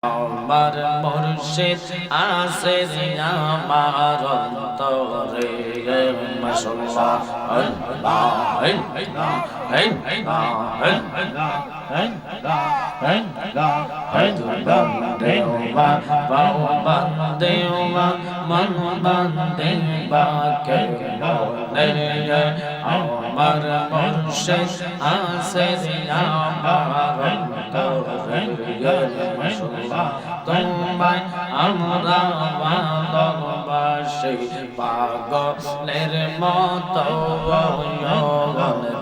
আমার মুর্শিদ আছে আমার অন্তরে মাশাআল্লাহ আল্লাহ আমার মুর্শিদ আছে আমার অন্তরে তোমায় আমরা ভালোবাসি পাগলের মতো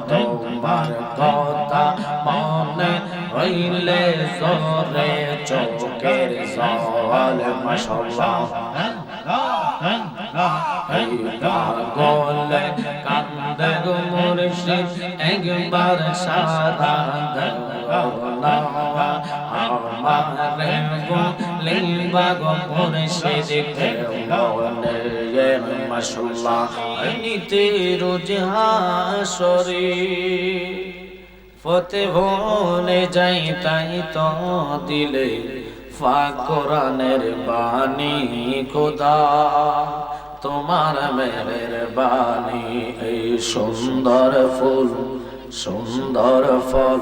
তোমার কথা মনে হইলে জোরে চোখের জল মাশাআল্লাহ পাগলে কান্দে গো মুর্শিদ একবার সারা আমারে লিবা গো মুর্শিদ মাশাআল্লাহ নিতে রোজ হাসরে ফতে ভুলে যাই তাই তো দিলে পাক কোরআনের বাণী খোদা তোমার মেহেরবানি এই সুন্দর ফুল সুন্দর ফল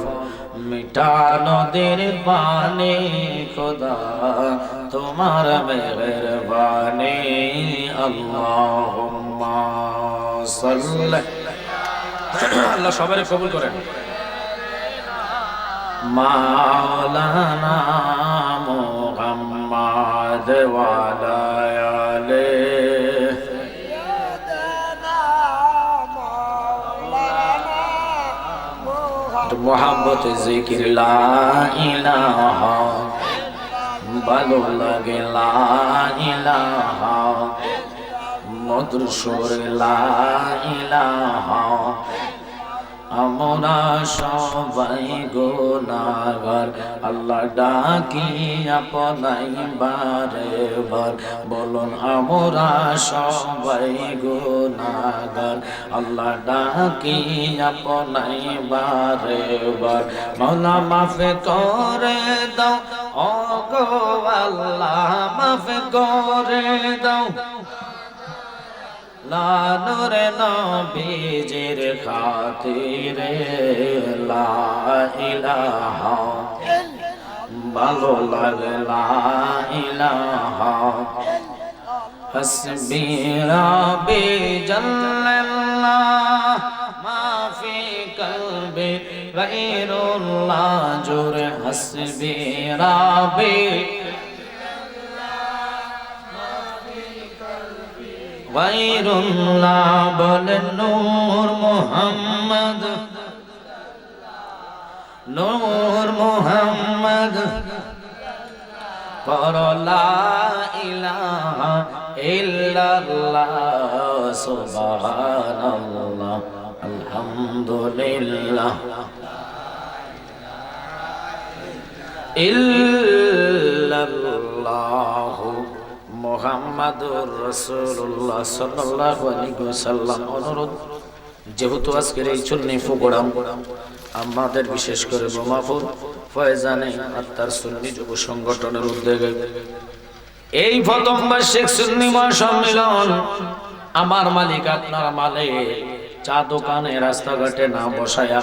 মিঠা নদীর পানি খোদা তোমার মেহেরবানি আল্লাহুম্মা সাল্লি আল্লাহ সবাই কবুল করেন মাওলানা মুহাম্মদ ওয়া আলা আলিহি মোহাম্মদ জিকির লা ইলাহা ভালো লাগে লা ইলাহা মধুর সুর লা ইলাহা আমরা সবাই গুনাহগার আল্লাহ ডাকি আপনাই বারে বার বলুন আমরা সবাই গুনাহগার আল্লাহ ডাকি আপনাই বারে বার মাওলা মাফ করে দাও ও গো আল্লাহ মাফ করে দাও লা নূরে নবীজির খাতিরে লা ইলাহা ভালো লাগে লা ইলাহা হাসবি রাব্বি জাল্লাল্লাহ মা ফি কলবি গায়রুল্লাহ জোরে হাসবি রাব্বি গায়রুল্লাহ বলেন নূর মুহাম্মদ নূর মুহাম্মদ পড় লা ইলাহা ইল্লাল্লাহ সুবহানাল্লাহ আলহামদুলিল্লাহ ইল্লাল্লাহ মুহাম্মাদুর রাসূলুল্লাহ সাল্লাল্লাহু আলাইহি ওয়াসাল্লাম অনুরোধ যেহেতু আজকের এই সুন্নি প্রোগ্রাম আমাদের বিশেষ করে বোমাপুর ফয়জানে আত্মার সুন্নি যুব সংগঠনের উদ্যোগে এই প্রথম বার্ষিক সুন্নি মহাসম্মেলন আমার মালিক আপনার মালিক চা দোকানে রাস্তাঘাটে না বসায়া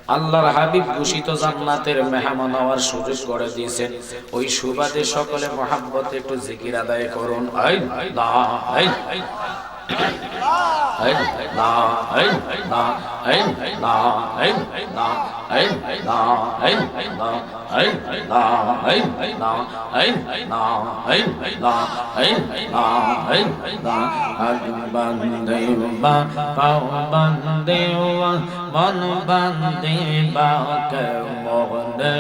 আল্লাহর হাবিব ঘোষিত জান্নাতের মেহমান হওয়ার সুযোগ করে দিয়েছেন ওই সুবাদে সকলে মহব্বতে একটু জিকির আদায় করুন মন বান্দে বাকে মোহনে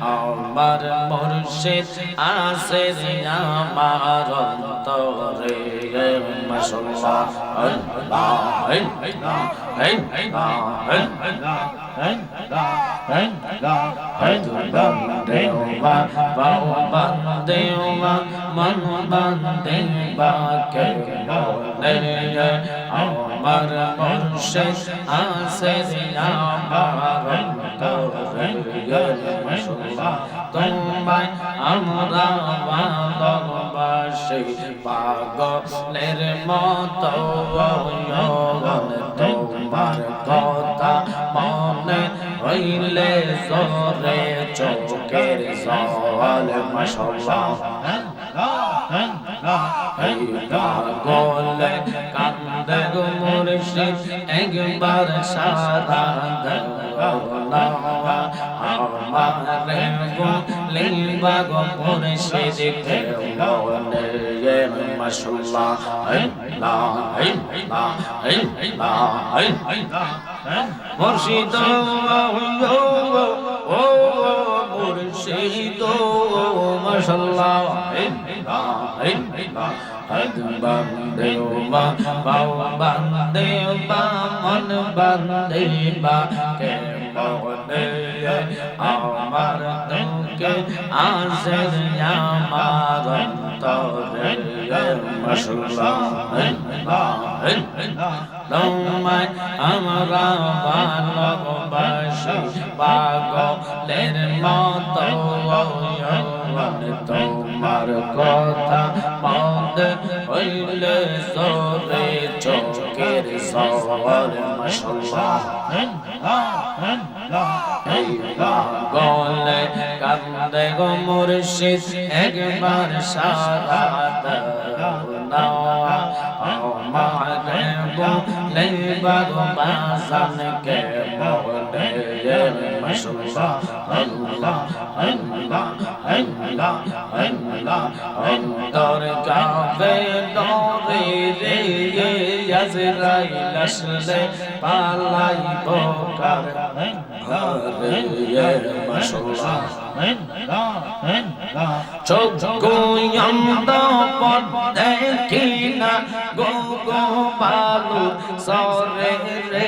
আমার মুর্শিদ আছে আমার অন্তরে মাশাআল্লাহ আল্লাহ মন বান্দে বাকে মোহনে আমার মুর্শিদ আছে আমার অন্তরে তোমায় আমরা ভালোবাসি পাগলের মতো তোমার কথা মনে হইলে জোরে চোখের জল মাশাআল্লাহ পাগলে কান্দে গো মুর্শিদ একবার সারা দাও না আমারে বলিবা গো মুর্শিদ কেমনে মাশাআল্লাহ মুর্শিদ ও মুর্শিদ মাশাআল্লাহ বন্দে মা বাউ বন্দে মা মন বন্দে মা কে মনে আমার দুঃখে আসে আমার অন্তরে মাশাআল্লাহ তোমায় আমরা ভালোবাসি পাগলের মতো তোমার কথা মনে হইলে জোরে চোখের জল মাশাআল্লাহ পাগলে কান্দে গো মুর্শিদ একবার সারা দাও না আমারে বলিবা গো বাজান কেমনে মাশাআল্লাহ আল্লাহ আল্লাহ আল্লাহ আল্লাহ অন্তর কাঁপে ডরে রে আজরাইল আসলে পালাইব কার ঘরে মাশাআল্লাহ চোখ অন্ধ পথ দেখি না গো গো বালু সরে রে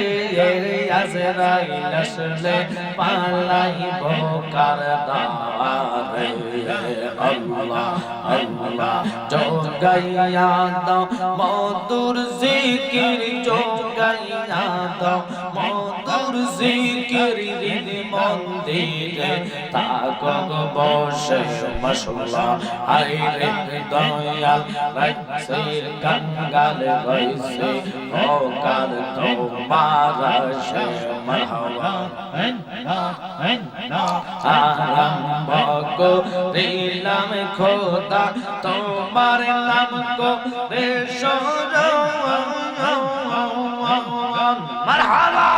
আজরাইল আসলে পালাইব কার দ্বারে আল্লাহ আল্লাহ জোগাইয়া দাও মধুর জিকির জোগাইয়া দাও মধুর জিকির হৃদ মন্দিরে তাকক বসে মাশাআল্লাহ আইরে দয়াল রাইসের গঙ্গাল রইছে ও কাল তোমার সে মারহাবা আরম্ভ করিলাম খোদা তোমার নাম কো রে মারহাবা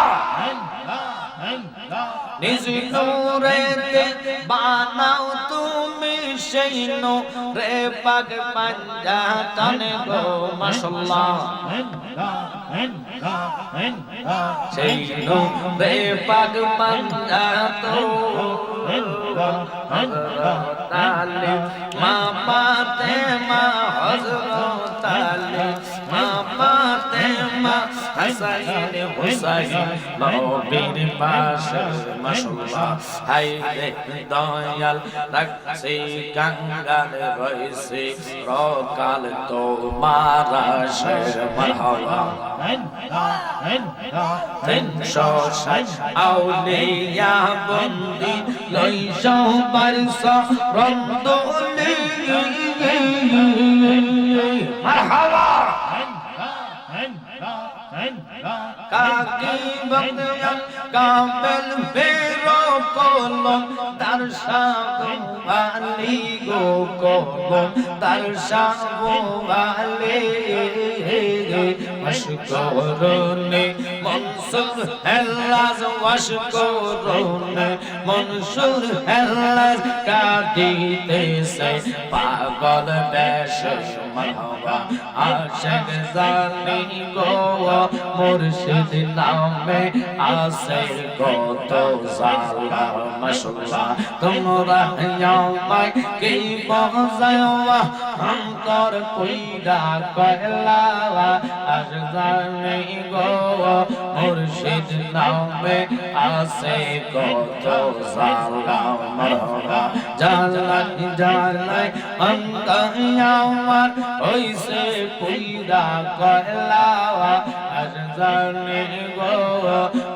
নিজ নূরেতে বানাও তুমি সেই নূরে পাক পাঞ্জাতন গো মাশাআল্লাহ সেই নূরে পাক পাঞ্জাতন হযরত আলী মা ফাতেমা হযরত আলী মা ফাতেমা হাসাইন হুসাইন নবীর পাশে মাশাআল্লাহ হাই রে দয়াল রাখছে গঙ্গার রইছে রকাল তোমার আসে মারহাবা 360 আউলিয়া বন্দি লইসা বারসা রন্দলি মারহাবা কাকি বন্দন কামেল বেরো কলম তার সাবুয়ালি গো কলম তার সাবুয়ালি মশকরনে মনসুর হেল্লাজ ওয়াশকরনে মনসুর হেল্লাজ কাটিতেছে পাগল বেশ মারহাবা আশিক জানি গো মুর্শিদ নামে আসে কত জালা মাশাআল্লাহ তোমরা আমায় কি বজায়ওয়া অন্তর কইরা কয়লা আশিক জানি গো মুর্শিদ নামে আসে কত জালা মারহাবা জালাই জালাই অন্তর আমার হইছে কইরা কয়লা জানে গো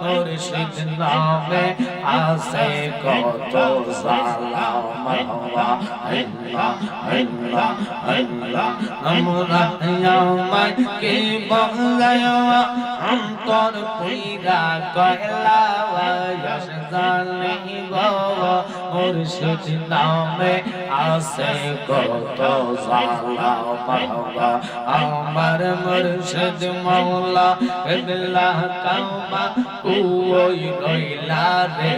মুর্শিদ নামে আছে কত জ্বালা মারহাবা আল্লাহ আল্লাহ আল্লাহ আমরা আমায় কি বলায়া অন্তর পুইরা কয়লা ওয়াস জানে গো মুর্শিদ নামে আছে কত জ্বালা মারহাবা আমার মুর্শিদ মাওলা কিবলা কাবা ওই রইলা রে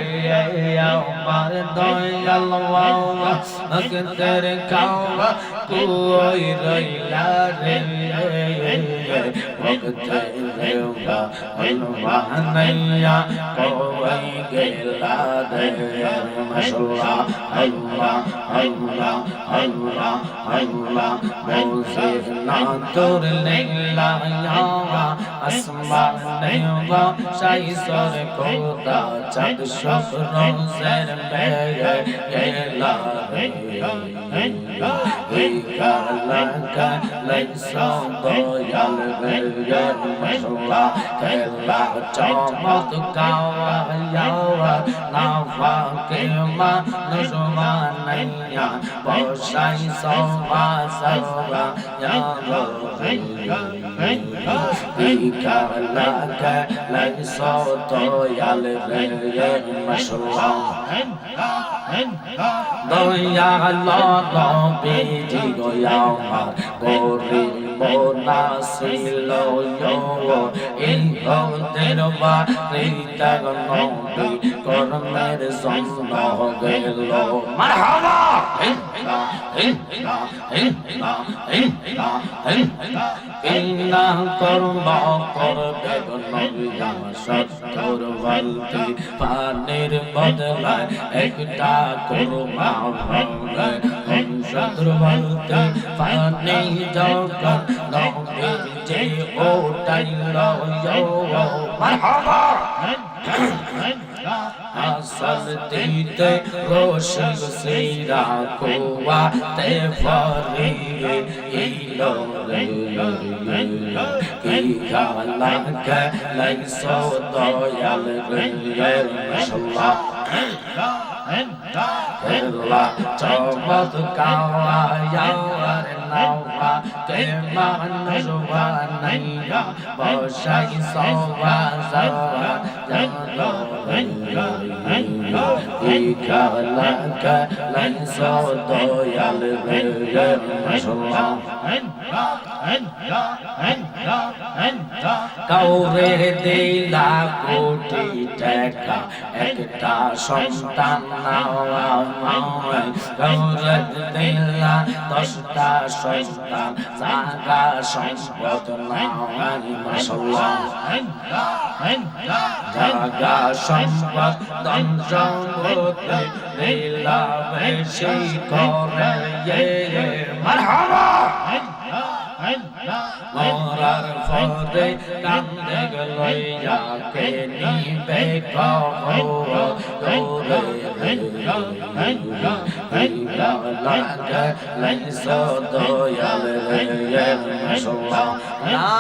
আমার দয়াল বাবা আকদের কাবা ওই রইলা রে ভক্তে দেওয়া হলুমান নাইয়া কই গেলা রে মাশাআল্লাহ আল্লাহ আল্লাহ আল্লাহ আল্লাহ মৌসিফ না তোর লীলা আসমান নেওয়া শাইসর খোদা চাঁদ শুক্রোজের মেয়ে গেলা রে কালা লাইসা দয়াল রে মাশাআল্লাহ খেলা চমৎ কাওয়া নাফা কে মা নজমা নাইয়া বসাই সওয়া সওয়া ইয়া কালা লাইসা দয়াল রে মাশাআল্লাহ দয়াল নবীজি গো আমার গরিব নাসিল এই হদের বাড়িটা নবী কর্মের জন্য গেল মারহাবা কিনা কর্ম করবে নবী আমার সত্তর বালতি পানির বদলায় একটা করমা ভাঙে সত্তর বালতি পানি যখন নবী যে ওটাইল মারহাবা আসল দিতে রোশন সিরা কোয়া তে ফরি ইলো রে কি গালা কে লাইসো দয়াল রে মাশাআল্লাহ খেলা চমৎ কাওয়া ইয়ার নাওয়া কে মানুষ বানাইয়া বসাই সওয়া সওয়া জানো খেলা কে লাইসো দয়াল রে মাশাআল্লাহ কাউরে দিলা কোটি টাকা একটা সন্তান কাউরে দিলা 10টা সন্তান জাগা সম্পদ নাই মাশাআল্লাহ জাগা সম্পদ ধন সম্পদ দিলা বেশি করে মারহাবা মরার ফরে কান্দে গলইয়া কে নিবে কবরে লাগে লাইসো দয়াল রে মাশাআল্লাহ লা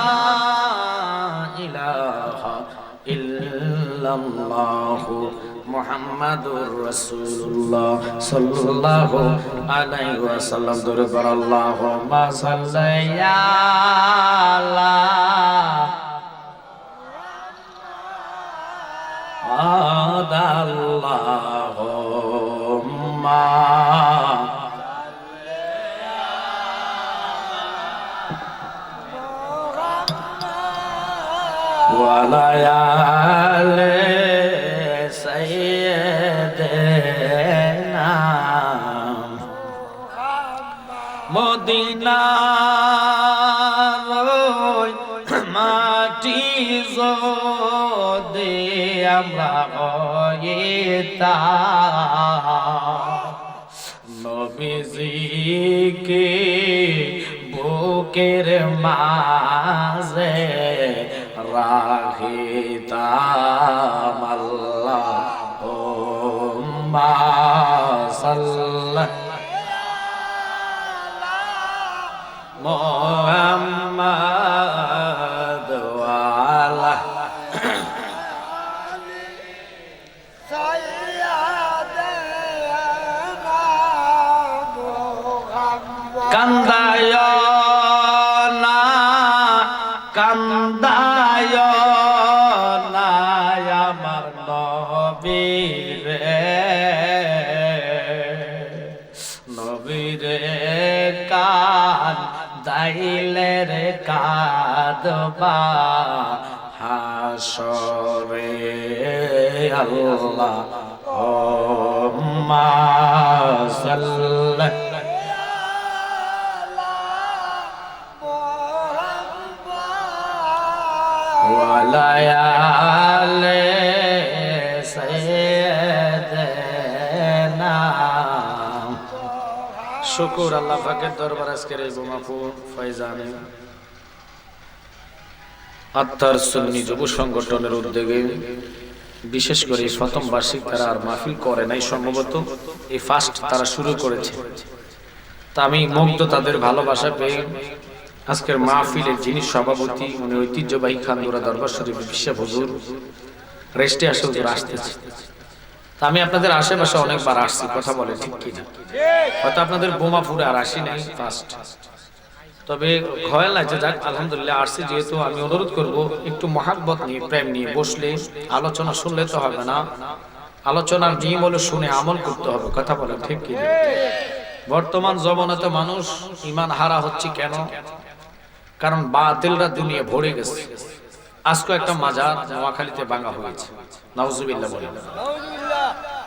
ইলাহা ইল্লাল্লাহু মুহাম্মাদুর রাসূলুল্লাহ সাল্লাল্লাহু আলাইহি ওয়াসাল্লাম দরবার আল্লাহুম্মা সাল্লি আলা আদাল্লাহুম্মা ওয়া লা আলি সাইয়্যিদিনা মদিনার মাটি যদি আমরা হইতাম নবীজিকে বুকের মাঝে রাখিতাম আল্লাহুম্মা সাল্লি মুহাম্মাদ ওয়া নবীরে কান দাইলে রে কাদবা হাসরে আল্লাহ সাল্লাল্লাহু ওয়ালায়ালে সাইয়্যিদানা। শুকর আল্লাহ পাকের দরবার আজকের এই মাহফিল ফয়জানে আত্মার সুন্নি যুব সংগঠনের উদ্যোগে বিশেষ করে প্রথম বার্ষিক তারা আর মাহফিল করে নাই, সম্ভবত এই ফার্স্ট তারা শুরু করেছে। তা আমি মুগ্ধ তাদের ভালোবাসা পেয়ে আজকের মাহফিলের যিনি সভাপতি উনি ঐতিহ্যবাহী খানদুরা দরবার শরীফ বিশ্ব হুজুর রেস্টে আসে হুজুর আসতেছে। তা আমি আপনাদের আশেপাশে অনেকবার আসছি, কথা বলে ঠিক কিনা? হয়তো আপনাদের বোমাপুরে আর আসি নাই ফার্স্ট, তবে খয়াল নাই যে যাক আলহামদুলিল্লাহ আসছি। যেহেতু আমি অনুরোধ করব একটু মহাব্বত নিয়ে প্রেম নিয়ে বসলে আলোচনা শুনলে তো হবে না, আলোচনার নিয়ম হলো শুনে আমল করতে হবে, কথা বলে ঠিক কিনা? বর্তমান জমানাতে মানুষ ঈমান হারা হচ্ছে কেন? কারণ বাতিলরা দুনিয়া ভরে গেছে। আজকে একটা মাজার নোয়াখালীতে ভাঙা হয়েছে, নাউজুবিল্লাহ বলেন।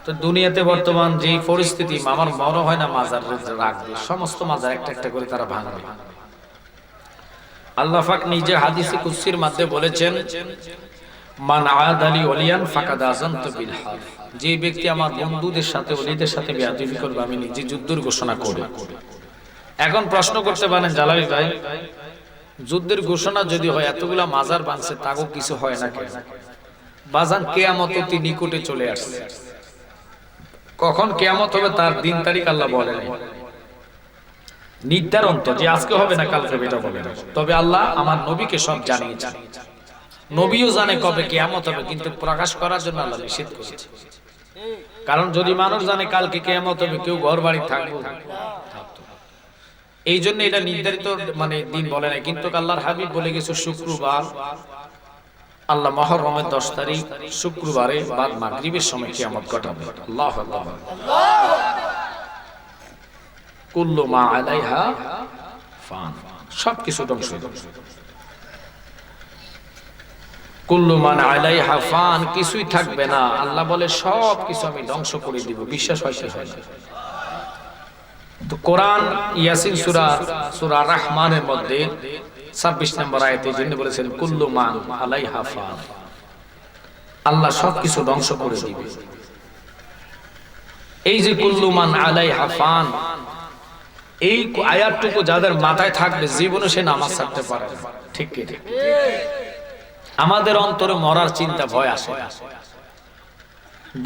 তো দুনিয়াতে বর্তমান যে পরিস্থিতি, আমার মনে হয় না মাজার রাখবে, সমস্ত মাজার একটা একটা করে তারা ভাঙবে। আল্লাহ পাক নিজে হাদিসে কুদসির মধ্যে বলেছেন, মান আদালি ওলিয়ান ফাকাদ আযানতু বিল হারব। যে ব্যক্তি আমার বন্ধুদের সাথে ওলিদের সাথে বেয়াদবি করবে আমি নিজে যুদ্ধের ঘোষণা করি। এখন প্রশ্ন করতে পারেন জালালি ভাই, যুদ্ধের ঘোষণা যদি হয় এতগুলা মাজার ভাঙছে তাও কিছু হয় না কেন? বাজান কিয়ামত অতি নিকটে চলে আসছে। কখন কিয়ামত হবে তার দিন তারিখ আল্লাহ বলেন, নির্ধারণ তো যে আজকে হবে না কালকে এটা বলে না। তবে আল্লাহ আমার নবীকে সব জানিয়েছেন, নবীও জানে কবে কিয়ামত হবে, কিন্তু প্রকাশ করার জন্য আল্লাহ নিষেধ করেছে। কারণ যদি মানুষ জানে কালকে কিয়ামত হবে, কেউ ঘর বাড়ি থাকবে, এই জন্য এটা নির্ধারিত মানে দিন বলে না। কিন্তু আল্লাহর হাবিব বলে গেছে শুক্রবার, আল্লাহ মুহররমের 10 তারিখ শুক্রবারে বাদ মাগরিবের সময় কিয়ামত ঘটাবে। আল্লাহু আকবার। কুল্লু মা আলাইহা ফান, সবকিছু ধ্বংস হয়ে যাবে। কুল্লু মান আলাইহা ফান, কিছুই থাকবে না। আল্লাহ বলে সব কিছু আমি ধ্বংস করে দিব। বিশ্বাস হয় কি হয় না? তো কোরআন ইয়াসিন সূরা রহমানের মধ্যে 26 নম্বর আয়াতে যিনি বলেছেন কুল্লু মান আলাইহা ফান, আল্লাহ সবকিছু ধ্বংস করে দিবে। এই যে কুল্লু মান আলাইহা ফান, এই আয়াতটুকু যাদের মাথায় থাকবে জীবনে সে নামাজ ছাড়তে পারে না, ঠিক কি? আমাদের অন্তরে মরার চিন্তা ভয় আসে।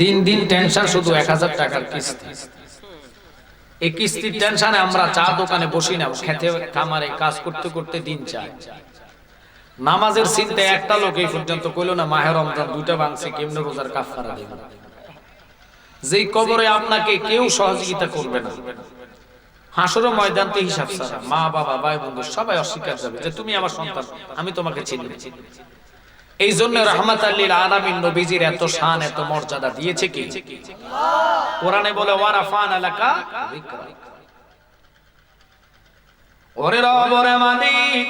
দিন দিন টেনশন, শুধু 1000 টাকার কিস্তি। এই কিস্তির টেনশনে আমরা চা দোকানে বসি না, খেতে খামারে কাজ করতে করতে দিন চায়। নামাজের চিন্তায় একটা লোক এই পর্যন্ত কইল না মাহে রমজান 2টা ভাঙছে, কেমনে রোজার কাফারা দেব? যেই কবরে আপনাকে কেউ সহযোগিতা করবে না, হাসরের ময়দানতে হিসাব ছাড়া মা বাবা ভাই বন্ধু সবাই অস্বীকার যাবে যে তুমি আমার সন্তান, আমি তোমাকে চিনি। এই জন্য রাহমাতাল লিল আলামিন নবীজির এত শান এত মর্যাদা দিয়েছে কি? কোরআনে বলে ওয়ারাফানা লাকা যিকরা। ওরে রব ওরে মালিক,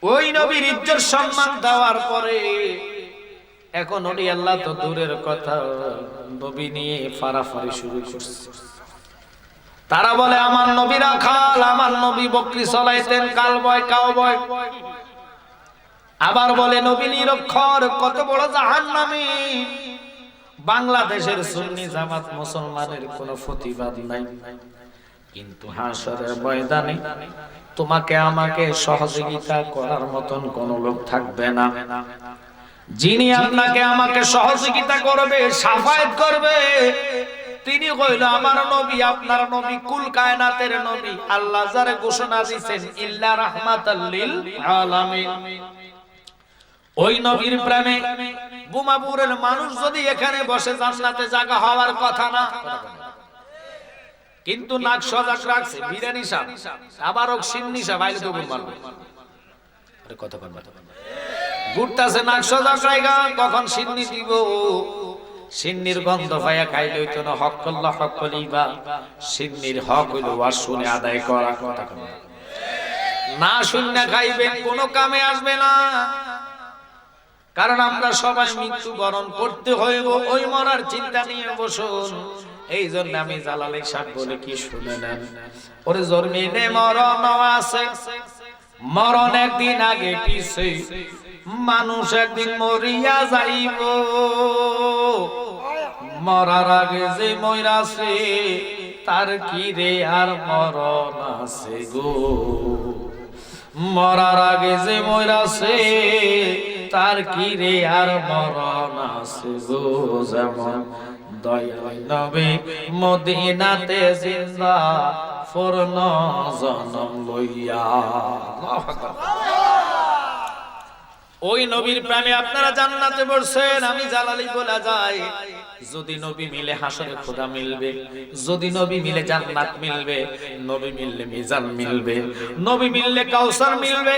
ওই নবীর ইজ্জত সম্মান দেওয়ার পরে এখন ওলি আল্লাহ তো দূরের কথা, নবী নিয়ে ফারাফারি শুরু করছে। তারা বলে আমার নবী রাখাল, আমার নবী বকরি চলাইতেন, কাল বয় কাও বয়। আবার বলে নবী নিরক্ষর, কত বড় জাহান্নামী। বাংলাদেশের সুন্নি জামাত মুসলমানের কোনো প্রতিবাদ নাই, কিন্তু হাসরের ময়দানে তোমাকে আমাকে সহযোগিতা করার মতন কোন লোক থাকবে না। যিনি আপনাকে আমাকে সহযোগিতা করবে, সাফায়াত করবে, তিনি হইল আমার নবী, আপনার নবী, কুল কায়নাতের নবী। আল্লাহ যারে ঘোষণা দিয়েছেন ইল্লা রাহমাতাল লিল আলামিন। ওই নবীর প্রেমে বোমাপুরের মানুষ যদি এখানে বসে জান্নাতে জায়গা হওয়ার কথা না, কিন্তু নাক সজাগ রাখছে বিরানি সাহেব, আবার ও সিন্নি সাহেব আইলে তো বল মারবে। আরে কথা বল, ঘুরতাছে নাক সজাগ রাখা, কখন সিন্নি দিব। সিন্নির গন্ধ পায়া খাইলে হইতো না হক্কল্লাহ হক্কলিবা, সিন্নির হক হইল ওয়াজ শুনে আদায় করা। কথা না শুনে খাইবেন কোনো কামে আসবে না, কারণ আমরা সবাই মৃত্যুবরণ করতে হইব, ওই মরার চিন্তা নিয়ে বসুন। এই জন্য আমি জালালি সাহেব বলে কি শুনে নেন, ওরে জন্মিনে মরণ আছে, মরণ একদিন আগে পিছে, মানুষ একদিন মরিয়া যাইব, মরার আগে যে মইরাছে তার কি রে আর মরণ আছে গো, মরার আগে যে মইরাছে তার কি রে আর মরণ আছে গো। যেমন দয়াল নবী মদিনাতে জিন্দা ফরন জনম লইয়া, ওই নবীর প্রেমে আপনারা জান্নাতে পড়ছেন। আমি জালালি বলা যায়, যদি নবী মিলে হাসরে খোদা মিলবে, যদি নবী মিলে জান্নাত মিলবে, নবী মিললে মিজান মিলবে, নবী মিললে কাউসার মিলবে,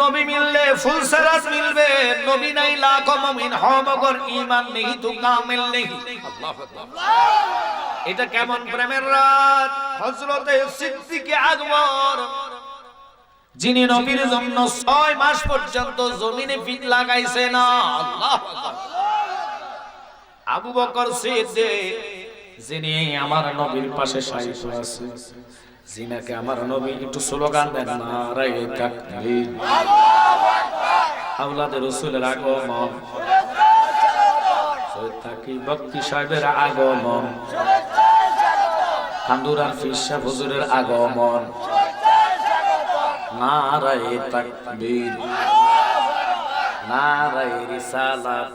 নবী মিললে ফুলসরাত মিলবে, নবী নাই লাখো মুমিন হও মগর ঈমান নেহি তো কামিল নেহি। আল্লাহু আকবার। এটা কেমন প্রেমের রাত! হযরতে সিদ্দিক আকবর যিনি নবীর জন্য 6 মাস পর্যন্ত জমিনে পিঠ লাগাইছে না, আল্লাহু আকবার। আবু বকর সিদ্দিক যিনি আমার নবীর পাশে শায়িত আছে, যিনাকে আমার নবী একটু স্লোগান দেন, নারায়ে তাকবীর, আল্লাহু আকবার, আওলাদে রাসূলের আগমন, সৈয়দ তাকি বক্তি সাহেবের আগমন, খান্দুরার ফিরশা হুজুরের আগমন, নারায়ে তাকবীর, নারায়ে রিসালাত,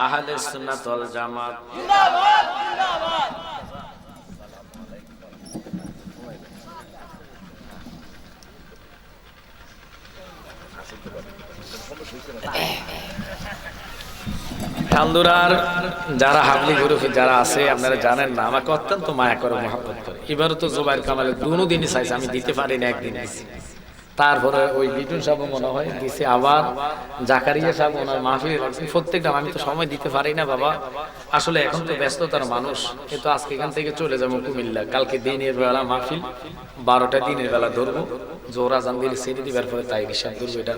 আহলে সুন্নাত ওয়াল জামাত জিন্দাবাদ, জিন্দাবাদ। খান্দুরার যারা হাবলি গ্রুপে যারা আছে আপনারা জানেন না, আমাকে অত্যন্ত মায়া করে, মহব্বত করে। এবারও তো জুবাইর কামালের দুদিনই চাইছে, আমি দিতে পারি না, একদিন দিছি। তারপরে ওই বিটুন সাহেব মনে হয় দিছে, আবার জাকারিয়া সাহেব ওনার মাহফিল রাখছেন। প্রত্যেকটা আমি তো সময় দিতে পারি না বাবা, আসলে এখন তো ব্যস্ততার মানুষ। কিন্তু আজকে এখান থেকে চলে যাবো কুমিল্লা, কালকে দিনের বেলা মাহফিল, 12টা দিনের বেলা ধরবো, জোহরা জান দিলে সেরে দিবার পরে তাই হিসাব ধরবো। এটা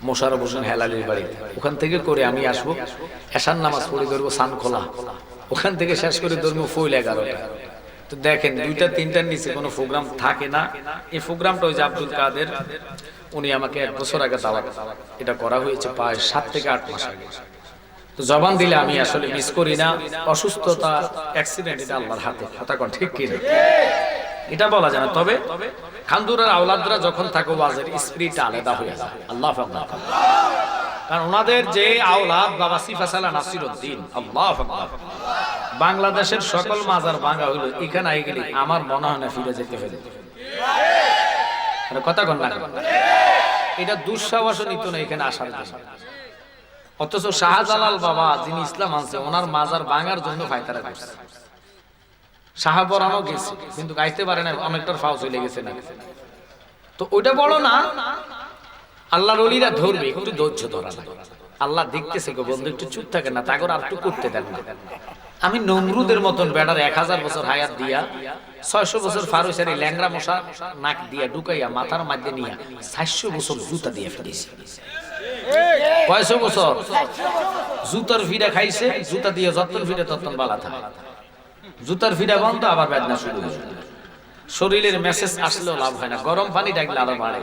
মোশাররফ হোসেন হেলালির বাড়িতে, ওখান থেকে করে আমি আসবো, এশার নামাজ পড়ে ধরবো সানখোলা, ওখান থেকে শেষ করে ধরবো ফইল 11টা। তো দেখেন 2টা 3টার নিচে কোনো প্রোগ্রাম থাকে না। এই প্রোগ্রামটা ওই যে আব্দুল কাদের, উনি আমাকে 1 বছর আগে দাওয়াত, এটা করা হয়েছে প্রায় 7 থেকে 8 মাস আগে। তো জবান দিলে আমি আসলে মিস করি না। অসুস্থতা, অ্যাক্সিডেন্ট, এটা আল্লাহর হাতে, কথা কোন ঠিক কি না এটা বলা যায় না। তবে খান্দুরার আওলাদরা যখন থাকে ওয়াজের স্পিরিট আলাদা হয়ে যায়, আল্লাহ আকবার। কারণ ওনাদের যে আওলাদ বাবা সিফাসালা নাসিরউদ্দিন, আল্লাহ আকবার, বাংলাদেশের সকল মাজার ভাঙা হইল, এখানে আই গেলে আমার মনে হয় না ফিরে যেতে হবে। কথা কন না, এটা দুঃসাহস নিত না এখানে আসার জন্য। অথচ শাহজালাল বাবা যিনি ইসলাম আনছে, ওনার মাজার ভাঙার জন্য ফায়তারা করছে। শাহপরানো গেছে কিন্তু গাইতে পারে না, অনেকটার ফাও চলে গেছে না। তো ওইটা বড় না, আল্লাহর ওলিরা ধরবে, একটু ধৈর্য ধরা লাগে। আল্লাহ দেখতেছে গো বন্ধু, একটু চুপ থাকে না, তাগর আর একটু করতে দেন না। আমি নমরুদের মতন বেড়ার 1000 বছর হায়াত দিয়া, 600 বছর ফারুসারি ল্যাংরা মশা নাক দিয়া ঢুকাইয়া মাথার মধ্যে নিয়া 400 বছর জুতা দিয়ে ফেলেছি। 500 বছর জুতার ফিরা খাইছে, জুতা দিয়ে যত্তন ফিরে তত্তন বালা থাকে। জুতার ফিরা বন্ধ, আবার বেদনা শুরু হয়ে। শরীরের মেসেজ আসলেও লাভ হয় না, গরম পানি ডাকলে আরো বাড়ে।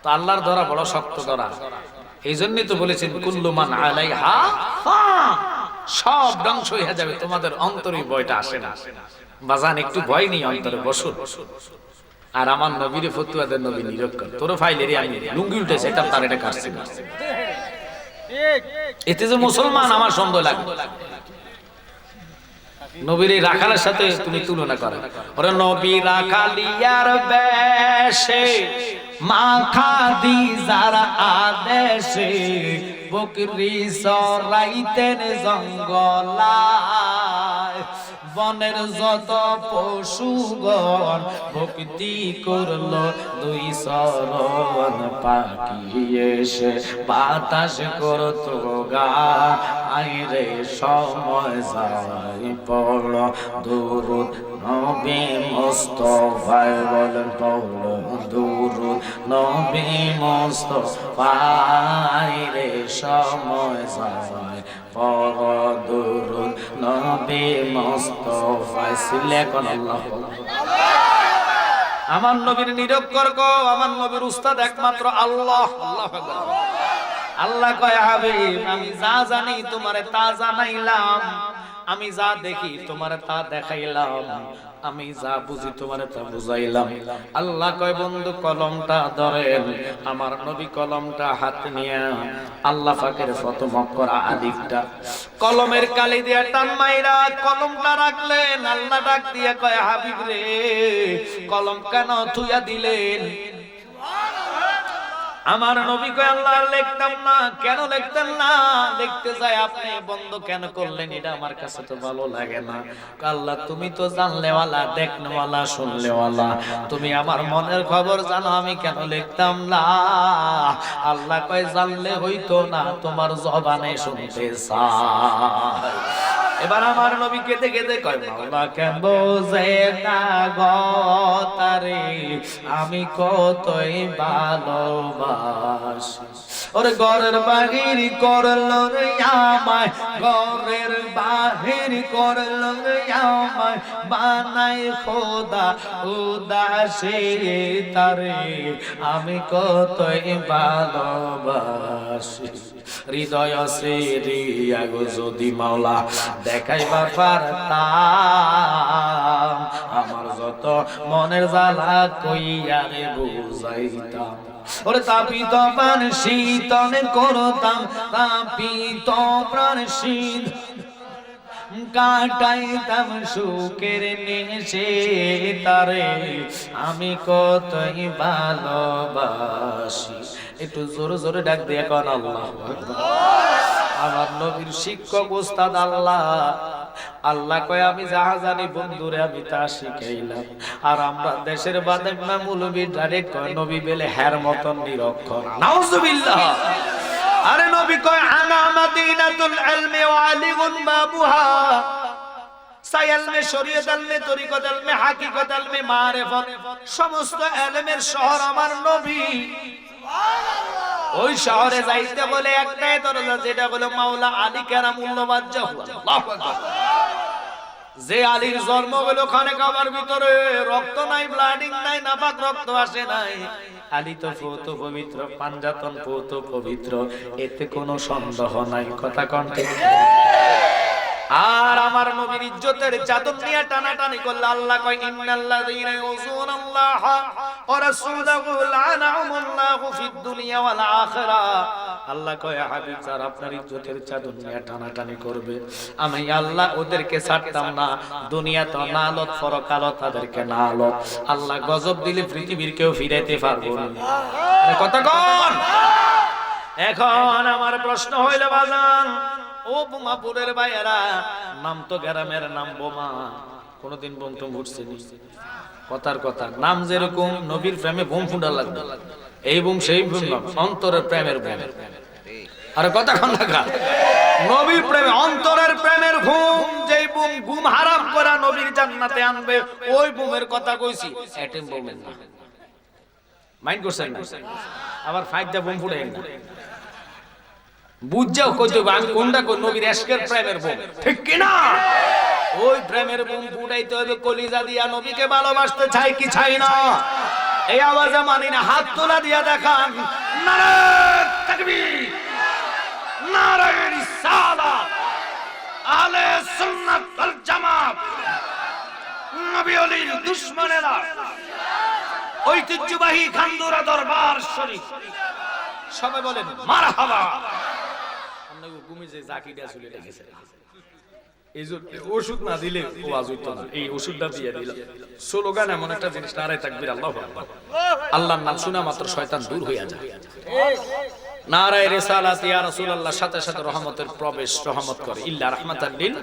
তো আল্লাহর ধরা বড় শক্ত ধরা। এই জন্যই তো বলেছেন কুল্লু মান আলাইহা ফান, সব ধ্বংস হয়ে যাবে, তোমাদের অন্তরে ভয়টা আসে না। বাজান একটু ভয় নেই, অন্তরে বসুন। আর আমার নবীরে ফতুয়া দেন, নবী নিরক্ষণ। তোর ফাইলেরই আমি লুঙ্গি উঠে যেতাম, তার এটা কাটছি না। এতে যে মুসলমান আমার সন্দেহ লাগে। নবীর এই রাখালের সাথে তুমি তুলনা করো, ওরে নবী রাখালিয়ার বেশে মাখা দি যারা আদেশে, বকরি সরাইতেন জঙ্গলায়, বনের যত পশুগণ ভক্তি করলো দুই চরণ, পাখি এসে বাতাস করতো গান, আইরে সময় যাই পড়ল দুরূদ নবী মুস্তাফায়, বলেন পড়ল দুরূদ নবী মুস্তাফায় রে, সময় যাই পড় দুরূদ নবী মুস্তাফায়। সিলে কোন আল্লাহ। আমার নবীর নিরক্ষর কো, আমার নবীর উস্তাদ একমাত্র আল্লাহ। আল্লাহু আকবার। আল্লাহ কয় হাবিব আমি যা জানি তোমারে তা জানাইলাম, আমি যা দেখি তোমারে তা দেখাইলাম, আমি যা বুঝি তোমারে তা বুঝাইলাম। আল্লাহ কয় বন্ধু কলমটা ধরেন। আমার নবী কলমটা হাতে নিয়ে আল্লাহ পাকের প্রথম অক্ষর আলিফটা কলমের কালি দিয়ে টান মাইরা কলমটা রাখলেন। আল্লাহ ডাক দিয়ে কয় হাবিব রে কলম কেন থুইয়া দিলেন? আমার নবী কয় আল্লাহ লিখতাম না। কেন লিখতেন না? লিখতে যাই আপনি বন্ধ কেন করলেন? এটা আমার কাছে তো ভালো লাগে না। আল্লাহ তুমি তো জানলেওয়ালা, দেখনেওয়ালা, শুনলেওয়ালা, তুমি আমার মনের খবর জানো, আমি কেন লিখতাম না? আল্লাহ কয় জানলে হইতো না, তোমার জবানে শুনতে চাই। এবার আমার নবী কেঁদে কেঁদে কয় মাওলা কেন বোঝে না গো তারে, আমি কতই ভালোবাসি। ওরে ঘরের বাহির করলো রে আমায়, ঘরের বাহির করলো রে আমায়, বানাই খোদা উদাসী তারে, আমি কতই ভালোবাসি। হৃদয় সিরিয়া গো যদি মাওলা দেখাইবার পারতাম, আমার যত মনের জ্বালা কইয়া রে বুঝাইতাম। ওরে তাপিত প্রাণ শীতল করতাম, তাপিত প্রাণ শীত কাটাইতাম সুখের নেশে তারে, আমি কতই ভালোবাসি। একটু জোরে জোরে ডাক দিয়ে কোন আল্লাহু আকবার। আমার নবীর শিক্ষক উস্তাদ আল্লাহ। আল্লাহ কয় আমি যাহা জানি বন্ধুরে আমি তা শিখাইলাম। আর আমরা দেশের বাদে মৌলবী ডাইরেক্ট কয় নবী বেলে হ্যার মতন নিরক্ষর। নাউজুবিল্লাহ। আরে নবী কয় আনা মাদিনাতুল ইলমি ওয়া আলিমুন বাবুহা, সাইলমে শরীয়ত ইলমে তরিকত ইলমে হাকিকত ইলমে মারিফত, সমস্ত ইলমের শহর আমার নবী। ওই শহরে যাইতে বলে একটাই দরজা, যেটা বলে মাওলা আলী কারামুল্লাহ জাহু। আল্লাহু আকবার। যে আলীর জন্ম হলো খানে কাবার ভিতরে, রক্ত নাই, ব্লাডিং নাই, নাপাক রক্ত আসে নাই। আলী তো পৌত পবিত্র, পাঞ্জাতন পৌত পবিত্র, এতে কোনো সন্দেহ নাই। কথা কোন ঠিক? আর আমার নবীর ইজ্জতের চাদর নিয়ে টানাটানি করলে আল্লাহ কয় ইন্নাল্লাযীনা ইউযুনাল্লাহ ওয়া রাসূলাহু লানাহুমুল্লাহু ফিদ দুনিয়া ওয়াল আখিরাহ। আল্লাহ কয় হাবিব যারা আপনার ইজ্জতের চাদর নিয়ে টানাটানি করবে, আমি আল্লাহ ওদেরকে ছাড়তাম না। দুনিয়াতে নালত, পরকালত তাদেরকে নালত। আল্লাহ গজব দিলে পৃথিবীর কেউ ফিরাইতে পারবে না। কথা কোন? এখন আমার প্রশ্ন হইল বাজান, ও বোমাপুরের ভাইয়েরা, নাম তো গ্রামের নাম বোমা, কোনদিন বোম টুম ফুটছেনি? কথার কথা। নাম যেরকম নবীর প্রেমে বোম ফুটা লাগবে, এই বোম সেই বোম না, অন্তরের প্রেমের বোম। আরে কথা কোন লাগা? নবীর প্রেমে, অন্তরের প্রেমের ঘুম, যেই বোম ঘুম হারাম করা নবীর জান্নাতে আনবে, ওই বোমের কথা কইছি, অ্যাটম বোমের না। মাইন্ড করছেন না? আবার ফাইটটা বোম ফুটাই না, বুঝাও কইতে আমি কোনটা কই? নবীর ইশকের প্রেমের বোম, ঠিক কি না? ওই প্রেমের বোম ফুটাইতে হবে কলিজা দিয়া। নবীকে ভালোবাসতে চাই কি চাই না? এই আওয়াজে মানি না, হাত তোলা দিয়া দেখান। নারে তাকবীর, নারে রিসালাত, আহলে সুন্নাত ওয়াল জামাত, নবী ওলির দুশমনেরা, ঐতিহ্যবাহী খানদুরা দরবার শরীফ, সবাই বলেন মারহাবা। ঘুমে যে জাকিটা চলে লেগেছে, এই ওষুধ না দিলে ওয়াজ হইতো না, এই ওষুধটা দিয়ে দিলাম। স্লোগান এমন একটা জিনিস, নারে তাকবীর, আল্লাহু আকবার। আল্লাহর নাম শোনা মাত্র শয়তান দূর হইয়া যায়। নারায়ে রিসালাত ইয়া রাসূলুল্লাহ, সাথে সাথে রহমতের প্রবেশ, রহমত করে। ইল্লা রাহমাতাল লিল,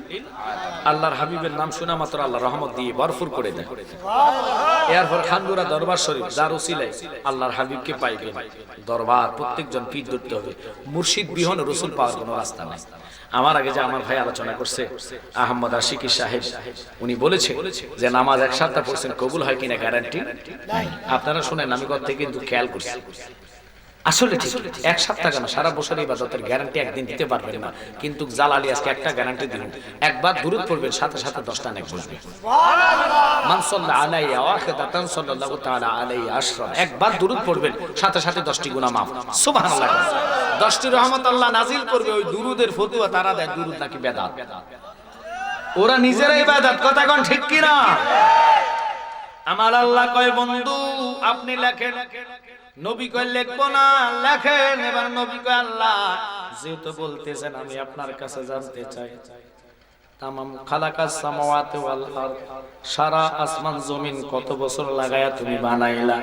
আল্লাহর হাবিবের নাম শোনা মাত্র আল্লাহ রহমত দিয়ে ভরপুর করে দেয়। এরপর খানগুরা দরবার শরীফ, যার উসিলায় আল্লাহর হাবিবকে পাইবে দরবার, প্রত্যেকজন পীর ধরতে হবে। মুর্শিদ বিহীন রাসূল পাওয়ার কোনো রাস্তা নাই। আমার আগে যে আমার ভাই আলোচনা করছে আহমদ আশিকি সাহেব, উনি বলেছে যে নামাজ এক সপ্তাহ পড়ছেন, কবুল হয় কিনা গ্যারান্টি নাই। আপনারা শুনেন, আমি কথা থেকে কিন্তু খেয়াল করছি, আসলে ঠিক এক সপ্তাহ কেন, সারা বছর ইবাদতের গ্যারান্টি একদিন দিতে পারবেন না, কিন্তু জালালি আজকে একটা গ্যারান্টি দিলেন, একবার দুরূদ পড়বেন সাথে সাথে 10টা নেক বসবে। মান সাল্লা আলাইহি ওয়াহিদাতান সাল্লাল্লাহু তাআলা আলাইহি আশরা, একবার দুরূদ পড়বেন সাথে সাথে 10টি গুনাহ মাফ। সুবহানাল্লাহ। 10টি রহমত আল্লাহ নাজিল করবে। ওই দুরূদের ফতোয়া তারা দেয় দুরূদ নাকি বেদাত, ওরা নিজেরাই বেদাত। কথা কোন ঠিক কি না? আমার আল্লাহ কয় বন্ধু আপনি লেখেন, নবী কয় লিখবো না, লেখেন। এবার নবী কয় আল্লাহ যেহেতু বলতেছেন আমি আপনার কাছে জানতে চাই, তামাম খালাকাস সামাওয়াতি ওয়াল আরদ, সারা আসমান জমিন কত বছর লাগায়া তুমি বানাইলা?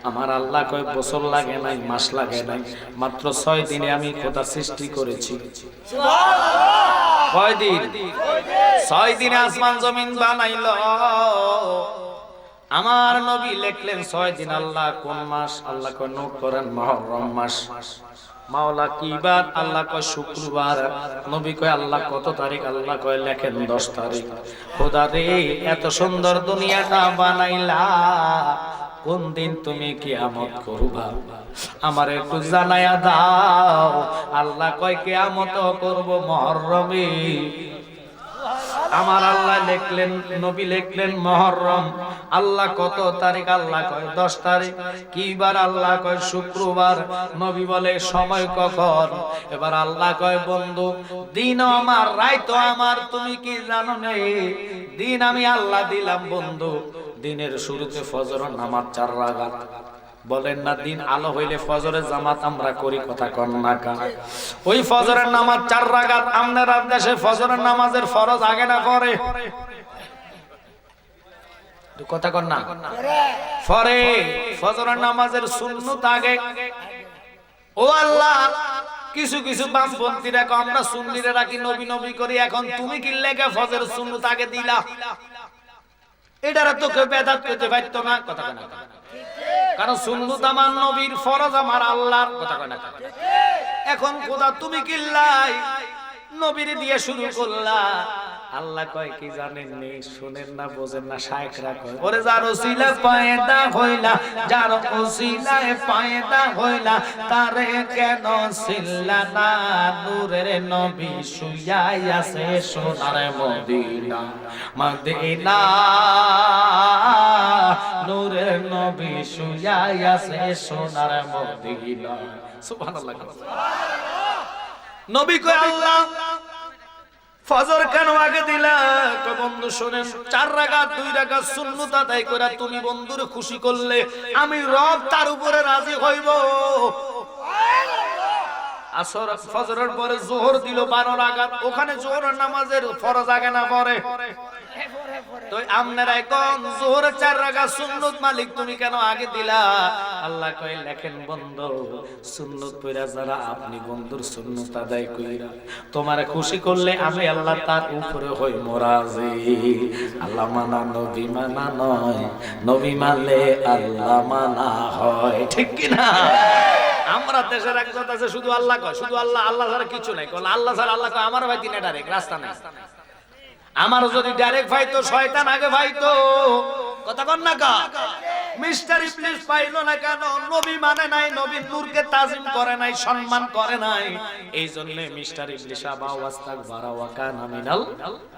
আমার আল্লাহ কয় বছর লাগে নাই, মাস লাগে নাই, মাত্র 6 দিনে আমি খোদা সৃষ্টি করেছি। সুবহানাল্লাহ। কয় দিন? 6 দিনে আসমান জমিন বানাইলো। আমার নবী লিখলেন 6 দিন। আল্লাহ কোন মাস? আল্লাহ কয় নোট করেন মুহররম মাস। মাওলা কি বার? আল্লাহ কয় শুক্রবার। নবী কয় আল্লাহ কত তারিখ? আল্লাহ কয় লেখেন 10 তারিখ। খোদা রে এত সুন্দর দুনিয়াটা বানাইলা, কোন দিন তুমি কিয়ামত করবা? আমার একটু জানায়া দাও। আল্লাহ কয় কিয়ামত করব মুহররমে। আমার আল্লাহ লিখলেন, নবী লিখলেন মুহররম। আল্লাহ কত তারিখ? আল্লাহ কয় 10 তারিখ। কি বার? আল্লাহ কয় শুক্রবার। নবী বলে সময় কখন? এবার আল্লাহ কয় বন্ধু দিন আমার রাত আমার, তুমি কি জানো না? দিন আমি আল্লাহ দিলাম বন্ধু। দিনের শুরুতে ফজরের নামাজ 4 রাকাত। বলেন না দিন আলো হইলে ফজরের জামাত আমরা করি, কথা কন না কা? ওই ফজরের নামাজ 4 রাকাত। আপনারা দেশে ফজরের নামাজের ফরজ আগে না পরে? কথা কন না? পরে। ফজরের নামাজের সুন্নত আগে। ও আল্লাহ, কিছু কিছু বামপন্থীরা কয় আমরা সুন্নিরা রাখি, নবী নবী করি, এখন তুমি কি লেগে ফজরের সুন্নত আগে দিলা? এটারা তো কেউ বেদাত করতে পারতো না। কথা কন না? কারণ সুন্নত আমার নবীর, ফরজ আমার আল্লাহর। কথা কয় না? এখন খোদা তুমি কিল্লাই নবীর দিয়ে শুরু করলা। আল্লাহ কয় কি জানেন নি? শুনেন না, বোঝেন না? শায়েখরা কয় ওরে যার ওসিলা পয়দা হইলা, যার ওসিলায় পয়দা হইলা, তারে কেন ছিলা না? নূরের নবী শুইয়া আছে সোনার মদিনা, মদিনা নূরের নবী শুইয়া আছে সোনার মদিনা। সুবহানাল্লাহ। নবী কয় আল্লাহ ফজর কেন আগে দিলা? বন্ধু শুনেন, 4 রাকাত 2 রাকাত সুন্নাত আদায় করে তুমি বন্ধুরে খুশি করলে আমি রব তার উপরে রাজি হইব। আসর ফজরের পরে যোহর দিল 12 রাকাত, ওখানে যোহরের নামাজের ফরজ আগে না পরে? তো আপনারা এখন যোহরের 4 রাকাত সুন্নাত মালিক তুমি কেন আগে দিলা? আল্লাহ কয় লেখেন বন্ধু সুন্নাত পড়া যারা আপনি বন্ধুর সুন্নাত আদায় কইরা তোমারে খুশি করলে আমি আল্লাহ তার উপরে হই রাজি। আল্লাহ মানা নবী মানা নয়, নবী মানলে আল্লাহ মানা হয়, ঠিক কি না? আমরা দেশের একজন আছে শুধু আল্লাহ কয়, শুধু আল্লাহ, আল্লাহ ছাড়া কিছু নাই। কয় আল্লাহ ছাড়া আল্লাহ কয় আমার ভাই দিনে ডাইরেক্ট রাস্তা নাই। আমারও যদি ডাইরেক্ট ভাইতো শয়তান আগে ভাইতো। কথা কন না কা? মিস্টার ইবলিস পাইলো না কেন? নবী মানে নাই, নবীর নূরকে তাজিম করে নাই, সম্মান করে নাই। এইজন্য মিস্টার ইবলিস আবা ওয়াস্তাগফারা ওয়া কানা মিনাল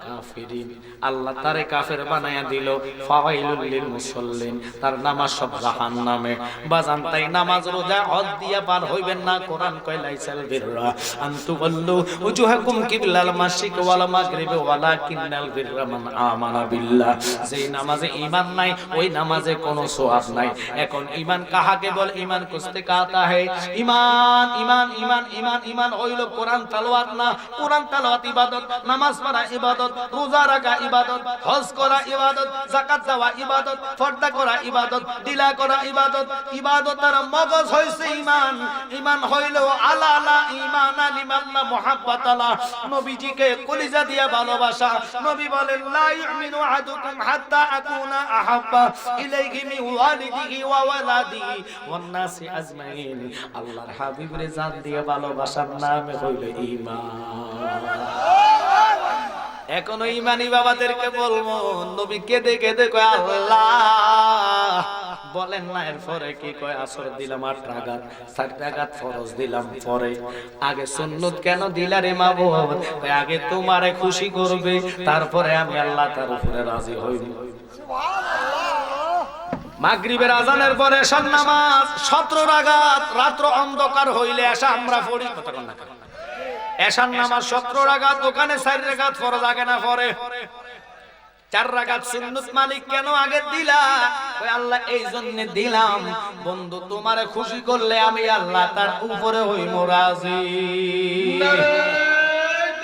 কাফিরিন। আল্লাহ তারে কাফের বানায়া দিল। ফাওয়াইলুল লিল মুসাল্লিন, তার নামাজ সব জাহান্নামে। বাজান তাই নামাজ রোজা হজ দিয়া পার হইবেন না। কোরআন কয় লাইসাল বিররা আনতু ওয়াল্লু ওয়াজহাকুম কিবলাল মাশরিক ওয়াল মাগরিব ওয়ালাকিন্নাল বিররা মান আমানা বিল্লাহ। যেই নামাজে ঈমান নাই ওই নামাজে কোনো সওয়াব নাই। এখন ঈমান কাহাকে বল? ঈমান কুছতে কাতা হে? ঈমান ঈমান ঈমান ঈমান ঈমান হইল কোরআন তেলাওয়াত না। কোরআন তেলাওয়াত ইবাদত, নামাজ পড়া ইবাদত, রোজা রাখা ইবাদত, হজ করা ইবাদত, যাকাত দেওয়া ইবাদত, পর্দা করা ইবাদত, দিলা করা ইবাদত। ইবাদতের মগজ হইছে ঈমান। ঈমান হইল আলা লা ঈমান লিমান লা মুহাব্বাত আলা, নবীজিকে কলিজা দিয়া ভালোবাসা। নবী বলেন লা ইউমিনু আহাদুকুম হাত্তা আকুনা আহাব্বা ইলাইহি মিন ওয়ালিদিহি ওয়া ওয়ালাদিহি ওয়ান নাসি আজমাইন। আল্লাহর হাবিবরে জান দিয়ে ভালোবাসার নাম হইল ঈমান। এখনো ঈমানি বাবাদেরকে বলবো, নবী কেঁদে কেঁদে কয় আল্লাহ, বলেন না এরপরে কি কয়? আসর দিলাম 8 রাকাত, 4 রাকাত ফরজ দিলাম, পরে আগে সুন্নত কেন দিলা রে মাবুদ? কয় আগে তোমারে খুশি করবে, তারপরে আমি আল্লাহ তার উপরে রাজি হইব। মাগরিবের আজানের পরে এশার নামাজ 17 রাকাত, রাত্র অন্ধকার হইলে এশা আমরা পড়ি। কথা কোন না, এশার নামাজ 17 রাকাত, ওখানে 4 রাকাত ফরজ আগে না পরে? 4 রাকাত সুন্নত মালিক কেন আগে দিলা? ওই আল্লাহ এই জন্য দিলাম, বন্ধু তোমারে খুশি করলে আমি আল্লাহ তার উপরে হইমু রাজি। নারে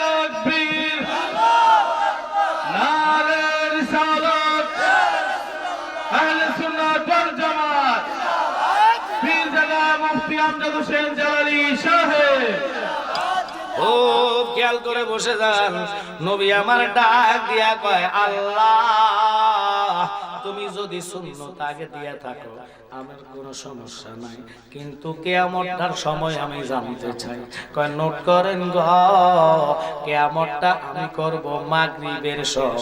তাকবীর, নারে রিসালাত, আহলে সুন্নাত ওয়াল জামাত, পীর জানা মুফতি আমজাদ হোসেন জালালী সাহেব। ও খেয়াল করে বসে যান। নবী আমার ডাক দিয়া কয় আল্লাহ, তুমি যদি সুন্নত আগে দিয়া থাকো আমার কোনো সমস্যা নাই, কিন্তু কিয়ামতের সময় আমি জানতে চাই। কয় নোট করেন গো, কিয়ামতটা আমি করব মাগরিবের সময়।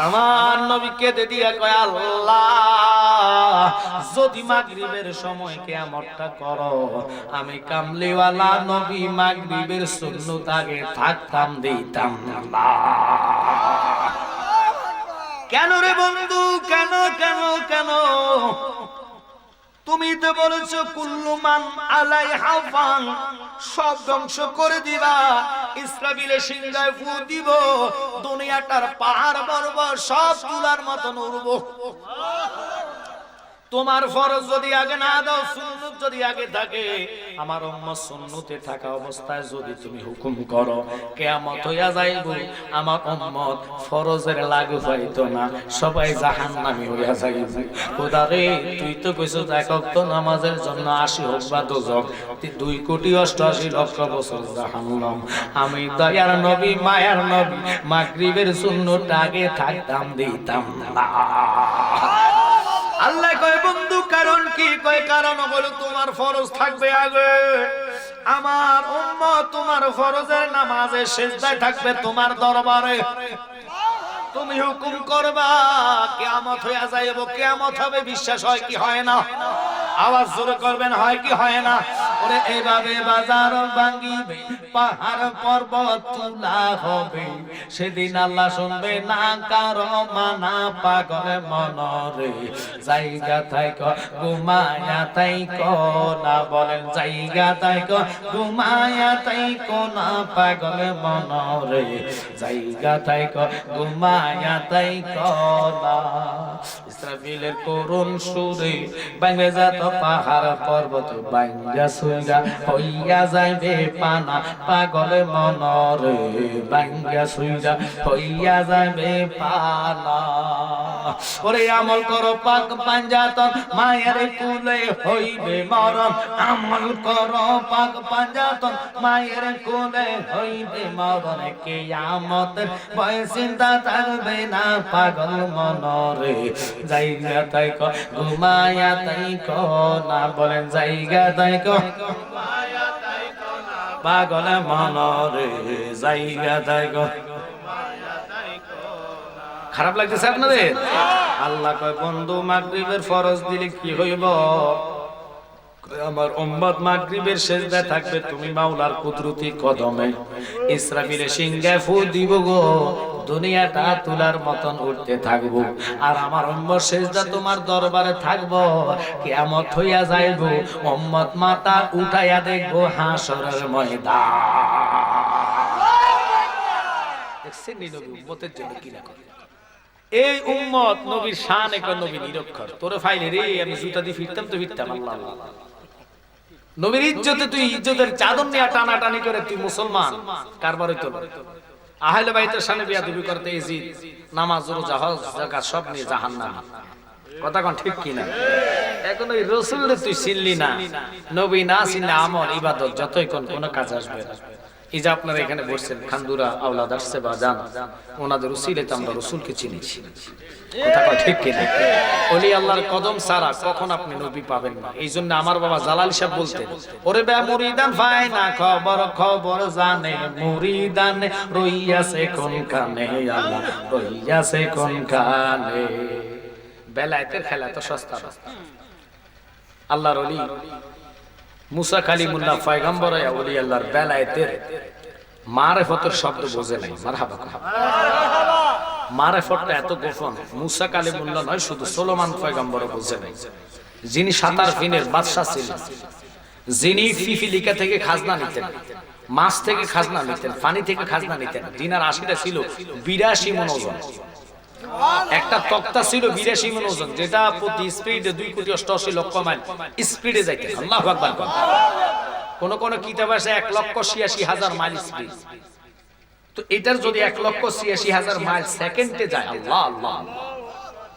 আমার নবী কেঁদে দিয়া কয় আল্লাহ, যদি মাগরিবের সময় কিয়ামতটা করো, আমি কামলিওয়ালা নবী মাগরিবের সুন্নত আগে থাকতাম দিতাম না। কেন রে বন্ধু, কেন কেন কেন? তুমি তো বলেছো কুল্লু মান আলাইহা ফান, সব ধ্বংস করে দিবা, ইসরাফিলের সিংহায় ফু দিব, দুনিয়াটার পাহাড় পর্বত সব তুলার মতন উড়ব। তোমার ফরজ যদি আগে না দাও, সুন্নত যদি আগে থাকে, আমার উম্মত সুন্নতে থাকা অবস্থায় যদি তুমি হুকুম করো, কিয়ামত হইয়া যাইব, আমার উম্মত ফরজের লাগু পাইতো না, সবাই জাহান্নামী হইয়া যাইব। খোদা রে, তুই তো কইছস এক ওয়াক্ত নামাজের জন্য 80 হোক বা দোজখ, 2,88,00,000 বছর জাহান্নাম। আমি দয়ার নবী, মায়ার নবী, মাগরিবের সুন্নত আগে থাকতাম দিতাম না। আল্লাহ কয় বন্ধু কারণ কি? কয় কারণ হলো তোমার ফরজ থাকবে আগে, আমার উম্মত তোমার ফরজের নামাজে সিজদায় থাকবে তোমার দরবারে। তুমি হুকুম করবা, কিয়ামত হইয়া যাইব, কিয়ামত হবে, বিশ্বাস হয় কি হয় না? আওয়াজ জোরে করবেন, হয় কি হয় না? ওরে এইভাবে বাজার ভাঙিবে, পাহাড় পর্বত তুলা হবে, সেদিন আল্লাহ শুনবে না কারো মানা, পাগল মনরে জায়গা থাইক ঘুমায়া থাইক না, বলেন জায়গা থাইক ঘুমায়া থাইক না, পাগল মনরে জায়গা থাইক ঘুমায়া থাইক না। ইসরাফিলের করুণ সুরে ভাঙে যাত পাহাড় পর্বত, ভাঙ্গা সুইরা হইয়া যাইবে পানা, পাগল মনরে ভাঙ্গা সুইরা হইয়া যাইবে পানা। ওরে আমল করো পাক পাঞ্জাতন, মায়ের কুলে হইবে মরণ, আমল করো পাক পাঞ্জাতন, মায়ের কুলে হইবে মরণ, কিয়ামতের ভয় চিন্তা থাকবে না, পাগল মনরে জায়গা থাইক ঘুমায়া থাইক না, বলেন জায়গা থাইক ঘুমায়া থাইক না, পাগল মনরে জায়গা থাইক। খারাপ লাগতেছে আপনাদের? আল্লাহ কয় বন্ধু মাগরিবের ফরজ দিলে কি হইব? আমার উম্মত মাগরিবের সিজদায় থাকবে, তুমি মাওলার কুদরতি কদমে, ইসরাফিলের সিংহায় ফু দিব গো, দুনিয়াটা তুলার মতন উঠতে থাকবো, আর আমার উম্মত সিজদা তোমার দরবারে থাকবো, কিয়ামত হইয়া যাইব, উম্মত মাথা উঠাইয়া দেখবো হাসরের ময়দান। দেখছেন নি নবী উম্মতের জন্য কি না করে? এই উম্মত নবীর শান এক নবী নিরক্ষর তোরে ফাইলে রে আমি জুতা দিয়ে ফিরতাম তো ফিরতাম আল্লাহ নবীর ইজ্জতে তুই ইজ্জতের চাদর নিয়ে টানাটানি করে তুই মুসলমান কারবার হইতো না আহলে বাইতের সামনে বিয়াদবি করতে ইজিদ নামাজ রোজা হজ যাকাত সব নিয়ে জাহান্নাম কথা কোন ঠিক কি না এখন ওই রাসূলরে তুই চিনলি না নবী না চিনলে আমল ইবাদত যতই কোন কোন কাজ আসবে না এই যে আপনারা এখানে বসছেন খানদুরা আওলাদ আসছে বা জান ওনাদের উসিলাতে আমরা রাসূলকে চিনেছি কথা কোন ঠিক কি না ওলি আল্লাহর কদম ছাড়া কখন আপনি নবী পাবেন না এইজন্য আমার বাবা জালাল সাহেব বলতেন ওরে বে মুরিদান ফায় না খবর খবর জানে মুরিদান রইয়াছে কোন কানে আল্লাহ রইয়াছে কোন কানে বেলায়েতের খেলা তো সস্তা আল্লাহর ওলি মুসা কালিমুল্লাহ পয়গম্বর ওলি আল্লাহর বেলায়েতের মারিফতের শব্দ বোঝে নাই মারহাবা মারিফতটা এত গোপন মুসা কালিমুল্লাহ নয় শুধু সুলাইমান পয়গম্বরও বোঝে নাই যিনি 7 ফিনের বাদশা ছিলেন যিনি ফিফিলিকা থেকে খাজনা নিতেন মাছ থেকে খাজনা নিতেন পানি থেকে খাজনা নিতেন দিনার 80টা ছিল 82 মণ ওজন একটা তক্তা ছিল 82 মণ ওজন যেটা প্রতি স্পিডে 2,88,00,000 মাইল স্পিডে যাইতে আল্লাহু আকবার কোন কোন কিতাব আছে 1,86,000 মাইল স্পিড তো এটার যদি 1,86,000 মাইল সেকেন্ডে যায় আল্লাহ আল্লাহ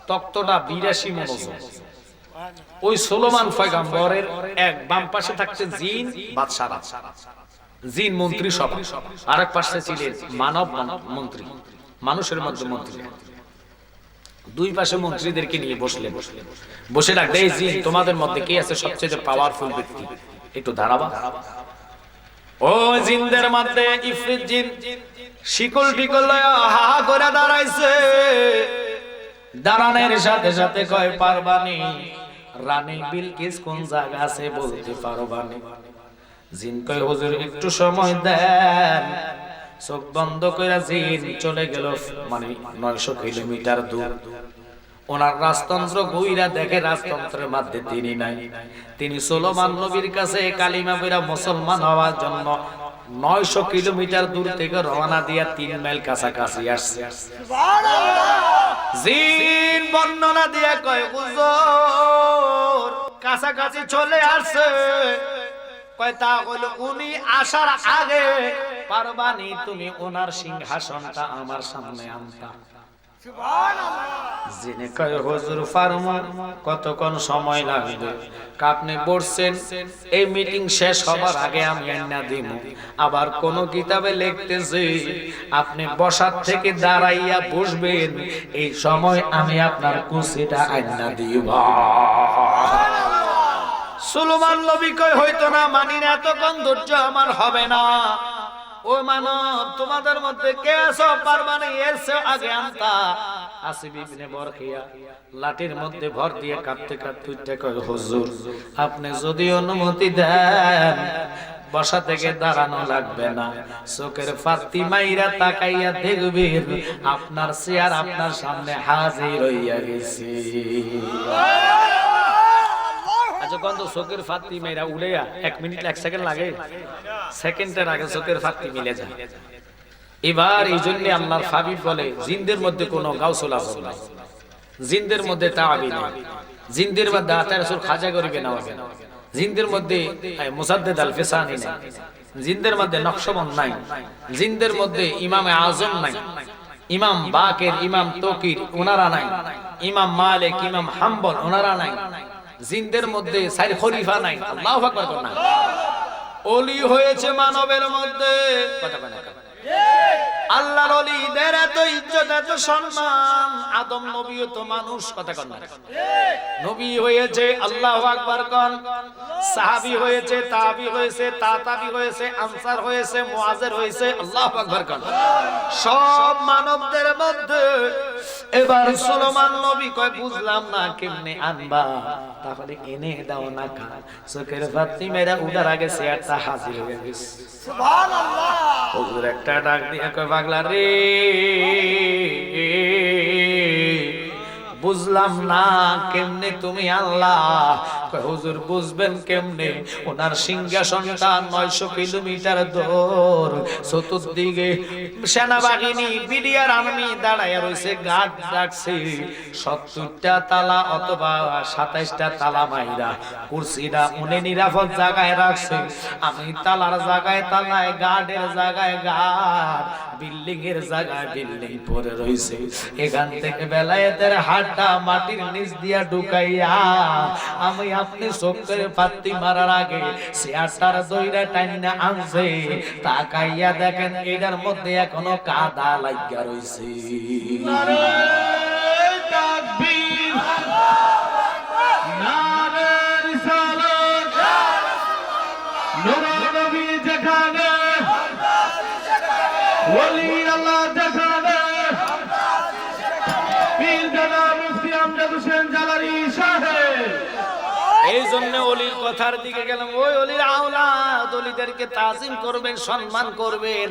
তক্তটা 82 মণ ওজন ওই সুলাইমান পয়গম্বরের এক বাম পাশে থাকতেন জিন বাদশারা জিন মন্ত্রী সভা আরেক পাশে ছিলেন মানব মন্ত্রী মানুষের মধ্যে মন্ত্রী দুই পাশে মন্ত্রীদেরকে নিয়ে বসে ডাকতে এই জিন তোমাদের মধ্যে কে আছে সবচেয়ে পাওয়ারফুল ব্যক্তি একটু দাঁড়াবা ও জিনদের মধ্যে ইফরিত জিন শিকল টিকল লয়া হা হা করে দাঁড়াইছে দাঁড়ানোর সাথে সাথে কয় পারবানি রানী বিলকিস কোন জায়গা আছে বলতে পারবানি জিন কয় হুজুর একটু সময় দেন চোখ বন্ধ করে জিন চলে গেল মানে 900 কিলোমিটার দূর ওনার রাজতন্ত্র ঘুইরা দেখে রাজতন্ত্রের মধ্যে তিনি নাই তিনি সুলাইমান নবীর কাছে কালিমা পড়া মুসলমান হওয়ার জন্য 900 কিলোমিটার দূর থেকে রওনা দিয়া 3 মাইল কাছাকাছি আসছে সুবহানাল্লাহ জিন বর্ণনা দিয়া কয় হুজুর কাছাকাছি চলে আসছে কয় তা হলো উনি আসার আগে পারবানি তুমি ওনার সিংহাসনটা আমার সামনে আনতা সুবহানাল্লাহ জিনে কয় হুজুর ফারমু কতক্ষণ সময় লাগবে আপনি বলছেন এই মিটিং শেষ হবার আগে আমি আইনা দিমু আবার কোন কিতাবে লিখতেছে আপনি বসার থেকে দাঁড়াইয়া বসবেন এই সময় আমি আপনার কুসিটা আইনা দিব সুলাইমান নবী কয় হয়তো না মানি না এতক্ষণ ধৈর্য আমার হবে না ও মানব তোমাদের মধ্যে কে আছো পারবানি এসে আগে আনতা আসিফ ইবনে বরখিয়া লাঠির মধ্যে ভর দিয়ে কাঁপতে কাঁপতে কয় হুজুর আপনি যদি অনুমতি দেন বসা থেকে দাঁড়ানো লাগবে না চোখের ফাতি মাইরা তাকাইয়া দেখবেন আপনার চেয়ার আপনার সামনে হাজির হইয়া গেছে যখন তো চোখের ফাতি মেয়েরা উড়েয়া 1 মিনিট 1 সেকেন্ড লাগে সেকেন্ডের আগে চোখের ফাতি মিলে যায় এবার এই জন্য আল্লাহর হাবিব বলে জিনদের মধ্যে কোনো গাউসুল আজম নাই জিনদের মধ্যে তাআবি নাই জিনদের মধ্যে আতা রাসূল খাজা গরিবে নওয়াজ জিনদের মধ্যে মুসাদ্দিদ আল ফিসানি নাই জিনদের মধ্যে নকশবন্দ নাই জিনদের মধ্যে ইমাম আজম নাই ইমাম বাকের ইমাম তকির ওনারা নাই ইমাম মালিক ইমাম হাম্বল ওনারা নাই জিনদের মধ্যে চার খলিফা নাই আল্লাহু আকবার না ওলি হয়েছে মানবের মধ্যে কথা বলে আল্লাহর ওলিদের এত ইজ্জত এত সম্মান আদম নবীও তো মানুষ কথা কন না নবী হয়েছে আল্লাহু আকবার কোন সাহাবী হয়েছে তাবি হয়েছে তাতাবি হয়েছে আনসার হয়েছে মুআজির হয়েছে আল্লাহু আকবার কোন সব মানবদের মধ্যে এবার সুলাইমান নবী কয় বুঝলাম না কেমনে আনবা তাহলে এনে দাও না কা চোখের ফাতি মেরা উড়ার আগে চেয়ারটা হাজির হয়ে গেছে সুবহানাল্লাহ হুজুর একটা ডাক দিয়ে কয় পাগলা রে বুঝলাম না কেমনে তুমি আল্লাহ কয় হুজুর বুঝবেন কেমনে ওনার সিংহাসনটা 900 কিলোমিটার দূর চতুর্দিকে সেনাবাহিনী বিডিআর আর্মি দাঁড়ায় রয়েছে, গার্ড রাখছে 70টা তালা অথবা 27টা তালা মাইরা কুরসিটা উনি নিরাপদ জায়গায় রাখছে। আমি তালার জায়গায় তালায়, গার্ডের জায়গায় গার্ড, বিল্ডিং এর জায়গায় বিল্ডিং পরে রয়েছে। এখান থেকে বেলায়েতের হাতটা মাটির নিচ দিয়া ঢুকাইয়া আমি আপনি চোখের পাত্তি মারার আগে চেয়ারটার দইরা টাইনা আনছে। তাকাইয়া দেখেন এটার মধ্যে এখনো কাদা লাগিয়া রয়েছে। নারে তাকবীর, নারে রিসালাত, নূর নবী যেখানে, ওলি আল্লাহ যেখানে, পীর জনাব মুফতি আমজাদ হোসেন জালালী সাহেব। এই জন্য অলির কথার দিকে গেলাম। ওই অলির আওলাদ, অলিদেরকে তাজিম করবেন, সম্মান করবেন।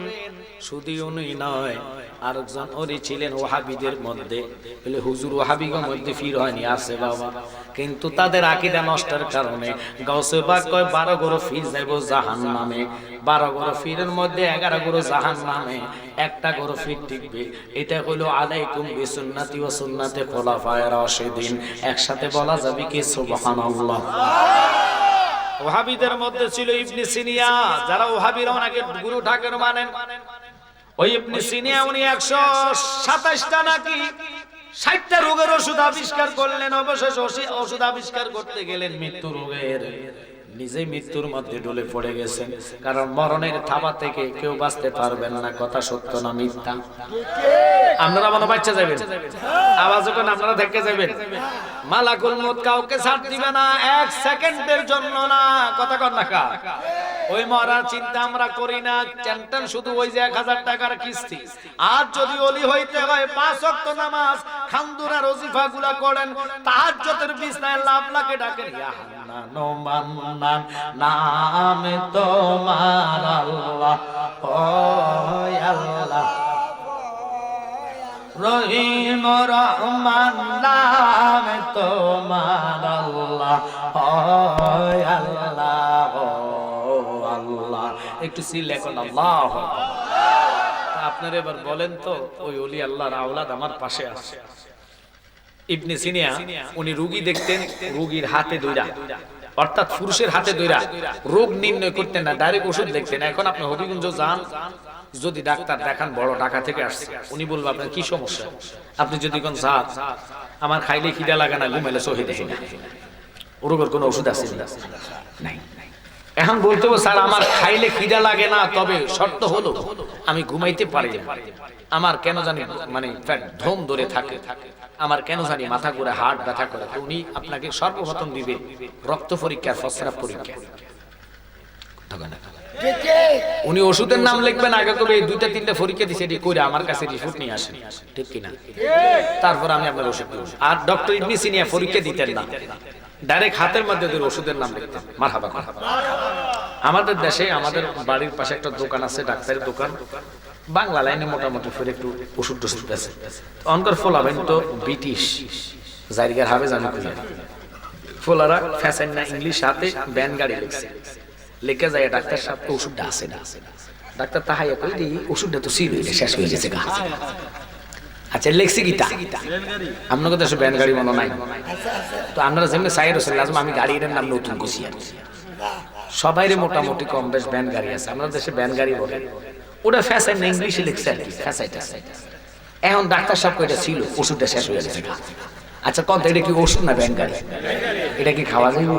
শুধু উনি নয়, আরেকজন অলি ছিলেন ওয়াহাবিদের মধ্যে, বলে হুজুর ওয়াহাবিগের মধ্যে ফির হয়নি, আছে বাবা, কিন্তু তাদের আকীদা নষ্টের কারণে গাউসে পাক কয় 12 গরো ফির যাইব জাহান্নামে। 12 গরো ফিরের মধ্যে 11 গরো জাহান্নামে, একটা গরো ফির টিকবে। এটা হলো আলাইকুম বিসুন্নতি ওয়া সুন্নাতে খুলাফায়ে রাশিদিন। একসাথে বলা যাবে কি সুবহানাল্লাহ। ওয়াহাবিদের মধ্যে ছিল ইবনে সিনিয়া, যারা ওয়াহাবিরা ওনাকে গুরু ঠাকুর মানেন। ওই ইবনে সিনিয়া উনি 127টা নাকি 60টা রোগের ওষুধ আবিষ্কার করলেন। অবশেষে ওষুধ আবিষ্কার করতে গেলেন মৃত্যু রোগের, নিজেই মৃত্যুর মধ্যে ডলে পড়ে গেছেন। কারণ মরণের থাবা থেকে কেউ বাঁচতে পারবেন না, কথা সত্য না মিথ্যা? আপনারা মনে বাচ্চা যাবেন, আওয়াজ যখন আপনারা দেখে যাবেন, মালাকুল মউত কাউকে ছাড় দিবে না, 1 সেকেন্ডের জন্য না, কথা কর না কা? ওই মরার চিন্তা আমরা করি না, টেনশন শুধু ওই যে 1000 টাকার কিস্তি। আজ যদি ওলি হইতে হয় 5 ওয়াক্ত নামাজ, খামদুরা ওজিফা গুলা করেন, তাহাজ্জুদের বিছনায় লাভ লাগে ডাকেন, ইয়া হান্নান ও মান্নান নামে তোমার আল্লাহ, ও আল্লাহ রহিম রহমান নামে তোমার আল্লাহ, ও আল্লাহ, ও আল্লাহ। একটু সিল এখন আল্লাহ। আপনারা এবার বলেন তো, ওই ওলি আল্লাহর আওলাদ আমার পাশে আছে। ইবনে সিনিয়া উনি রোগী দেখতেন, রোগীর হাতে ধইরা, অর্থাৎ পুরুষের হাতে ধইরা রোগ নির্ণয় করতেন না, ডাইরেক্ট ওষুধ লিখতেন। এখন আপনি হবিগঞ্জ যান, যদি ডাক্তার দেখান বড় ঢাকা থেকে আসছে, উনি বলবে আপনার কি সমস্যা। আপনি যদি কোন সাত আমার খাইলে খিদা লাগে না, ঘুমাইলে সহি দেখি না, ওরকম কোন ওষুধ আছে নাই। এখন বলতে হবে স্যার আমার খাইলে খিদা লাগে না, তবে শর্ত হলো আমি ঘুমাইতে পারি না, আমার কেন জানি মানে ধম ধরে থাকে, আমার কেন জানি মাথা ঘুরে, হাড় ব্যথা করে। তো উনি আপনাকে সর্বপ্রথম দিবে রক্ত পরীক্ষা, ফসফরাস পরীক্ষা। উনি ওষুধের নাম লিখবেন, আগে কবে 2-3টা পরীক্ষা দিছে, এটি কইরা আমার কাছে রিপোর্ট নিয়ে আসেন, ঠিক কিনা? তারপর আমি আপনার ওষুধ দেব। আর ডক্টর ইবনে সিনিয়া পরীক্ষা দিতেন না, ডাইরেক্ট হাতের মধ্যে দিয়ে ওষুধের নাম লিখতেন। মারহাবা। আমাদের দেশে আমাদের বাড়ির পাশে একটা দোকান আছে, ডাক্তারের দোকান, বাংলা লাইনে মোটামুটি ফের একটু ওষুধ টষুধ আছে। অন্তর ফোলাবেন তো ব্রিটিশ জায়গার হবে জানি কই ফোলারা ফ্যাশন না, ইংলিশ হাতে ব্যান গাড়ি লিখছে, লিখে যায় ডাক্তার সাহেব তো ওষুধটা আছে না। ডাক্তার তাহাইয়া কই দি ওষুধটা তো ছিল, শেষ হয়ে গেছে গা। আচ্ছা লিখছি গীতা, আপনাকে দেশে ব্যান গাড়ি মনে নাই তো? আপনারা যেমনি সাইড হোসেন লাজম, আমি গাড়ির নাম নতুন খুশি আর সবাই মোটামুটি কম বেশ ব্যান গাড়ি আছে। আমাদের দেশে ব্যান গাড়ি বলে, ওটা ফ্যাশন না, ইংলিশে লিখছে আর কি, ফ্যাশাইটা। এখন ডাক্তার সাহেব কইটা ছিল ওষুধটা শেষ হয়ে গেছে। আচ্ছা কত, এটা কি ওষুধ না ব্যান গাড়ি? এটা কি খাওয়া যাইব?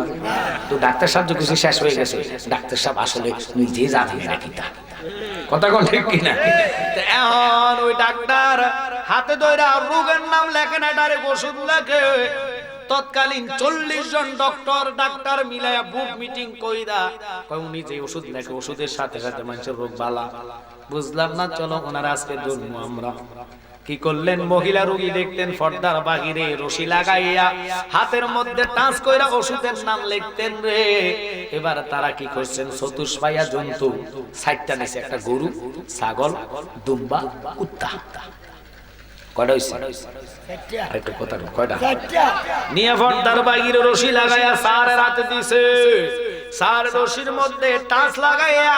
তো ডাক্তার সাহেব কিছু শেষ হয়ে গেছে, ডাক্তার সাহেব আসলে নিজে জানেন এটা কিতা, কথা কোন ঠিক কিনা? এখন ওই ডাক্তার হাতে ধইরা রোগের নাম লেখে না, ডাইরেক্ট ওষুধ লেখে। তৎকালীন 40 জন ডাক্তার মিলায়া বুক মিটিং কইরা কয় উনি যে ওষুধ লেখে, ওষুধের সাথে সাথে মানুষের রোগ বালা। বুঝলাম না, চলো ওনার আজকে জন্ম। আমরা কি করলেন, মহিলা রোগী দেখতেন পর্দার বাহিরে রশি লাগাইয়া হাতের মধ্যে টাচ কইরা ওষুধের নাম লিখতেন রে। এবার তারা কি করছেন, চতুষ্পায়া জন্তু 60টা নিছে, একটা গরু, ছাগল, দুম্বা, কুত্তা। কয়টা হইছে? একটা কথা কয়টা? নিয়ে পর্দার বাহিরে রশি লাগাইয়া সারের হাতে দিছে। সার রশির মধ্যে টাচ লাগাইয়া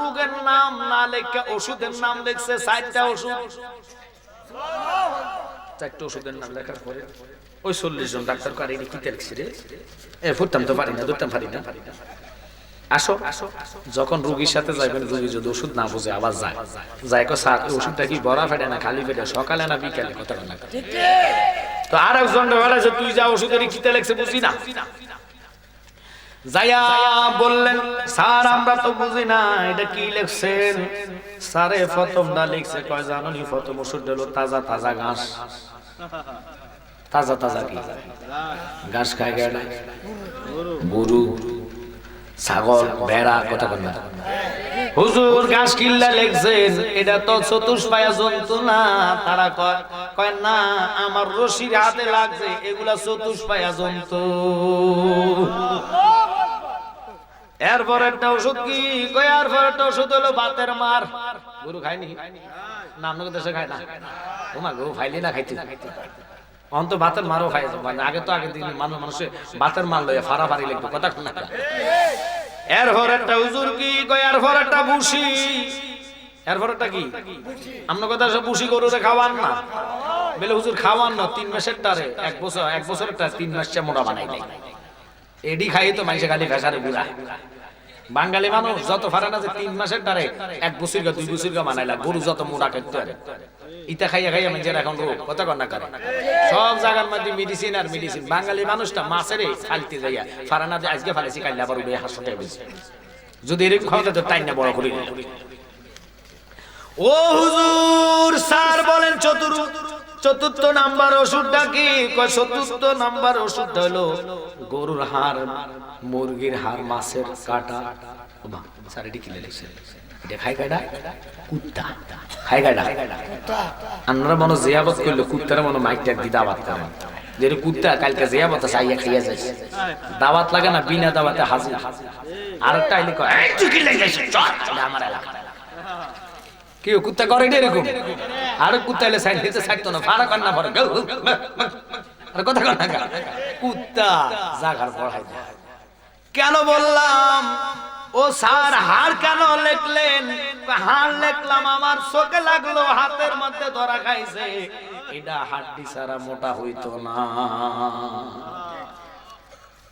রোগের নাম না লেখা ওষুধের নাম লিখছে 4টা ওষুধ। 4টা ওষুধের নাম লেখার পরে ওই 40 জন ডাক্তার কারে কি লিখছে রে, ফুটতাম তো পারি না, ধরতাম পারি না। আসো যখন রোগীর সাথে যাবেন, রোগী যদি ওষুধ না বুঝে আবার যায় কো স্যার ওষুধটা কি বড়া ফেটে না খালি পেটে, সকালে না বিকালে, কথা না। তো আর একজন বলেছে তুই যা ওষুধের কি লিখছে বুঝি না, যায়া বললেন স্যার আমরা তো বুঝি না এটা কি লিখছেন। স্যারে প্রথমটা লিখছে কয় জানোনি প্রথম ওষুধ হলো তাজা তাজা ঘাস। তাজা তাজা কি ঘাস খায় গেলে গরু ছাগল ভেড়া, কথা বল না। হুজুর ঘাস কিল্লা লিখছেন এটা তো চতুষ্পায়া জন্তু না। তারা কয় না আমার রশির হাতে লাগছে, এগুলা চতুষ্পায়া জন্তু। এরপর একটা ওষুধ কি কয়, এরপর একটা ওষুধ হলো বাতের মার। গরু খায়নি না, আপনাদের দেশে খায় না, তোমার গরু খাইলি না খাইতে অন্ত বাতের মারও খাই। আগে তো আগের দিন মানুষে বাতের মার লইয়া ফাড়াফাড়ি লিখতো, কথা না। এরপর একটা হুজুর কি কয়, এরপর একটা বুসি। এরপর একটা কি আমরা কথা সব বুসি গরুরে খাওয়ান না বলে হুজুর খাওয়ান না, 3 মাসের টারে 1 বছরের টারে 3 মাস মোটা বানাই নাই। এডি খাই তো মানুষে খালি ফেসারে বুড়া। বাঙালি মানুষ যত ফারে না যে 3 মাসের টারে 1 বছর 2 বছর বানাইলা, গরু যত মোটা খেতে পারে ইটা খাইয়া খাইয়া মানুষের এখন রোগ, কথা কর না করে। সব জায়গার মধ্যে মেডিসিন আর মেডিসিন। বাঙালি মানুষটা মাছেরে ফালতে যাইয়া ফারা না যে আজকে ফালাইছি কাইলে আবার উঠে হাসতে হবে। যদি এরকম খাওয়াতে তো টাইম না বড় করি। ও হুজুর স্যার বলেন চতুর্থ নাম্বার ওষুধটা কি? কয় চতুর্থ নাম্বার ওষুধটা হলো গরুর হাড়, মুরগির হাড়, মাছের কাটা। স্যার এটি কিনে লিখছে এটা খাই কাটা কুত্তা খাই কাটা। আপনারা মনে জিয়াবত করলো কুত্তারা মনে মাইকটা দি দাওয়াত করে যে কুত্তা কালকে জিয়াবত চাইয়া খাইয়া যায়, দাওয়াত লাগে না, বিনা দাওয়াতে হাজির। আরেকটা আইলে কয় এই তুই কি লাগাইছিস চল, এটা আমার এলাকা। কেউ কুত্তা করে এরকম, আর কুত্তা এলে সাইড দিতে ছাড়তো না, ফাড়া কর না পরে আর কথা কর না। কুত্তা জাগার পড়াই দেয়। কেন বললাম ও স্যার হাড় কেন লিখলেন? হাড় লিখলাম আমার চোখে লাগলো হাতের মধ্যে ধরা খাইছে, এটা হাড্ডি ছাড়া মোটা হইতো না।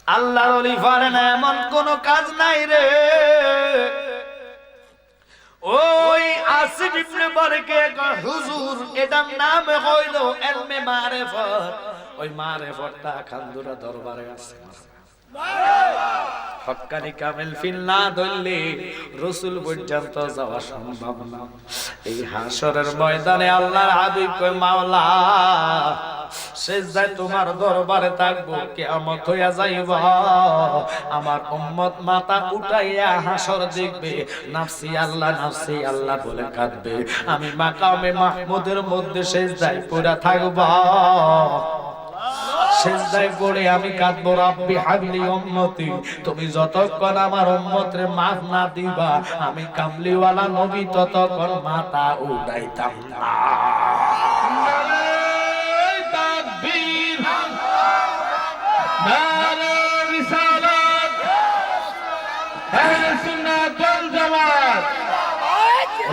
আল্লাহর ওলি পারে না এমন কোন কাজ নাই রে। ওই আসিফ ইবনে বারকে হুজুর এটার নাম হইলো ইলমে মারিফত। ওই মারিফতটা খানদুরা দরবারে আছে। হক্কানি কামেল ফিল না ধরলে রাসূল পর্যন্ত যাওয়া সম্ভব না। এই হাসরের ময়দানে আল্লাহর হাবিব কয় মাওলা সেজদায় তোমার দরবারে থাকবো, কিয়ামত হইয়া যাইবা, আমার উম্মত মাথা উঠাইয়া হাসর দেখবে, নাফসি আল্লাহ বলে কাঁদবে। আমি মাকামে মাহমুদের মধ্যে সেজদায় পড়ে থাকবো, সেজদায় পড়ে আমি কাঁদবো, রাব্বি হাবলি উম্মতি, তুমি যতক্ষণ আমার উম্মতরে মাফ না দিবা আমি কামলিওয়ালা নবী ততক্ষণ মাথা উঠাইতাম না।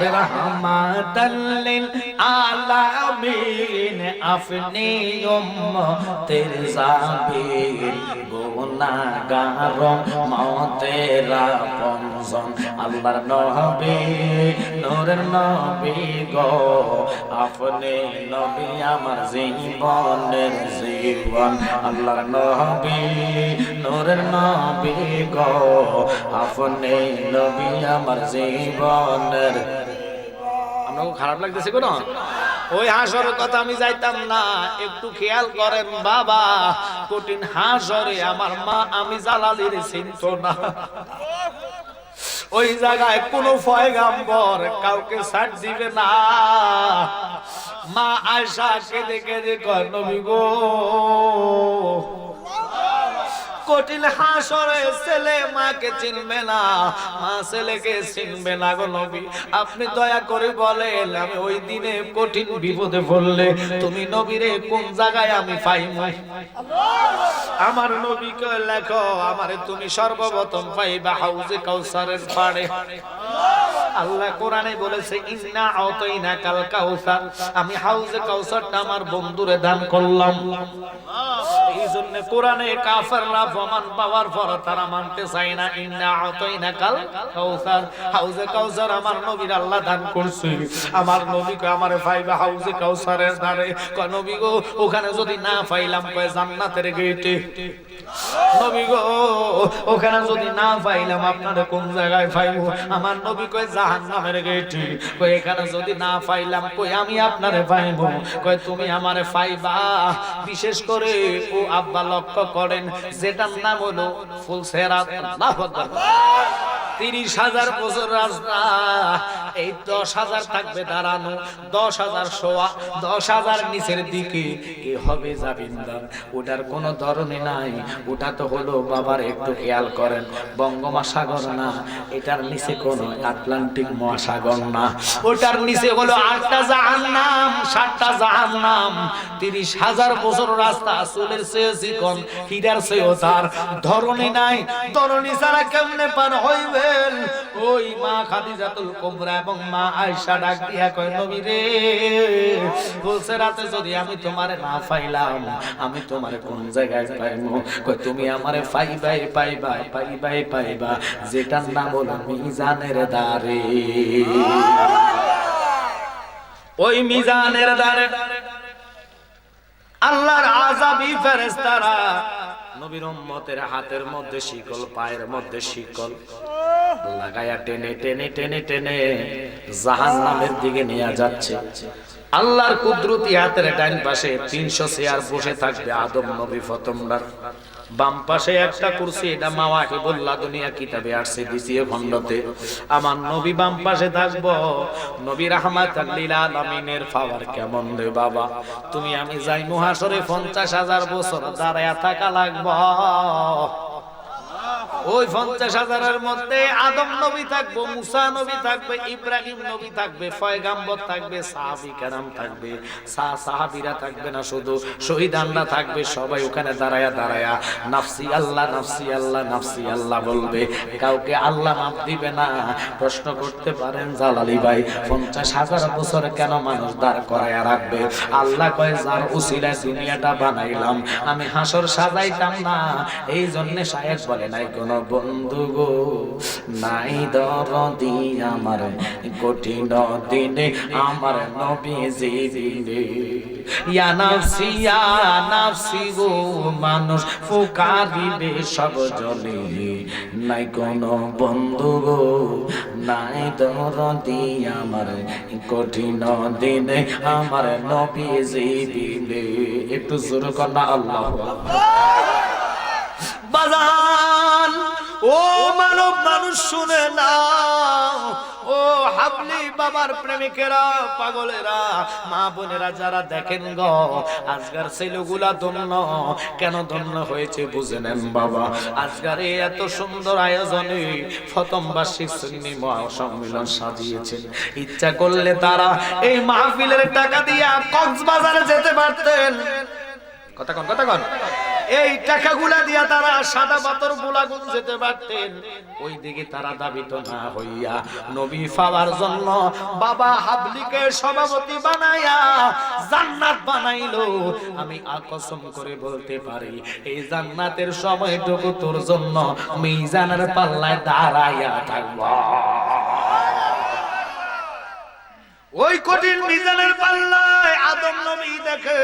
रहमतल लिल आलमीन अपनी उम्मतेर ज़ाबिर गुनाहगारों मौतेरा पंजन अल्लाहर नबी नूरेर नबी गो अपने नबी आमार जीवनेर जीवन अल्लाहर नबी नूरेर नबी गो अपने नबी आमार जीवनेर। খারাপ লাগতেছে কোন? ওই হাসরের কথা আমি যাইতাম না, একটু খেয়াল করেন বাবা। কঠিন হাসরে আমার মা আমি জালালির চিনতো না। ওই জায়গায় কোন পয়গাম্বর কাউকে ছাড় দিবে না। মা আয়েশা কেঁদে কেঁদে কয় নবী গো, কঠিন হাসরে ছেলে মাকে চিনবে না, মা ছেলেকে চিনবে না গো নবী, আপনি দয়া করে বলেন আমি ওই দিনে কঠিন বিপদে পড়লে তুমি নবীরে কোন জায়গায় আমি পাইব? আমার নবীকে লেখো আমারে তুমি সর্বপ্রথম পাইবা হাউজে কাউসারের পাড়ে। আল্লাহ কোরআনে বলেছে ইন্না আতাইনাকাল কাউসার, আমি হাউজে কাউসারটা আমার বন্ধুরে দান করলাম। এই জন্য কোরআনে কাফেররা প্রমাণ পাওয়ার পর তারা মানতে চায় না। ইন্না আতাইনাকাল কাউসার, হাউজে কাউসার আমার নবীর আল্লাহ দান করছে। আমার নবীকে আমারে পাইবে হাউজে কাউসারের ধারে। কয় নবী গো ওখানে যদি না পাইলাম, কয় জান্নাতের গেটে। নবী গো ওখানে যদি না পাইলাম, আপনারে কোন জায়গায় পাইবো? আমার নবী কয় জাহান্নামের গেটে। কয় এখানে যদি না পাইলাম, কই আমি আপনারে পাইবো? কয় তুমি আমারে পাইবা। বিশেষ করে ও আব্বা লক্ষ্য করেন, যেটার নাম হলো ফুলসেরাত। আল্লাহু আকবার। 30,000 বছর রাস্তা, এই 10,000 থাকবে দাঁড়ানো, 10,000 শোয়া, 10,000 নিচের দিকে কি হবে জাবিন্দার, ওটার কোনো ধরনই নাই। ওটা তো হলো বাবার, একটু খেয়াল করেন, বঙ্গোপসাগর না, এটার নিচে কোন আটলান্টিক মহাসাগর না, ওটার নিচে হলো 8টা জাহান্নাম, 7টা জাহান্নাম। 30,000 বছর রাস্তা, চুলের চেয়ে চিকন, হীরার চেয়েও তার ধরনই নাই। ধরনী ছাড়া কেমনে পার হইবে? ওই মা খাদিজাতুল কুবরা এবং মা আয়েশা ডাক দিয়া কয় নবী রে, বলছে রাতে যদি আমি তোমারে না পাইলাম, আমি তোমারে কোন জায়গায় পাইবো? কয় তুমি আমারে পাইবাই পাইবা, পাইবাই পাইবা, যেটার নাম হলো মিজানের দ্বারে। ওই মিজানের দ্বারে আল্লাহর আযাবী ফেরেশতারা নবীর উম্মতের হাতের মধ্যে শিকল, পায়ের মধ্যে শিকল লাগায়া টেনে টেনে টেনে টেনে জাহান্নামের দিকে নিয়ে যাচ্ছে। আল্লাহর কুদরতি হাতের ডান পাশে 300 চেয়ার বসে থাকবে আদম নবী ফতমদার, বাম পাশে একটা কুরসি, এটা মাওয়াহিবুল্লাহ দুনিয়া কিতাবে আসছে দ্বিতীয় খণ্ডতে। আমার নবী বাম পাশে থাকবো। নবী রাহমাতাল লিল আলামিনের পাওয়ার কেমন রে বাবা, তুমি আমি যাই মুহাশরে 50,000 বছর দাঁড়ায়া থাকা লাগবে। ওই 50,000-এর মধ্যে আদম নবী থাকবে, মুসা নবী থাকবে, ইব্রাহিম নবী থাকবে, পয়গাম্বর থাকবে, সাহাবী কেরাম থাকবে, সাহাবীরা থাকবে না, শুধু শহীদানরা থাকবে। সবাই ওখানে দাঁড়ায়া দাঁড়ায়া নাফসি আল্লাহ, নাফসি আল্লাহ, নাফসি আল্লাহ বলবে। কাউকে আল্লাহ মাফ দিবে না। প্রশ্ন করতে পারেন জালালি ভাই, 50,000 বছর কেন মানুষ দাঁড় করায়া রাখবে? আল্লাহ কয় যার উসিলায় দুনিয়াটা বানাইলাম, আমি হাসর সাজাইতাম না, এই জন্য শায়েখ বলে নাই কোন বন্ধু গো নাই দরদি আমার কঠিন দিনে আমার নবীজি দিনে। ইয়া নাফসি ইয়া নাফসি গো মানুষ ফুকারিবে সব জনে, নাই কোন বন্ধু গো নাই দরদি আমার কঠিন দিনে আমার নবীজি দিনে। একটু জোরে কর না আল্লাহু আকবার। বাজান ও মানব মানুষ শুনে না, ও হাবলি বাবার প্রেমিকেরা, পাগলেরা, মা বোনেরা যারা দেখেন গো, আজকার ছেলেগুলা ধন্য কেন ধন্য হয়েছে বুঝে নেন বাবা। আজকার এত সুন্দর আয়োজনে প্রথম বার্ষিক সুন্নি মহাসম্মেলন সাজিয়েছেন। ইচ্ছা করলে তারা এই মাহফিলের টাকা দিয়া কক্সবাজারে যেতে পারতেন। কথা কন, কথা কন। এই টাকাগুলা দিয়া তারা সাদা পাথর গোলাগুন যেতে পারতেন। ওই দিকে তারা দাবিত না হইয়া নবী পাওয়ার জন্য বাবা হাবলিকে সভাপতি বানায়া জান্নাত বানাইলো। আমি কসম করে বলতে পারি এই জান্নাতের সময়টুকু তোর জন্য মিজানের পাল্লায় দাঁড়াইয়া থাকব। ওই কঠিন মিজানের পাল্লায় আদম নবী দেখে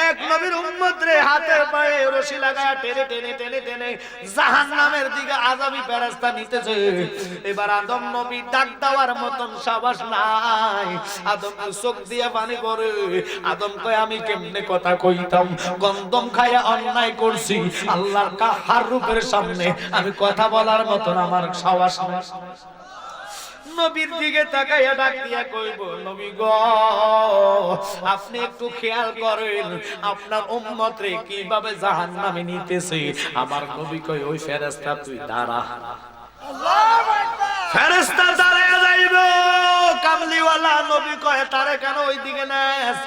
এক নবীর উম্মত রে হাতের পায়ে রশি লাগায় টেনে টেনে টেনে টেনে জাহান্নামের দিকে আযাবী ফেরেশতা নিতেছে। এবার আদম নবী ডাক দেওয়ার মতন সাহস নাই। আদম চোখ দিয়ে পানি পড়ে। আদম কয় আমি কেমনে কথা কইতাম, গন্ধম খায়া অন্যায় করছি, আল্লাহর কাহার রূপের সামনে আমি কথা বলার মতন আমার সাহস নাই। নবীর দিকে তাকাইয়া ডাক দিয়া কইব, নবী গো আপনি একটু খেয়াল করেন আপনার উম্মত রে কিভাবে জাহান্নামে নিতেছে। আমার নবী কয় ওই ফেরেশতা তুই দাঁড়া। আল্লাহু আকবার। ফেরেশতা দাঁড়ায়া যাইব। কামলিওয়ালা নবী কয় তারে কেন ওই দিকে নেস?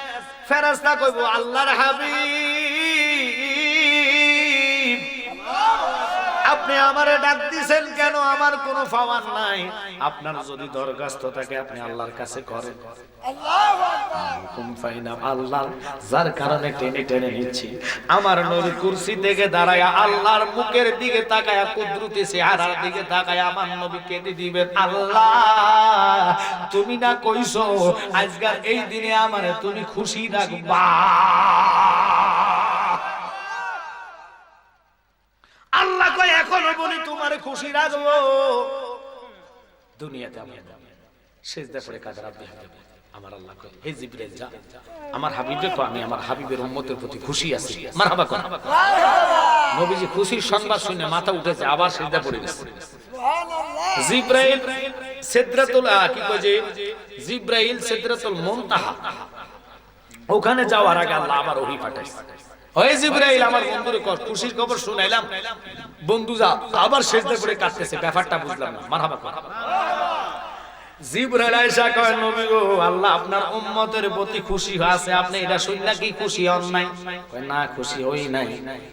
ফেরেশতা কইব আল্লাহর হাবিব আপনি আমারে ডাক দিছেন কেন? আমার কোনো পাওয়ার নাই। আপনার যদি দরখাস্ত থাকে আপনি আল্লাহর কাছে করেন। আল্লাহ যার কারণে টেনে টেনে নিচ্ছি, আমার নবী কুরসি থেকে দাঁড়ায়া আল্লাহর মুখের দিকে তাকায়া, কুদরতি চেহারার দিকে তাকায়া আমার নবী কেঁদে দিবেন, আল্লাহ তুমি না কইছো আজকাল এই দিনে আমারে তুমি খুশি রাখবা। আল্লাহ কয় এখনো বলি তোমারে খুশি রাখবো। দুনিয়াতে আমি সিজদা করে কাঁদে রাব্বি হাবিবি, আমার আল্লাহ কয় হে জিবরাইল যা আমার হাবিবকে কয় আমি আমার হাবিবের উম্মতের প্রতি খুশি আছি, মারহাবা কোন। নবীজি খুশির সংবাদ শুনে মাথা উঠেছে, আবার সিজদা পড়ে গেছে। জিবরাইল সিদরাতুল কি কয় যে জিবরাইল সিদরাতুল মুনতাহা ওখানে যাওয়ার আগে আল্লাহ আবার ওহী পাঠাইছে, ওই জিবরাইল আমার বন্ধুরে খুশির খবর শুনাইলাম, বন্ধু যা আবার সিজদা করে কাঁদতেছে, ব্যাপারটা বুঝলাম না, মারহাবা কোন। জিবরাইল আয়েশা কয় নবী গো আল্লাহ আপনার উম্মতের প্রতি খুশি আছে, আপনি এটা শুনলা কি খুশি হন নাই? কয় না খুশি হই নাই।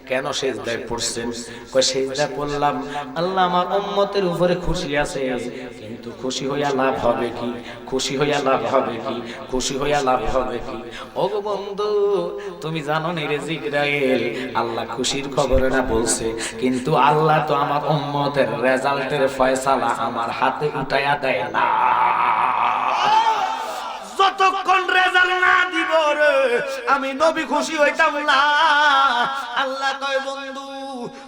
কেন সিজদায় পড়ছেন? কয় সিজদা পড়লাম আল্লাহ আমার উম্মতের উপরে খুশি আছে, কিন্তু খুশি হইয়া লাভ হবে কি? খুশি হইয়া লাভ হবে কি? খুশি হইয়া লাভ হবে কি? ওগো বন্ধু তুমি জানো না রে জিবরাইল, আল্লাহ খুশির খবর না বলছে, কিন্তু আল্লাহ তো আমার উম্মতের রেজাল্টের ফয়সালা আমার হাতে উঠায়া দেয় না। যতক্ষণ রেজাল্ট না দিব রে আমি নবী খুশি হইতাম না। আল্লাহ কয় বন্ধু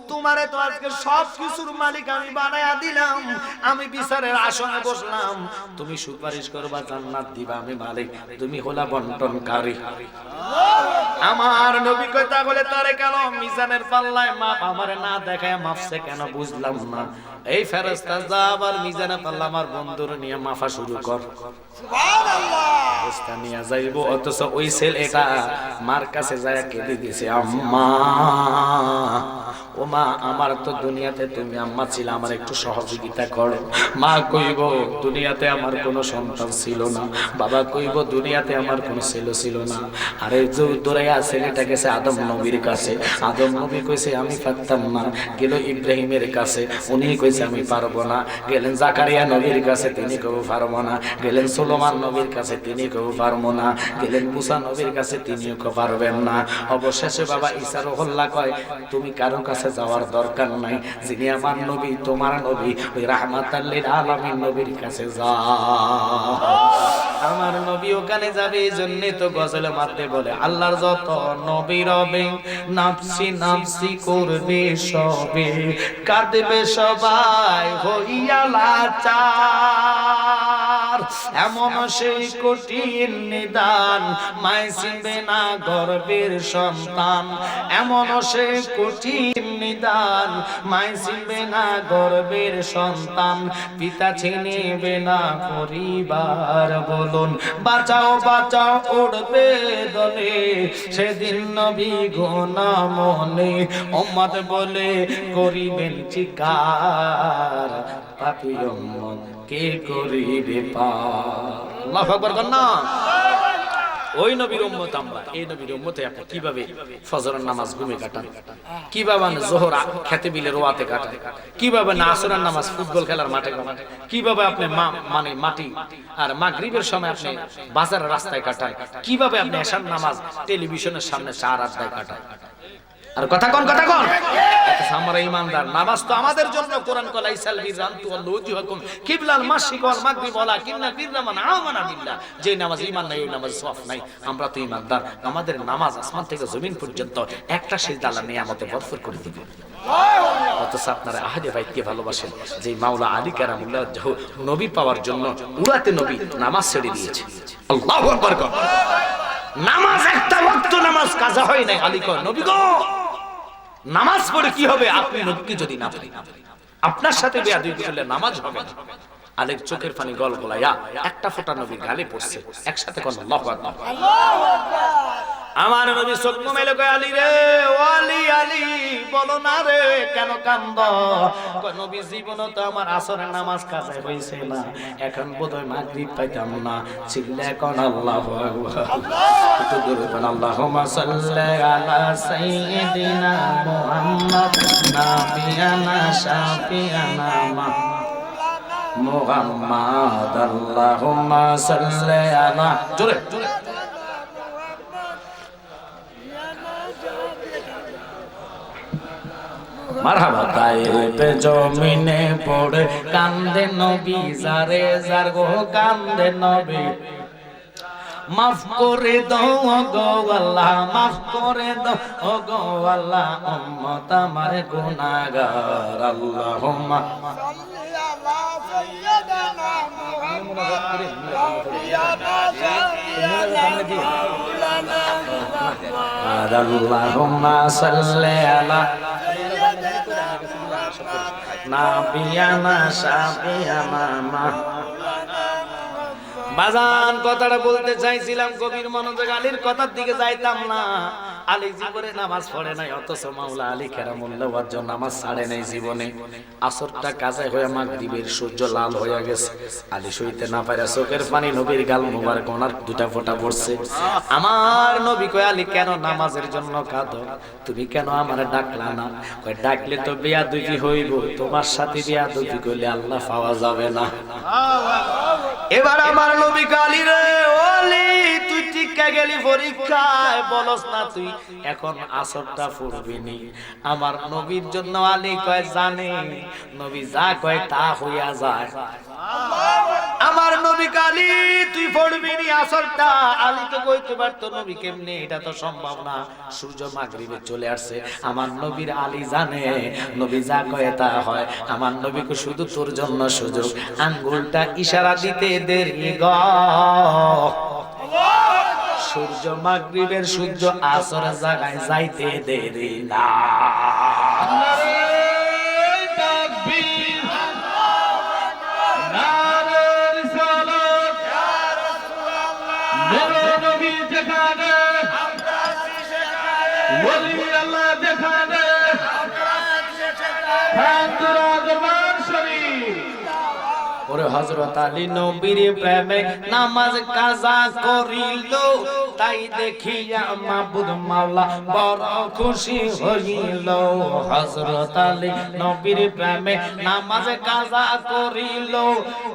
তোমারে তো আজকে সব কিছুর মালিক আমি বানায়া দিলাম, আমি বিচারের আসনে বসলাম, তুমি সুপারিশ করবা জান্নাত দিবা আমি মালিক, তুমি হলা বন্টনকারী। আমার নবী কয় তাহলে তারে কেন মিজানের পাল্লায় মাপ আমারে না দেখায় মাপছে কেন? বুঝলাম না। এই ফেরেশতা যা আবার মিজানের পাল্লা আমার বন্ধুর নিয়ে মাপা শুরু কর, সুবহানাল্লাহ। ফেরেশতা নিয়ে যাইবো, অথচ ওই ছেলেটা মার কাছে যায় কেঁদে দিয়েছে, আম্মা ও মা আমার তো দুনিয়াতে তুমি আম্মা ছিল, আমার একটু সহযোগিতা করো। মা কইব দুনিয়াতে আমার কোনো সন্তান ছিল না, বাবা কইব দুনিয়াতে আমার কোনো ছেলে ছিল না। আরে দৌড়াইয়া ছেলেটা গেছে আদম নবীর কাছে, আদম নবী কইছে আমি পারতাম না, গেল ইব্রাহিমের কাছে, উনি কইছে আমি পারবো না, গেলেন জাকারিয়া নবীর কাছে, তিনি কেউ পারবো না, গেলেন সুলেমান নবীর কাছে, তিনি কেউ পারবো না, গেলেন মুসা নবীর কাছে, তিনিও কেউ পারবেন না। অবশেষে বাবা ঈসা রুহুল্লাহ কয় তুমি কারো কাছে যাওয়ার দরকার নাই, যিনি আমার নবী তোমার নবী ওই রাহমাতাল লিল আলামিন নবীর কাছে যাও। আমার নবী ওখানে যাবে, এইজন্য তো গজলে মারতে বলে আল্লাহর যত নবী রবে নাফসি নাফসি করবে সবে, কাঁদবে সবাই হইয়া লাচার, এমন সেই কঠিন নিদান মায় চিনবে না গর্ভের সন্তান, এমন সেই কঠিন নিদান মায় চিনবে না গর্ভের সন্তান, পিতা চিনবে না পরিবার, বলুন বাঁচাও বাঁচাও উঠবে দলে, সেদিন নবী গোনা মনে উম্মত বলে করিবেন চিৎকার, পাপী উম্মত কে করিবে পার। আল্লাহু আকবার না। ওই নবীর উম্মত আমরা, এই নবীর উম্মতে আপনি কিভাবে ফজরের নামাজ ঘুমে কাটান, কিভাবে যোহর খেতে বিলে রোয়াতে কাটান, কিভাবে না আসরের নামাজ ফুটবল খেলার মাঠে কাটান, কিভাবে আপনি মানে মাটি আর মাগরিবের সময় আপনি বাজারের রাস্তায় কাটান, কিভাবে আপনি এশার নামাজ টেলিভিশনের সামনে চার আড্ডায় কাটান। আর কথা কোন কথা কোন আমরা ইমানদার, নামাজ তো আমাদের জন্য। কোরআন কল আইসাল বিরান তু আল্লাহুহুকুম কিবলাল মাশরিক ওয়াল মাগরিব ওয়ালা কিন্না বিররা মান আমানা বিল্লাহ, যে নামাজ ঈমান নাই ওই নামাজ সওয়াব নাই। আমরা তো ইমানদার, আমাদের নামাজ আসমান থেকে জমিন পর্যন্ত একটা সিজদা আল্লাহ নিয়ামতে ভরপুর করে দিবে। অথচ আপনারা আহলে বাইতকে ভালোবাসেন, যে মাওলা আলী কারামুল্লাহ নবী পাওয়ার জন্য উরাতে নবী নামাজ ছেড়ে দিয়েছে। আল্লাহু আকবার। নামাজ একটা ওয়াক্ত নামাজ কাজা হয় নাই, আলী কয় নবী গো নামাজ পড়ে কি হবে? আপনি নবীকে যদি না পারেন, আপনার সাথে বেয়াদবি করলে নামাজ হবে না। আলীর চোখের পানি গলগলায়া একটা ফোঁটা নবীর গালে পড়ছে, একসাথে কোন আল্লাহু আকবার। আমার নবী চোখ মেলে কয় আলী রে, ও আলী আলী বলো না রে কেন কান্দ? কয় নবী জীবনে তো আমার আসরের নামাজ কাজে হইছে না, এখন বোধহয় মাগরিব পাইতাম না। চিল্লা কোন আল্লাহু আকবার, একটু জোরে বলেন আল্লাহুম্মা সাল্লি আলা সাইয়্যিদিনা মুহাম্মদ নাবিয়ানা শাফিয়ানা মুহাম্মদ আল্লাহুম্মা সাল্লি আলা, জোরে জোরে মারহাবা। তাইবে জমিনে পড়ে কান্দে নবী, যারে যার গো কান্দে নবী। মাফ করে দাও গো আল্লাহ, মাফ করে দাও গো আল্লাহ, উম্মত আমার গুনাহগার। আল্লাহুম্মা সাল্লি আলা সাইয়্যিদিনা মুহাম্মদ আল্লাহুম্মা সাল্লি আলা নাবিয়ানা শাফিয়ানা। বাজান কথাটা বলতে চাইছিলাম, কবির মনোযোগ আলীর কথার দিকে যাইতাম না। আলী জীবনে নামাজ পড়ে নাই, অথচ মাওলা আলী কেরামুল্লাহ ওয়াজ্জ নামাজ ছাড়ে নাই জীবনে। আসরটা কাজে হয়ে মাগরিবের সূর্য লাল হয়ে গেছে, আলী সইতে না পারে চোখের পানি নবীর গাল মোবারক ওনার দুটা ফোঁটা পড়ছে। আমার নবী কয় আলী কেন নামাজের জন্য কাঁদো? তুমি কেন আমার ডাকলা না? কয় ডাকলে তো বেয়াদবি হইব, তোমার সাথে বেয়াদবি করলে আল্লাহ পাওয়া যাবে না। এবার আমার নবী কালী রে ওলি, তুই টিকা গেলি পরীক্ষায়, বলস না তুই এখন আসরটা পড়বি নি। আমার নবীর জন্য আলী কয় জানে নবী যা কয় তা হইয়া যায়। আমার নবী কালী তুই পড়বি নি আসরটা। আলীকে কইতে পারতো নবী কেমনে, এটা তো সম্ভব না। সূর্য মাগরিবে চলে আসছে, আমার নবীর আলী জানে নবী যা কয় তা হয়। আমার নবীকে শুধু তোর জন্য সুযোগ, আঙ্গুলটা ইশারা দিতে দেরি গ। সূর্য মাগরিবের সূর্য আসর জায়গায় যাইতে দেরি না। ওরে হযরত আলী নবীর প্রেমে নামাজ কাজা করিল, তাই দেখিয়া মাবুদ মাওলা বড় খুশি হইল। হযরত আলী নবীর প্রেমে নামাজ কাজা করিল,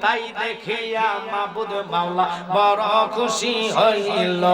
তাই দেখিয়া মাবুদ মাওলা বড় খুশি হইল।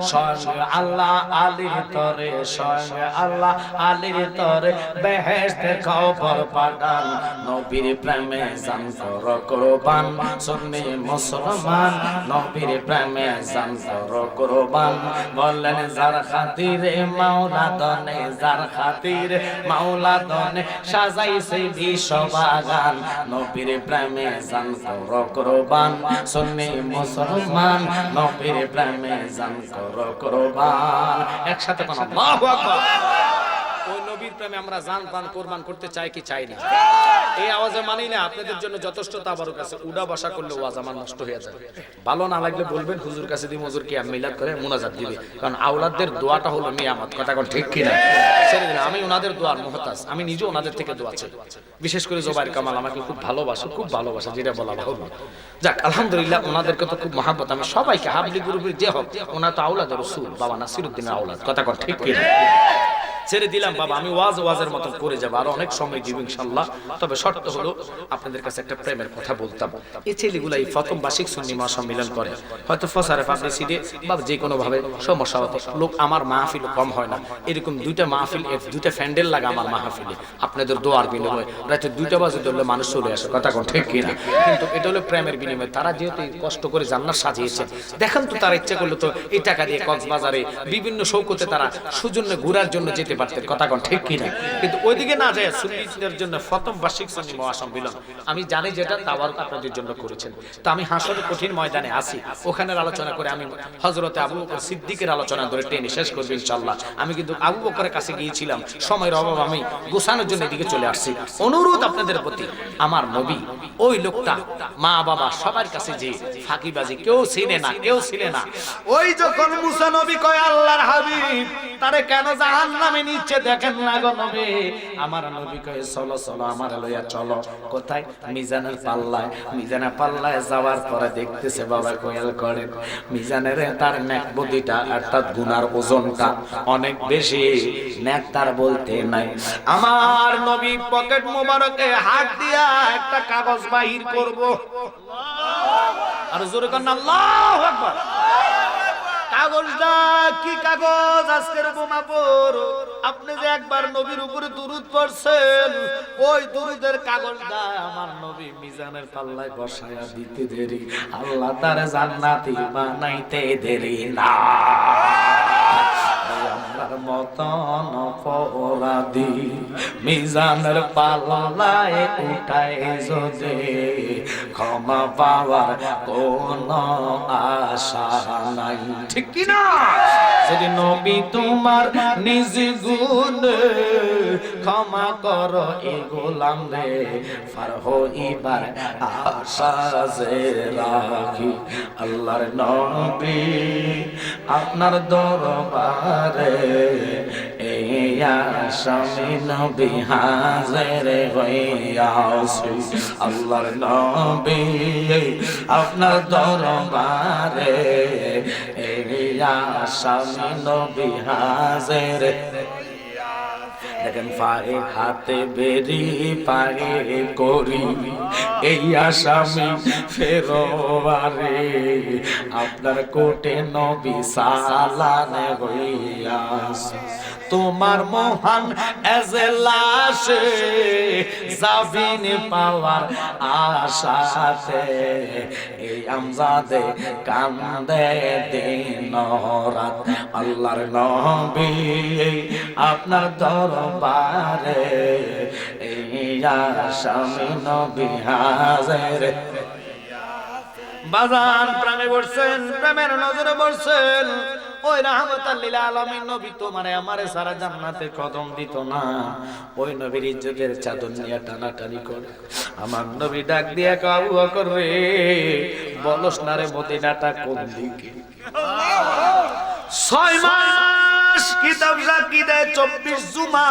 স্বয়ং আল্লাহ আলীর তরে, স্বয়ং আল্লাহ আলীর তরে বেহেশতে খবর পাঠান, নবীর প্রেমে জান কর কুরবান। সুন্নি মুসলমান নবীর প্রেমে জান কর কুরবান। বললেন যার খাতিরে মাওলা দনে, যার খাতিরে মাওলা দনে সাজাইছে বিশ্ব বাগান, নবীর প্রেমে জান কর কুরবান। সুন্নি মুসলমান নবীর প্রেমে জান কর কুরবান। একসাথে কোন আল্লাহু আকবার। ওই নবীর প্রেমে আমরা জান পান কুরবান করতে চাই কি চাই না? এই আওয়াজে মানি না, আপনাদের জন্য যথেষ্ট তাবারুক আছে। উডা বসা করলে ওয়াজ আমার নষ্ট হয়ে যায়। ভালো না লাগলে বলবেন, হুজুর কাছে দি হুজুর কি মিলাদ করে মুনাজাত দিবে, কারণ আওলাদদের দোয়াটা হলো নিয়ামত। কথা কোন ঠিক কি না? ছেড়ে দিন, আমি ওনাদের দোয়ার মুহতাজ, আমি নিজে ওনাদের থেকে দোয়া চাই। বিশেষ করে জোবাইর কামাল আমাকে খুব ভালোবাসে, খুব ভালোবাসে, যেটা বলা ভালো। যাক আলহামদুলিল্লাহ, ওনাদেরকে তো খুব মহাব্বত। আমি সবাইকে হাবলি গ্রুপের যে হোক, ওনা তো আওলাদের রাসূল বাবা নাসিরউদ্দিনের আওলাদ। কথা কোন ঠিক কি না? ছেড়ে দিলাম বাবা, আমি ওয়াজের মতো করে যাবো, আর অনেক সময় দিব ইনশাআল্লাহ। তবে শর্ত হলো আপনাদের কাছে একটা প্রেমের কথা বলতাম। এই ছেলেগুলো এই প্রথম বার্ষিক সুন্নি মহাসম্মেলন করে, হয়তো ফসারে পাবলিসিটি বা যে কোনো ভাবে সমস্যা হতো, লোক আমার মাহফিল কম হয় না, এরকম দুইটা মাহফিল, দুইটা ফ্যান্ডেল লাগে আমার মাহফিলে। আপনাদের দোয়ার বিনিময়ে রাতে 2টা বাজে ধরলে মানুষ চলে আসে। কথা কোন ঠিক কিনা? কিন্তু এটা হলো প্রেমের বিনিময়ে। তারা যেহেতু কষ্ট করে জান্নাত সাজিয়েছে, দেখেন তো তারা ইচ্ছা করলো তো এই টাকা দিয়ে কক্সবাজারে বিভিন্ন শৌকতে তারা সুজন্যে ঘোরার জন্য যেতে পারতেন। কথা কোন ঠিক কিনা? কিন্তু ওইদিকে না যায় সুন্নিদের জন্য প্রথম বার্ষিক সুন্নি মহাসম্মেলন আমি জানি যেটা তাবারুক আপনাদের জন্য করেছেন। তো আমি হাসরের কঠিন ময়দানে আসি, ওখানের আলোচনা করে আমি হযরতে আবু বকর সিদ্দিকের আলোচনা ধরে টেনে শেষ করব ইনশাআল্লাহ। আমি কিন্তু আবু বকরের কাছে গিয়েছিলাম, সময়ের অভাব আমি গোছানোর জন্য এদিকে চলে আসছি। অনুরোধ আপনাদের প্রতি, আমার নবী ওই লোকটা মা বাবা সবার কাছে যে ফাঁকিবাজি কেউ চিনে না, কেউ ছিলে না। ওই যখন মুসা নবী কয় আল্লাহর হাবিব তারে কেন জাহান্নামে নিচ্ছে দেখেন না গো নবী। আমার নবী কয় চলো চলো আমার লইয়া চলো। কোথায়? মিজানের পাল্লায়। মিজানের পাল্লায় যাওয়ার পরে দেখতেছে বাবা কোয়েল করে মিজানের তার নেক বদিটা অর্থাৎ গুনার ওজনটা অনেক বেশি, নেক তার বলতে নাই। আমার নবী পকেট মোবারকে হাত দিয়া একটা কাগজ বাহির করব, আর জোরে কান আল্লাহু আকবার। কাগজটা কি কাগজ? আজকের বোমাপুর আপনি যে একবার নবীর উপরে দুরূদ পড়ছেন, ওই দুরূদের কাগজটা আমার নবী মিজানের পাল্লায় বসায়া দিতে দেরি, আল্লাহ তার জান্নাতি বানাইতে দেরি না। আমার মতন অপরাধী মিজানের পাল্লায় উঠায় যদি ক্ষমা পাওয়ার কোন আশা নাই, ঠিক কি না? যদি নবী তোমার নিজ গুণে ক্ষমা করো এ গোলাম রে, পার হইবার আশা যে রাখি। আল্লাহর নবী আপনার দরবারে এই আসামি নবী হাজির হইয়াছি। আল্লাহর নবী আপনার দরবারে এই আসামি নবী হাজির। দেখেন পায়ে হাতে বেরি পায়ে করি এই আসামি ফেরোয়ারে আপনার কোটে নবী সালানে হইয়াছে। তোমার মহান এজলাসে জাবিন পাওয়ার আশাতে এই আমজাদে কান্দে দিন রাত। আল্লাহর নবী আপনার দরবারে এই আসামি নবী হাজির। বাজান প্রেমে পড়ছেন, প্রেমের নজরে পড়ছেন, ওই রাহমাতাল লিল আলামিন নবী তোমারে আমারে সারা জান্নাতে কদম দিত না। ওই নবীর ইজ্জতের চাদর নিয়ে টানাটানি করে আমার নবী ডাক দিয়া কয় আবু বকর রে বলস না রে মদিনাটা কোন দিকে? 6 মাস কিতাব সাক্ষী দেয় 24 জুমা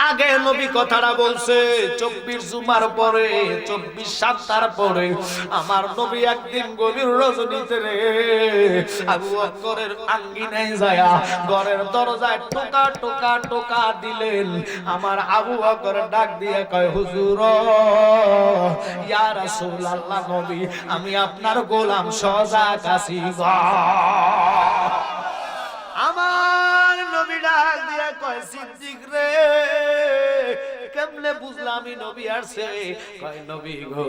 আগে নবী কথাটা বলছে। 24 জুমার পরে 24 সপ্তাহ পরে আমার নবী একদিন গভীর রজনীতে রে আবু বকরের আঙ্গিনায় যায় ঘরের দরজায় টোকা টোকা টোকা দিলেন। আমার আবু বকর ডাক দিয়ে কয় হুজুর ইয়া রাসূলুল্লাহ নবী আমি আপনার গোলাম সজাগ আছি। আমার নবী ডাক দিয়া কয় সিদ্দিক রে কেমনে বুঝলাম আমি নবী আসছে? কয় নবী গো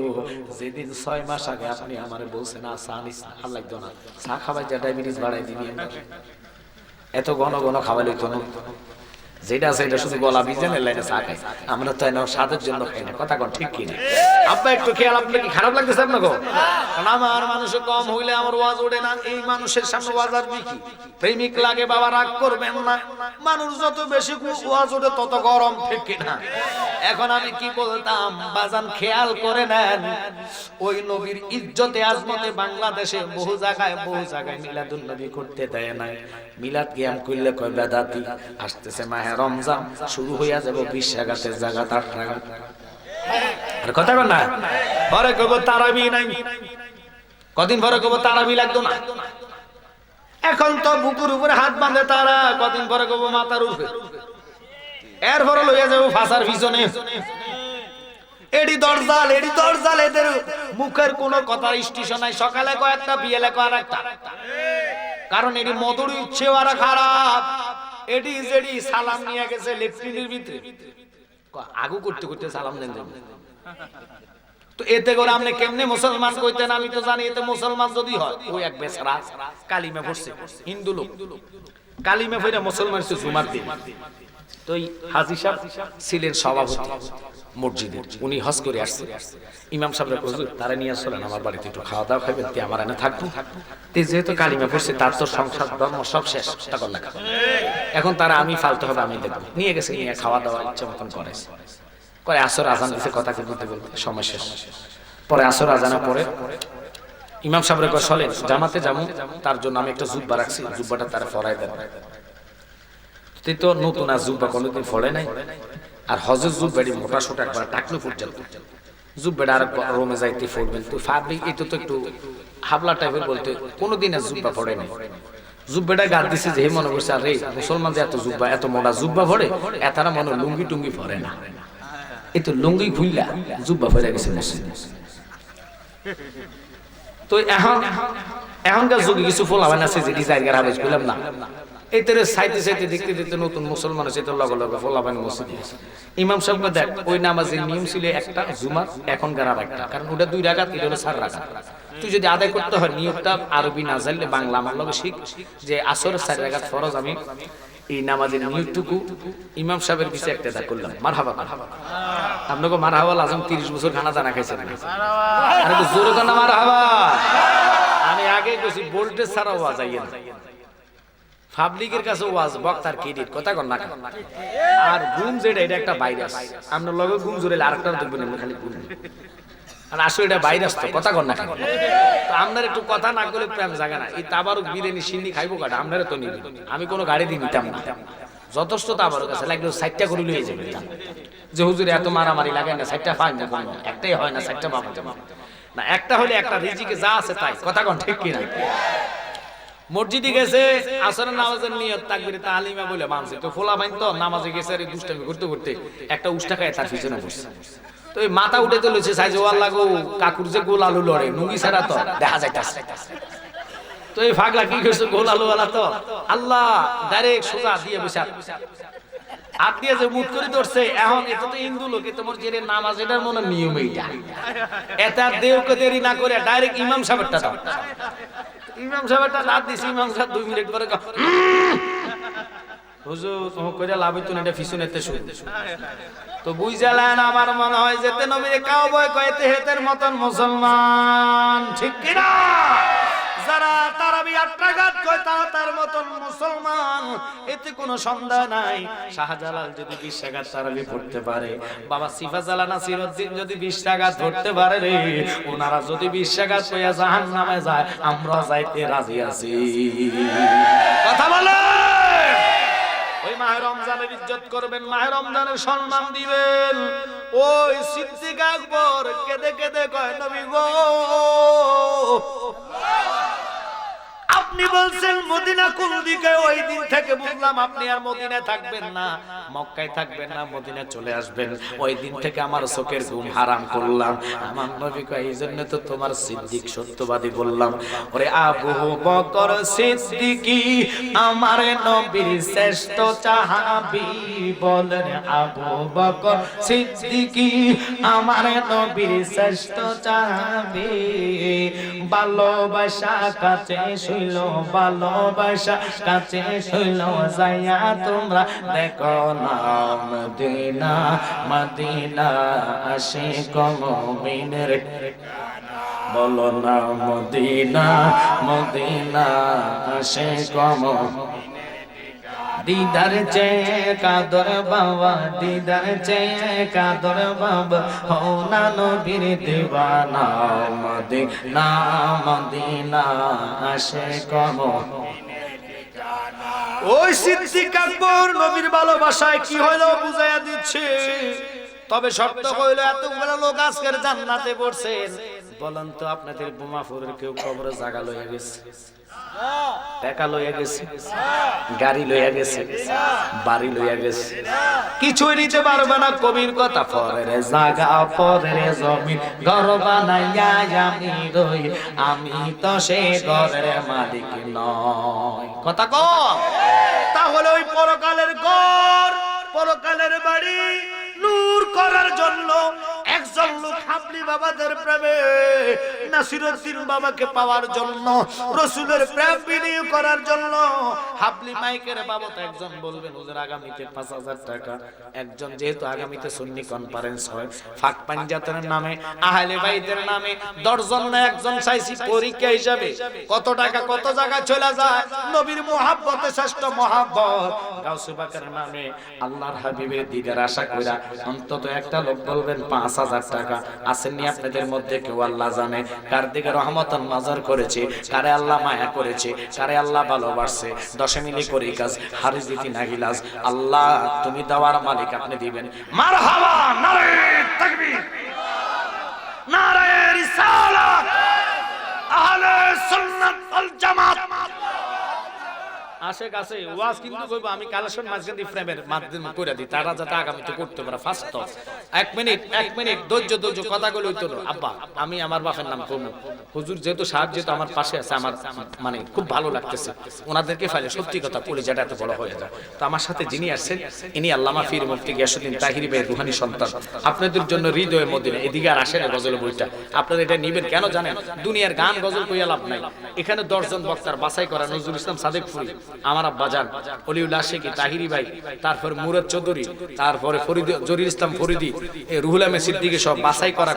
যেদিন 6 মাস আগে আপনি আমারে বলছেন চা নিস না, আর লাগতো না, চা খাওয়াই যা ডায়াবেটিস বাড়াই দিবি, এত ঘন ঘন খাওয়া লইতো না, যেটা আছে এটা শুধু গলা ভিজে লাইনে চা খাই, আমরা তো এনে স্বাদের জন্য খাই না। কথা কন ঠিক কিনা? আব্বা একটু খেয়াল, আপনার কি খারাপ লাগতেছে আপনাকে? কারণ আমার মানুষ কম হইলে আমার ওয়াজ ওঠে না। এই মানুষের সামনে ওয়াজ আসবে কি? প্রেমিক লাগে বাবা, রাগ করবেন না। মানুষ যত বেশি ওয়াজ ওঠে তত গরম, ঠিক কিনা? এখন আমি কি বলতাম বাজান খেয়াল করে নেন, ওই নবীর ইজ্জতে আজমতে বাংলাদেশে বহু জায়গায় মিলাদুন নবী করতে দেয় নাই। মিলাদ কিয়াম করলে কয় বেদাতি। আসতেছে মাহে রমজান, শুরু হইয়া যাব বিশ্বাগাতের জায়গা তার টাকা। আর কথা কর না, পরে কব তারাবি নাই, কদিন পরে কব তারাবি লাগতো না। এখন তো বুকুর উপরে হাত বাঁধে তারা, কদিন পরে কব মাথার উপরে, এরপরে লইয়া যাবো ফাঁসার পিছনে। এডি দরজাল এদের মুখের কোনো কথার স্টেশন নাই। সকালে কয়েকটা বিয়েলে কয় একটা, কারণ এডি মধুর ইচ্ছে ওরা খারাপ। এডি জেডি সালাম নিয়ে গেছে লেফটিনের ভিতরে, আগু করতে করতে সালাম দেন। তো এতে করে আপনি কেমনে মুসলমান কইতেন? আমি তো জানি এতে মুসলমান যদি হয় ওই এক বেচারা কালিমা পড়ছে, হিন্দু লোক কালিমা পড়ে মুসলমান হচ্ছে জুমার দিন। তো হাজী সাহেব ছিলেন সভাপতি মসজিদের, উনি হজ করে আসছে। ইমাম সাহেব হুজুর তারা নিয়ে আসলেন আমার বাড়িতে, একটু খাওয়া দাওয়া খাবেন, আমার এনে থাকবো। যেহেতু কালিমা পড়ছে তার তো সংসার ধর্ম সব শেষ, তখন লেখা এখন তারা আমি ফালতে হবে আমি দেখবো। নিয়ে গেছে, নিয়ে খাওয়া দাওয়া ইচ্ছা মতন করেছে। করে আসর আজান দিতে কথা বলতে বলতে সময় শেষ। পরে আসর আজানের পরে ইমাম সাহেবের কয় চলেন জামাতে যাবো, তার জন্য আমি একটা জুব্বা রাখছি, জুব্বাটা তারা ফরাই দেন। তুই তো নতুন আর জুব্বা কোনোদিন ফলে নাই, আর হজের জুব্বাড়ি মোটা সোটা একবার টাকলো পর্যন্ত জুব্বাটা আর রোমে যাইতে ফোরবেন তুই ফাবলি, এটা তো একটু হাবলা টাইপের বলতে কোনোদিন আর জুব্বা পড়ে নাই। জুব্বাটা গাদ দিছে যে মনে করছে আরে মুসলমান যে এত জুব্বা এত মোটা জুব্বা পড়ে, এতারা মনে লুঙ্গি টুঙ্গি পরে না, এই তো লুঙ্গি খুললা জুব্বা পরে গেছে মুসলিম। তো এখনকার যুগে কিছু ফোলাবান আছে যে ডিজাইন হাবেজ করলাম না, এই তোর সাইতে সাইতে দেখতে দেখতে নতুন মুসলমান আছে তো লগে লগে ফোলাবান মসজিদে আছে। ইমাম সাহেবকে দেখ ওই নামাজের নিয়ম ছিল একটা জুমার, এখনকার আর একটা, কারণ ওটা 2 রাকাত, এটা হলো 4 রাকাত। তুই যদি আদায় করতে হয় নিয়মটা আরবি না জানলে বাংলা আমার লগে শিখ যে আসর 4 রাকাত ফরজ, আমি এই নামাজের নিয়মটুকু ইমাম সাহেবের পিছে একটা দা করলাম। মারহাবা মারহাবা, আপনাকে মারহাবা লাজম 30 বছর খানা দানা খাইছেন না, আরে তো জোরে কানা মারহাবা। আমি আগে কইছি ভোল্টেজ ছাড়া ওয়াজ আইয়া না, পাবলিকের কাছে ওয়াজ বক্তার ক্রেডিট কথা কর না। আর গুম যেটা এটা একটা ভাইরাস, আপনার লগে গুম জোরে আরেকটা দেখবেন খালি গুম, আর আসলে এটা ভাইরাস তো কথা কর না। তো আপনার একটু কথা না করলে প্রেম জাগে না। এই তাবারুক বিরিয়ানি সিন্নি খাইবো কাটা আপনারা তো নিবি, আমি কোনো গাড়ি দিয়ে নিতাম না, যথেষ্ট তাবারুক আছে লাগলে 60টা করে লইয়ে যাবে। যে হুজুরে এত মারামারি লাগে না, 60টা পাই না, একটাই হয় না, 60টা পাবো না, একটা হলে একটা রিজিকে যা আছে তাই কথা কন ঠিক কিনা। মসজিদে গেছে আসরের নামাজের নিয়ত তাকবীর তাহলিমা বলে মানছে, তো ফোলা বাইন তো নামাজে গেছে আর দুষ্টামি করতে করতে একটা উষ্টা খায় তার পিছনে বসছে। তো এই মাথা উঠে তো লইছে সাইজ ও আল্লাহ গো কাকুর যে গোল আলু লড়ে নুঙ্গি ছাড়া তো দেখা যাইতাছে। তো এই ফাগলা কি করছে গোল আলু ওয়ালা তো আল্লাহ ডাইরেক্ট সোজা দিয়ে বসে হাত দিয়ে যে মুট করে ধরছে। এখন এটা তো হিন্দু লোক, তোমার যে নামাজ এটার মনে নিয়ম এইটা, এটা দেওকে দেরি না করে ডাইরেক্ট ইমাম সাহেবটা দাও। ইমাম সাহেবটা রাত দিছি, ইমাম সাহেব 2 মিনিট পরে হুজুর তোমাকে কইরা লাভ হইতো না, এটা পিছনেতে শুনে তো বুঝালেন। আমার মনে হয় যেতে নবীরে কাউবয় কইতে হেতের মতন মুসলমান ঠিক কি না, যারা তারাবি 8 রাকাত কয় তারা তার মতন মুসলমান, এতে কোনো সন্দেহ নাই। শাহজালাল যদি 20 রাকাত তারাবি পড়তে পারে, বাবা সিফাজালা নাসিরউদ্দিন যদি 20 রাকাত পড়তে পারে রে, ওনারা যদি 20 রাকাত কইয়া জাহান্নামে যায়, আমরা যাইতে রাজি আছি। কথা বলে ওই মাহে রমজানের ইজ্জত করবেন, মাহে রমজানের সম্মান দিবেন। ওই সিদ্দিক আকবর কেঁদে কেঁদে কয় নবী গো আপনি বলছেন মদিনা কোন দিকে, ওই দিন থেকে বুঝলাম আপনি আর মদিনায় থাকবেন না, মক্কায় থাকবেন না, মদিনায় চলে আসবেন। ওই দিন থেকে আমার চোখের ঘুম হারাম করলাম। আমার নবী কয় এইজন্য তো তোমার সিদ্দিক সত্যবাদী বললাম। ওরে আবু বকর সিদ্দিকী আমার নবীর শ্রেষ্ঠ সাহাবী, বলেন আবু বকর সিদ্দিকী আমার নবীর শ্রেষ্ঠ সাহাবী। ভালোবাসা কাছে শুইল, ভালোবাসা কাছে শুইল, যাইয়া তোমরা দেখো না মদিনা, মদিনা আশিক মুমিনের বলো না মদিনা, মদিনা আশিক দিদার চেয়ে কাদর বাবা, দিদার চেয়ে কাদর বাবা, হও না নবীর দিওয়ানা, মদিনা মদিনা আশিক ওই সিদ্দিক আকবর নবীর ভালোবাসায় কি হলো বুঝাইয়া দিচ্ছে। তবে শর্ত হইল এতগুলো লোক আজকের জান্নাতে পড়ছেন, বলেন তো আপনাদের বোমাফুরের কেউ কবরে জায়গা লইয়া গেছে, টাকা লইয়া গেছে, গাড়ি লইয়া গেছে, বাড়ি লইয়া গেছে, কিছুই নিতে পারবে না। কবির কথা পরের জায়গা পরের জমিন ঘর বানাইয়া আমি রই, আমি তো সে ঘরের মালিক নয়। কথা কম। তাহলে ওই পরকালের ঘর পরকালের বাড়ি নূর করার জন্য একজন লোক হাবলি বাবাদের প্রেমে নাসিরউদ্দিন বাবাকে পাওয়ার জন্য, রাসূলের প্রেম বিনিয়োগ করার জন্য হাবলি মাইকের বাবদ একজন বলবেন হুজুর আগামীতে 5000 টাকা। একজন যেহেতু আগামীতে সুন্নি কনফারেন্স হয়, ফাক পাঞ্জাতের নামে আহলে বাইতের নামে 10 জন না একজন চাইছি পরীক্ষা হিসাবে কত টাকা কত জায়গা চলে যায়। নবীর মুহাব্বতে শ্রেষ্ঠ মুহাব্বত গাউসে পাকের নামে আল্লাহর হাবিবের দিদার আশা কইরা অন্তত একটা লোক বলবেন 5000 5,000 টাকা আসেননি আপনাদের মধ্যে কেউ? আল্লাহ জানে কার দিকে রহমতান নজর করেছে, কারে আল্লাহ মায়া করেছে, কারে আল্লাহ ভালোবাসছে। 10 মিলি করি কাজ হারি জিতি নাগিলাজ। আল্লাহ তুমি দেওয়ার মালিক, আপনি দিবেন। মারহাবা, নারে তাকবীর, নারে রিসালাত, আহলে সুন্নাত ওয়াল জামাত। আশেক আছে ওয়াজ কিন্তু কইবো আমি কালেকশন মাঝখান ফ্রেমের মাধ্যমে করে দিই, তারা যাতে আগামীতে করতে পারে। ফার্স্ট 1 মিনিট ধৈর্য কথাগুলো হইতো না। আব্বা আমি আমার বাপের নাম কমু, হুজুর যেহেতু সাহেব যেহেতু আমার পাশে আছে, আমার মানে খুব ভালো লাগতেছে ওনাদেরকে ফাইলে। সত্যি কথা কলিজাটা এত বড় হয়ে যায়। তো আমার সাথে যিনি আসছেন ইনি আল্লামা পীর মুফতি গিয়াসউদ্দিন তাহিরি ভাইয়ের রুহানি সন্তান। আপনাদের জন্য হৃদয়ের মদিনা। এদিকে আর আসেন গজল বইটা, আপনারা এটা নিবেন কেন জানেন? দুনিয়ার গান গজল কইয়া লাভ নাই। এখানে 10 জন বক্তার বাছাই করা নজরুল ইসলাম সাদেক ফুরি, আমার আব্বাজান অলিউল্লাহ আশিকি তাহিরি ভাই, তারপর মুরাদ চৌধুরী, তারপরে ফরিদ জরির ইসলাম ফরিদি, রুহুল আহমেদ সিদ্দিকী সব বাছাই করা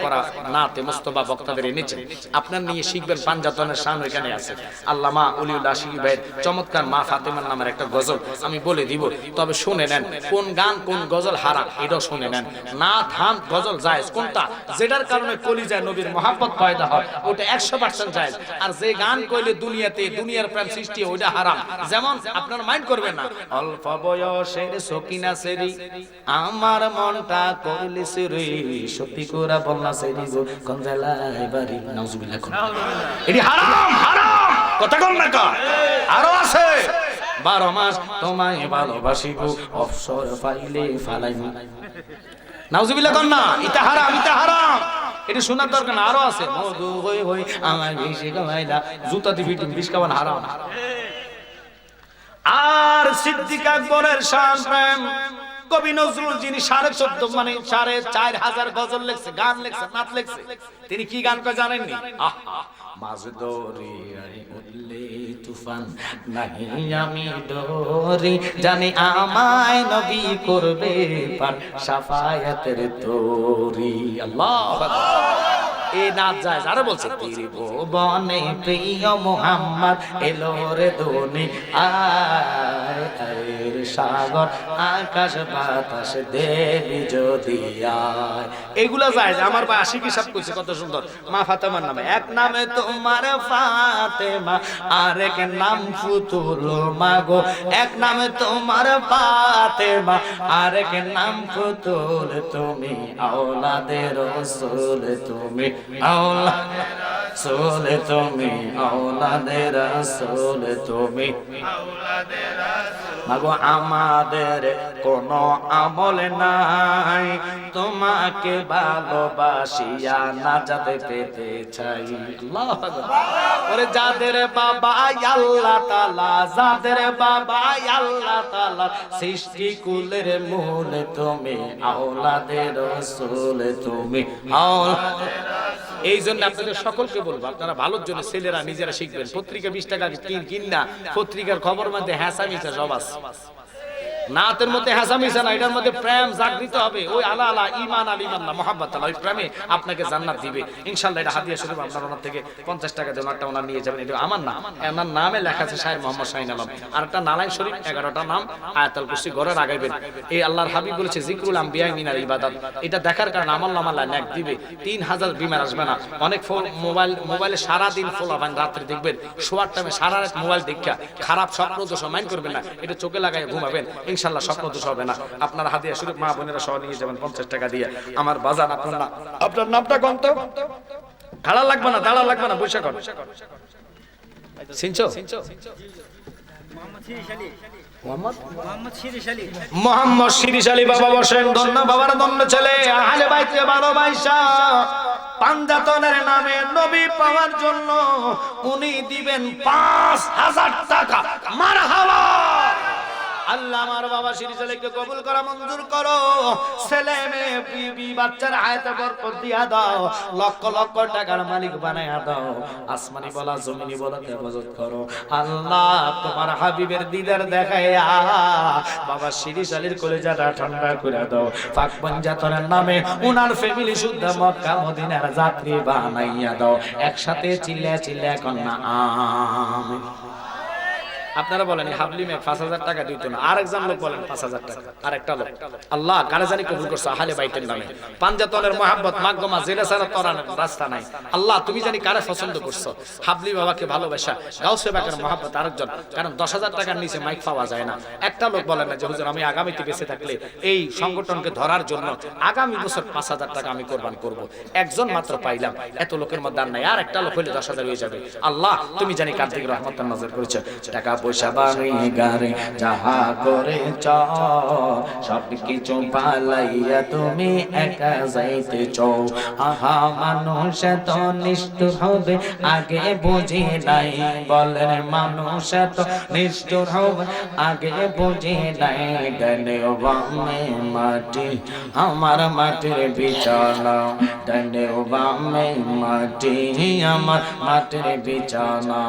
নাতে মোস্তফা বক্তাদের এনেছেন। আপনার নিয়ে শিখবেন পাঞ্জাতনের শান এখানে আছে। আল্লামা অলিউল্লাহ আশিকি ভাইয়ের চমৎকার মা ফাতেমার নামের একটা গজল আমি বলে দিব, তবে শুনে নেন। কোন গান কোন গজল হারাম এটাও শুনে নেন। না ধান গজল জায়েজ কোনটা, যেটার কারণে কলিজায় নবীর মহব্বত পয়দা হয় ওটা 100% জায়েজ। আর যে গান কইলে দুনিয়াতে দুনিয়ার প্রেম সৃষ্টি ওইটা হারাম। যেমন আপনার মাইন্ড করবেন না, অল্প বয়সের সকিনা সেরি আমার মনটা করলি সেরি, সত্যি করে বলনা সেরি গো কোন জেলায় বাড়ি। নাউজুবিল্লাহ, এটি হারাম, হারাম কথা কোন না কা। আরো আছে 12 মাস তোমায় ভালোবাসিব অবসর পাইলে ফালাইমু। নাউজুবিল্লাহ কোন না, এটা হারাম, এটা হারাম, এটা শোনার দরকার না। আরো আছে মধু হই হই আমার বেশি কামাইলা জুতা দিবি তুমি বিষ খাওয়ান, হারাম। আর সিদ্দিক আকবরের শান প্রেম কবি নজরুল যিনি 14.5 মানে 4,500 গজল লিখছে, গান লিখছে, নাত লিখছে, তিনি কি গান কয় জানেননি? মাঝ দরিয়ায় উঠলে তুফান নাহি আমি ডরি, জানি আমায় নবী করবে পার শাফায়াতের তরি। আল্লাহু আকবার। এই নাচ যায় যারা বলছে ত্রিভুবনে প্রিয় মুহাম্মদ এলো রে ধনী আয়ের সাগর আকাশ বাতাস দেবী যদি আয়। এগুলা যায় আমার ভাই আশিকি সাহেব কইছে কত সুন্দর। মা ফাতেমার নামে, এক নামে তোমার ফাতেমা আরেক নাম ফুতুল মাগো, এক নামে তোমার ফাতেমা আরেক নাম ফুতুল, তুমি আওলাদে রাসূল, তুমি আওলাদে রাসূল, তুমি আওলাদে রাসূল, তুমি আওলাদে রাসূল। মাগো আমাদের কোনো আমল নাই, তোমাকে ভালোবাসিয়া নাজাত পেতে চাই। আল্লাহু আকবার। ওরে যাদের বাবা আল্লাহ তাআলা, যাদের বাবা আল্লাহ তাআলা, সৃষ্টি কুলের মূল, তুমি আওলাদে রাসূল, তুমি আওলাদে রাসূল। এই জন্য আপনাদের সকলকে বলবো আপনারা ভালোর জন্য ছেলেরা নিজেরা শিখবেন। পত্রিকা 20 টাকা কিন না, পত্রিকার খবর মধ্যে হ্যাঁসামিছা সব আছে। নাতের মধ্যে হাসামিছা না, এটার মধ্যে প্রেম জাগৃত হবে। ওই আলা আলা ইমান আল ইমান না মোহাব্বত আল্লাহ, ওই প্রেমে আপনাকে জান্নাত দিবে ইনশাআল্লাহ। এটা হাদিয়া শরীফ আপনার ওনার থেকে 50 টাকা দেন, একটা ওনার নিয়ে যাবেন। এটা আমার না, এনার নামে লেখা আছে শাহের মোহাম্মদ শাহিন আলম। আর একটা নালাইন শরীফ 11টা নাম আয়াতুল কুরসি ঘরে লাগাইবেন। এই আল্লাহর হাবিব বলেছে জিকরুল আম্বিয়া মিনাল ইবাদাত। এটা দেখার কারণে আমল নামা নেক দিবে, 3000 বিমার আসবে না। অনেক মোবাইলে সারা দিন ফোলাবেন, রাত্রে দেখবেন শোয়ার টাইমে সারা রাত মোবাইল দেখা খারাপ স্বপ্ন দোষ মাইন্ড করবেন না, এটা চোখে লাগাই ঘুমাবেন ইনশাআল্লাহ স্বপ্ন দোষ হবে না। আপনারা হাদিয়া শরীফ মা বোনেরা সহ নিয়ে যাবেন 50 টাকা দিয়ে। আমার বাজান আপনার নামটা কোন তো? দাঁড়া লাগবে না, দাঁড়া লাগবে না, বসে কর। চিনছো? মোহাম্মদ শিরিশ আলী বাবা বসেন। ধন্য বাবার ধন্য ছেলে, আহলে বাইতে ভালোবাসা পাঞ্জাতনের নামে নবী পাওয়ার জন্য উনি দিবেন 5000 টাকা। মারহাবা। আল্লাহ আমার বাবা শিরিশ আলীকে কবুল করা মঞ্জুর করো। ছেলে মেয়ে বিবি বাচ্চার হায়াতে বরকত দিয়া দাও, লক্ষ লক্ষ টাকার মালিক বানায়া দাও। আসমানি বলা জমিনি বলা হেফাজত করো আল্লাহ। তোমার হাবিবের দিদার দেখাইয়া বাবা শিরিশ আলীর কলিজাটা ঠান্ডা করে দাও। পাক পাঞ্জাতনের নামে উনার ফ্যামিলি শুদ্ধ মক্কা মদিনার যাত্রী বানাইয়া দাও। একসাথে চিল্লা চিল্লা কন্যা আমিন। আপনারা বলেন হাবলি মেয়ে 5000 টাকা দিত না, আরেকজন লোক বলেন 5000 টাকা, আরেকটা লোক আল্লাহ কারে জানি কবুল করছে আহলে বাইতের নামে। পাঞ্জাতনের মহব্বত মাগমা জেলা ছাড়া তরার রাস্তা নাই। আল্লাহ তুমি জানি কারে পছন্দ করছো, হাবলি বাবাকে ভালোবাসা, গাউসে বাকের মহব্বত আরেকজন। কারণ 10,000 টাকার নিচে মাইক পাওয়া যায় না। একটা লোক বলেন না যে হুজুর আমি আগামীতে বেঁচে থাকলে এই সংগঠনকে ধরার জন্য আগামী বছর 5000 টাকা আমি কোরবান করব। একজন মাত্র পাইলাম, এত লোকের মধ্যে আর নাই, আর একটা লোক হইলে 10,000 হয়ে যাবে। আল্লাহ তুমি জানি কার দিকে রহমতের নজর করেছো। টাকা পয়সা বাড়ি গাড়ি যাহা করেছ সব কিছু পালাইয়া তুমি একা যাইতেছ। আহা মানুষ তো নিষ্ঠুর হবে আগে বুঝি নাই, বলেন মানুষ তো নিষ্ঠুর হবে আগে বুঝি নাই। ডানে বামে মাটি আমার মাটির বিছানা, ডানে বামে মাটি আমার মাটির বিছানা।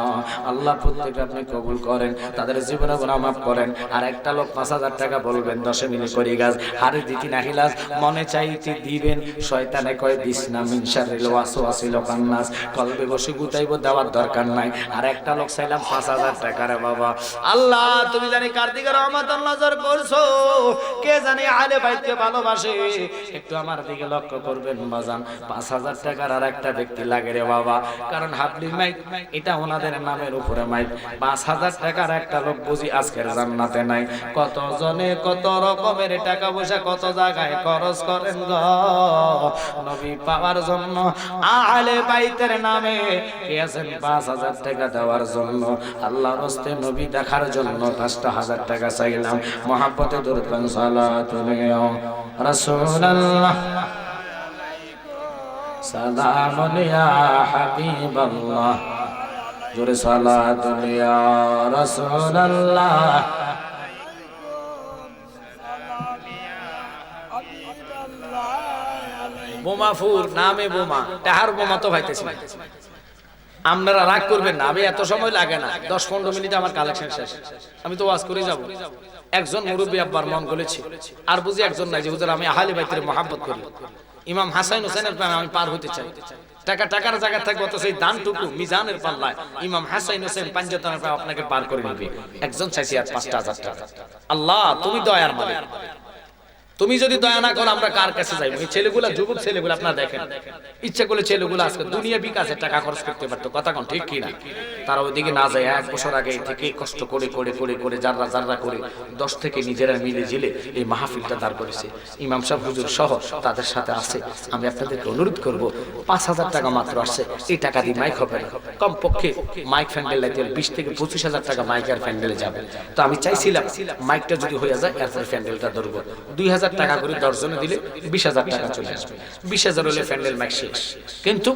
আল্লাহ প্রত্যেক আপনি কবুল করেন, তাদের জীবনে গুনাহ মাফ করেন। আর একটা লোক 5000 টাকা বলবেন 10 মিনিট করে গাছ হারে দিতি না হিলাস মনে চাইতে দিবেন। শয়তানে কয় দিস না মিনশারিল ওয়াসওয়াসিল খান্নাস, কলবে বসে গুতাইব দেওয়ার দরকার নাই। আর একটা লোক চাইলাম 5000 টাকা রে বাবা। আল্লাহ তুমি জানি কার দিকে রহমতের নজর করছো, কে জানি আলে বাইতকে ভালোবাসে, একটু আমার দিকে লক্ষ্য করবেন বাজান। 5000 টাকার আর একটা ব্যক্তি লাগে রে বাবা, কারণ হাবলি মাইক এটা ওনাদের নামের উপরে মাইক। 5000 টাকার একটা লোক বুঝি আজকের জান্নাতে নাই। কত জনে কত রকমের টাকা পয়সা কত জায়গায় খরচ করেন গো নবী পাওয়ার জন্য, আহলে বাইতের নামে কে আছেন 5000 টাকা দেওয়ার জন্য, আল্লাহর রাস্তে নবী দেখার জন্য 5000 টাকা চাইলাম। মহব্বতে দরুদ সালাতুল রাসূলুল্লাহ সালামুন ইয়া হাবিবাল্লাহ, জোরে সালাতুল ইয়া রাসূলুল্লাহ। বোমাফুর নামে বোমা, টাহার বোমা তো ভাইতেছি। আপনারা রাগ করবেন না, আমি এত সময় লাগে না, 10-15 মিনিট আমার কালেকশন শেষ, আমি তো ওয়াজ করে যাব। একজন মুরব্বী আব্বার মন গলেছে, আর বুঝি একজন নাই যে হুজুর আমি আহলে বাইতের মহব্বত করি, ইমাম হাসান হোসেনের প্রেমে আমি পার হতে চাই। টাকার জায়গা থাকবে, অত সেই দানটুকু মিজানের পাল্লায় ইমাম হাসান হোসেন পাঞ্জাতনের প্রেমে আপনাকে পার করে নেবে। একজন চাইছি আর 5000 টাকা। আল্লাহ তুমি দয়ার মালিক, তুমি যদি দয়া না করো আমরা কার কাছে যাইব? এই ছেলেগুলা যুবক ছেলেগুলা আপনারা দেখেন, ইচ্ছা করলে ছেলেগুলা আজকে দুনিয়া বিকাশে টাকা খরচ করতে পারতো, কথা কোন ঠিক কি না? তারা ওইদিকে না যায়, 1 বছর আগে থেকে কষ্ট করে করে করে করে জাররা করে 10 থেকে নিজেরা মিলে জিলে এই মাহফিলটা দাঁড় করেছে। ইমাম সাহেব হুজুর সহ তাদের সাথে আছে। আমি আপনাদেরকে অনুরোধ করব, 5000 টাকা মাত্র আসছে, এই টাকা দিয়ে মাইক হবে না, কমপক্ষে মাইক ফ্যান্ডেল লাইতে 20 থেকে 25,000 টাকা মাইক আর ফ্যান্ডেলে যাবে। তো আমি চাইছিলাম মাইকটা যদি হয়ে যায় এরপরে ফ্যান্ডেলটা ধরবো। 2000 টাকা করে 10 জনে দিলে 20,000 টাকা চলে আসবে। 20,000 হলে ফ্যান্ডেল মাইক শেষ। কিন্তু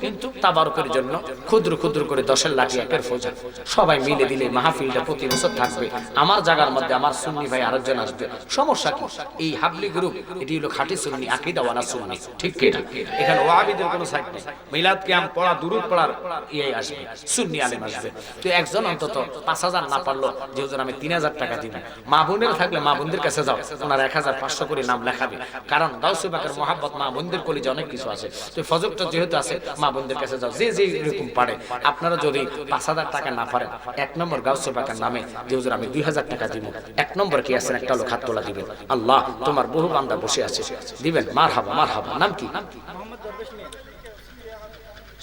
তাবারকের জন্য ক্ষুদ্র ক্ষুদ্র করে 10-এর লাঠি 1-এর ফৌজা সবাই মিলে দিলে মাহফিলটা প্রতি বছর থাকবে। আমার জায়গার মধ্যে আমার সুন্নি ভাই আরেকজন আসবে, সমস্যা কি? এই হাবলি গ্রুপ এটি হলো খাঁটি সুন্নি, আকীদাওয়ালা সুন্নি, ঠিক কি না? এখানে ওয়াহাবিদের কোনো সাইড নেই। মিলাদ কিয়াম পড়া দুরূদ পড়ার ইয়ে আসবে, সুন্নি আলেম আসবে। তো একজন অন্তত 5000 না পারলো যে হুজুর আমি 3000 টাকা দিব। মা বোনের থাকলে মা বোনদের কাছে যাও, ওনারা 1500 করে নাম লেখাবে, কারণ গাউসে পাকের মহব্বত মা বোনদের কলিজে অনেক কিছু আছে। তো ফজরটা যেহেতু আছে মা বোনদের কাছে যাও, যে যে এরকম পারে। আপনারা যদি 5000 টাকা না পারেন, 1 নম্বর গাউসে পাকের নামে যে হুজুর আমি 2000 টাকা দিব, 1 নম্বর কি আছেন একটা লোক হাত তোলা দিবেন। আল্লাহ তোমার বহু বান্দা বসে আছে, দিবেন। মারহাবা মারহাবা। নাম কি?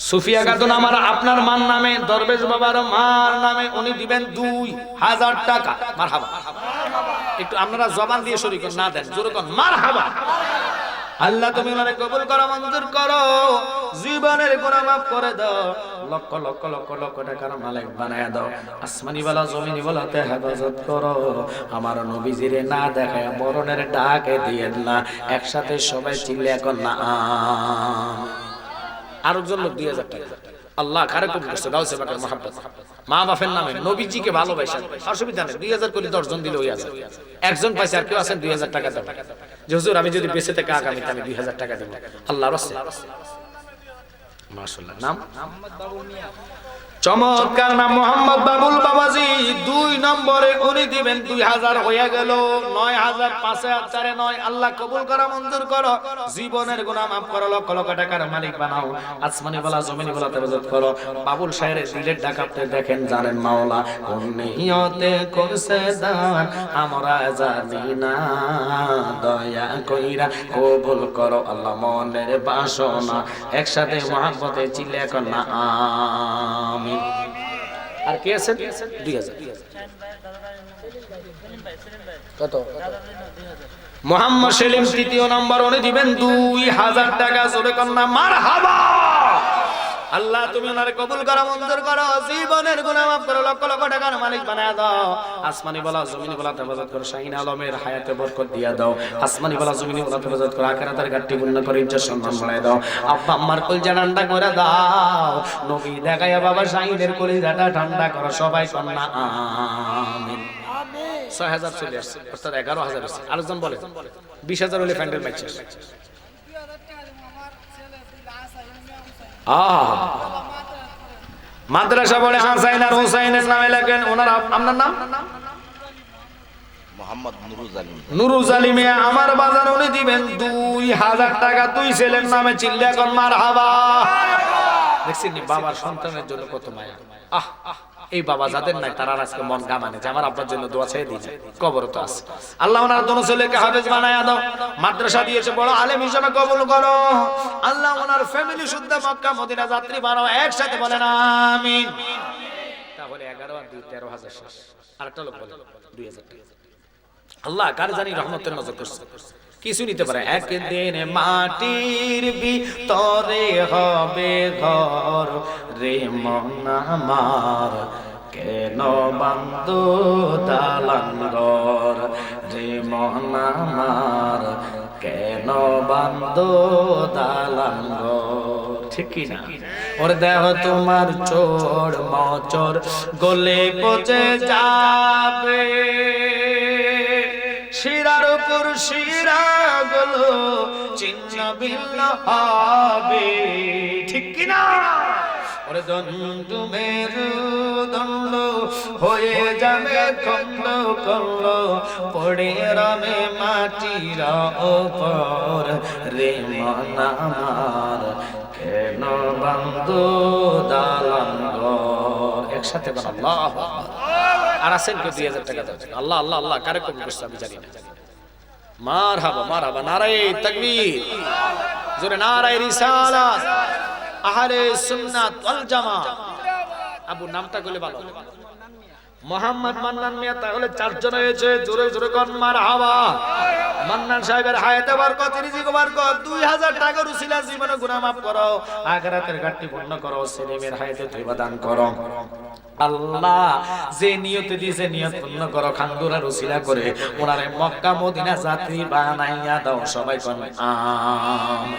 সুফিয়া গাদন আমার আপনার মান নামে, দরবেশ বাবার মার নামে উনি দিবেন 2000 টাকা। মারহাবা। একটু আপনারা জবান দিয়ে শরীক না দেন, জোরে কোন মারহাবা। আল্লাহ তুমি ওনারে কবুল করো, মঞ্জুর করো, জীবনের গুনাহ মাফ করে দাও, লক্ষ লক্ষ লক্ষ লক্ষ টাকার মালিক বানায়া দাও, আসমানি ওয়ালা জমিনি ওয়ালাতে হেফাজত করো। আমার নবীজিরে না দেখায় মরণের ডাকে দিয়েন না। একসাথে সবাই চিল্লে এখন না। আরেকজন লোক 2000 টাকা। আল্লাহ কারে কবুল করছে? গাউসে পাকের মহব্বত, মা বাপের নামে, নবীজিকে ভালোবাসেন, অসুবিধা নেই। 2000 করে 10 জন দিলে হয়ে আছে। একজন পাইছে, আর কেউ আছেন 2000 টাকা দেন যে হুজুর আমি যদি বেঁচে থেকে আগামীতে আমি 2000 টাকা দেব। আল্লাহর রাস্তায়। মাশাআল্লাহ। নাম চমৎকার নাম মোহাম্মদ বাবুল বাবাজি। 2 নম্বরে উনি দিবেন 2000 হয়ে গেল। 9000 5009 আল্লাহ কবুল করা মঞ্জুর করো। জীবনের গুনাহ মাফ করো, লক্ষ লক্ষ টাকার মালিক বানাও। আসমানি বলা জমিনি বলা তেবাদত করো। বাবুল সাহেবের দিলের ডাকাতে দেখেন, জানেন মাওলা কোন নিয়তে করছে দান আমরা জানি না, দয়া কইরা কবুল করো আল্লাহ মনের বাসনা। একসাথে মহব্বতে চিল্লা কর না আমিন। আর কে আছেন? 2000 কত? মোহাম্মদ সেলিম 3য় নম্বর উনি দিবেন 2000 টাকা। জোরে কন্যা মারহাবা। আল্লাহ তুমি ওনারে কবুল করো মঞ্জুর করো, জীবনের গুনাহ মাফ করো, লক্ষ লক্ষ টাকার মালিক বানায় দাও। আসমানি বলা জমিনি বলা তেবাদত করো, শাহিন আলমের হায়াতে বরকত দিয়া দাও। আসমানি বলা জমিনি বলা তেবাদত করো, আখিরাতের ঘাটতি পূর্ণ করে ইজ্জত সম্মান বাড়ায় দাও। আব্বা আম্মার কলিজা ঠান্ডা করে দাও। নবী দেখায়া বাবা শাহিনের কলিজাটা ঠান্ডা করো। সবাই কন্যা আমিন। 6000 চলে আসছে, অর্থাৎ 11000 আছে। আরেকজন বলে 20000 হলে প্যান্ডেল পাইছে। মাদ্রাসা বলে হাসাইন আর হুসাইনের নামে লেখেন। ওনার আপনার নাম মোহাম্মদ নুরুজ আলী মিয়া। আমার বাজার উনি দিবেন 2000 টাকা। 2 ছেলের নামে চিল্লা কর মারহাবা। দেখছেন বাবার সন্তানের জন্য কত মায়া। এই বাবা যাদের নাই তারা আজকে মন গামানে যে আমার আব্বার জন্য দোয়া চেয়ে দিয়েছে, কবর তো আছে। আল্লাহ ওনার দোনো ছেলেকে হাফেজ বানায়া দাও, মাদ্রাসা দিয়েছে, বড় আলেম হিসেবে কবুল করো। আল্লাহ ওনার ফ্যামিলি শুদ্ধ মক্কা মদিনা যাত্রী বানাও। একসাথে বলেন আমিন। তাহলে 11 আর 2 13,000 শেষ। আরেকটা লোক বলে 2000 টাকা। আল্লাহ কার জানি রহমতের নজর করছে, কিছু নিতে পারে। একদিন মাটির ভিতরে হবে ঘর রে মন আমার, কেন বান্দো দালান ঘর রে মন আমার, কেন বান্দো দালান ঘর। ঠিক কি না? ওর দেহ তোমার চোর মচর গলে পচে যাবে, শিরার উপর শিরা গুলো চিহ্ন ভিন্ন হবে। ঠিক কিনা? ওরে দণ্ড মেরু দণ্ড হয়ে যাবে খন্ড খন্ড, পড়ে রবে মাটির ওপর রে মন আমার, কেন বান্দো দালান ঘর। একসাথে বল আল্লাহ। আর আছেন কেউ 2000 টাকা দাও। আল্লাহ আল্লাহ আল্লাহ কারে কবুল করছে আমি জানি না। মারহাবা মারহাবা। নারায়ে তাকবীর, জোরে নারায়ে রিসালাত, আহলে সুন্নাত ওয়াল জামাত। আবু নামটা কইলে ভালো, মোহাম্মদ মান্নান মিয়া। তাহলে 4 জন হয়েছে। জোরে জোরে কোন মারহাবা। মান্নান সাহেবের হায়াতে বরকত, রিজিক বরকত। 2000 টাকা উসিলা জীবনে গুনাহ মাফ করো, আখিরাতের ঘাটতি পূর্ণ করো, ছেলেমেয়ের হায়াতে তওবা দান করো। আল্লাহ যে নিয়ত দিয়েছে নিয়ত পূর্ণ করো। খানদুরার উসিলা করে ওনারে মক্কা মদিনা যাত্রী বানাইয়া দাও। সবাই কোন আমিন।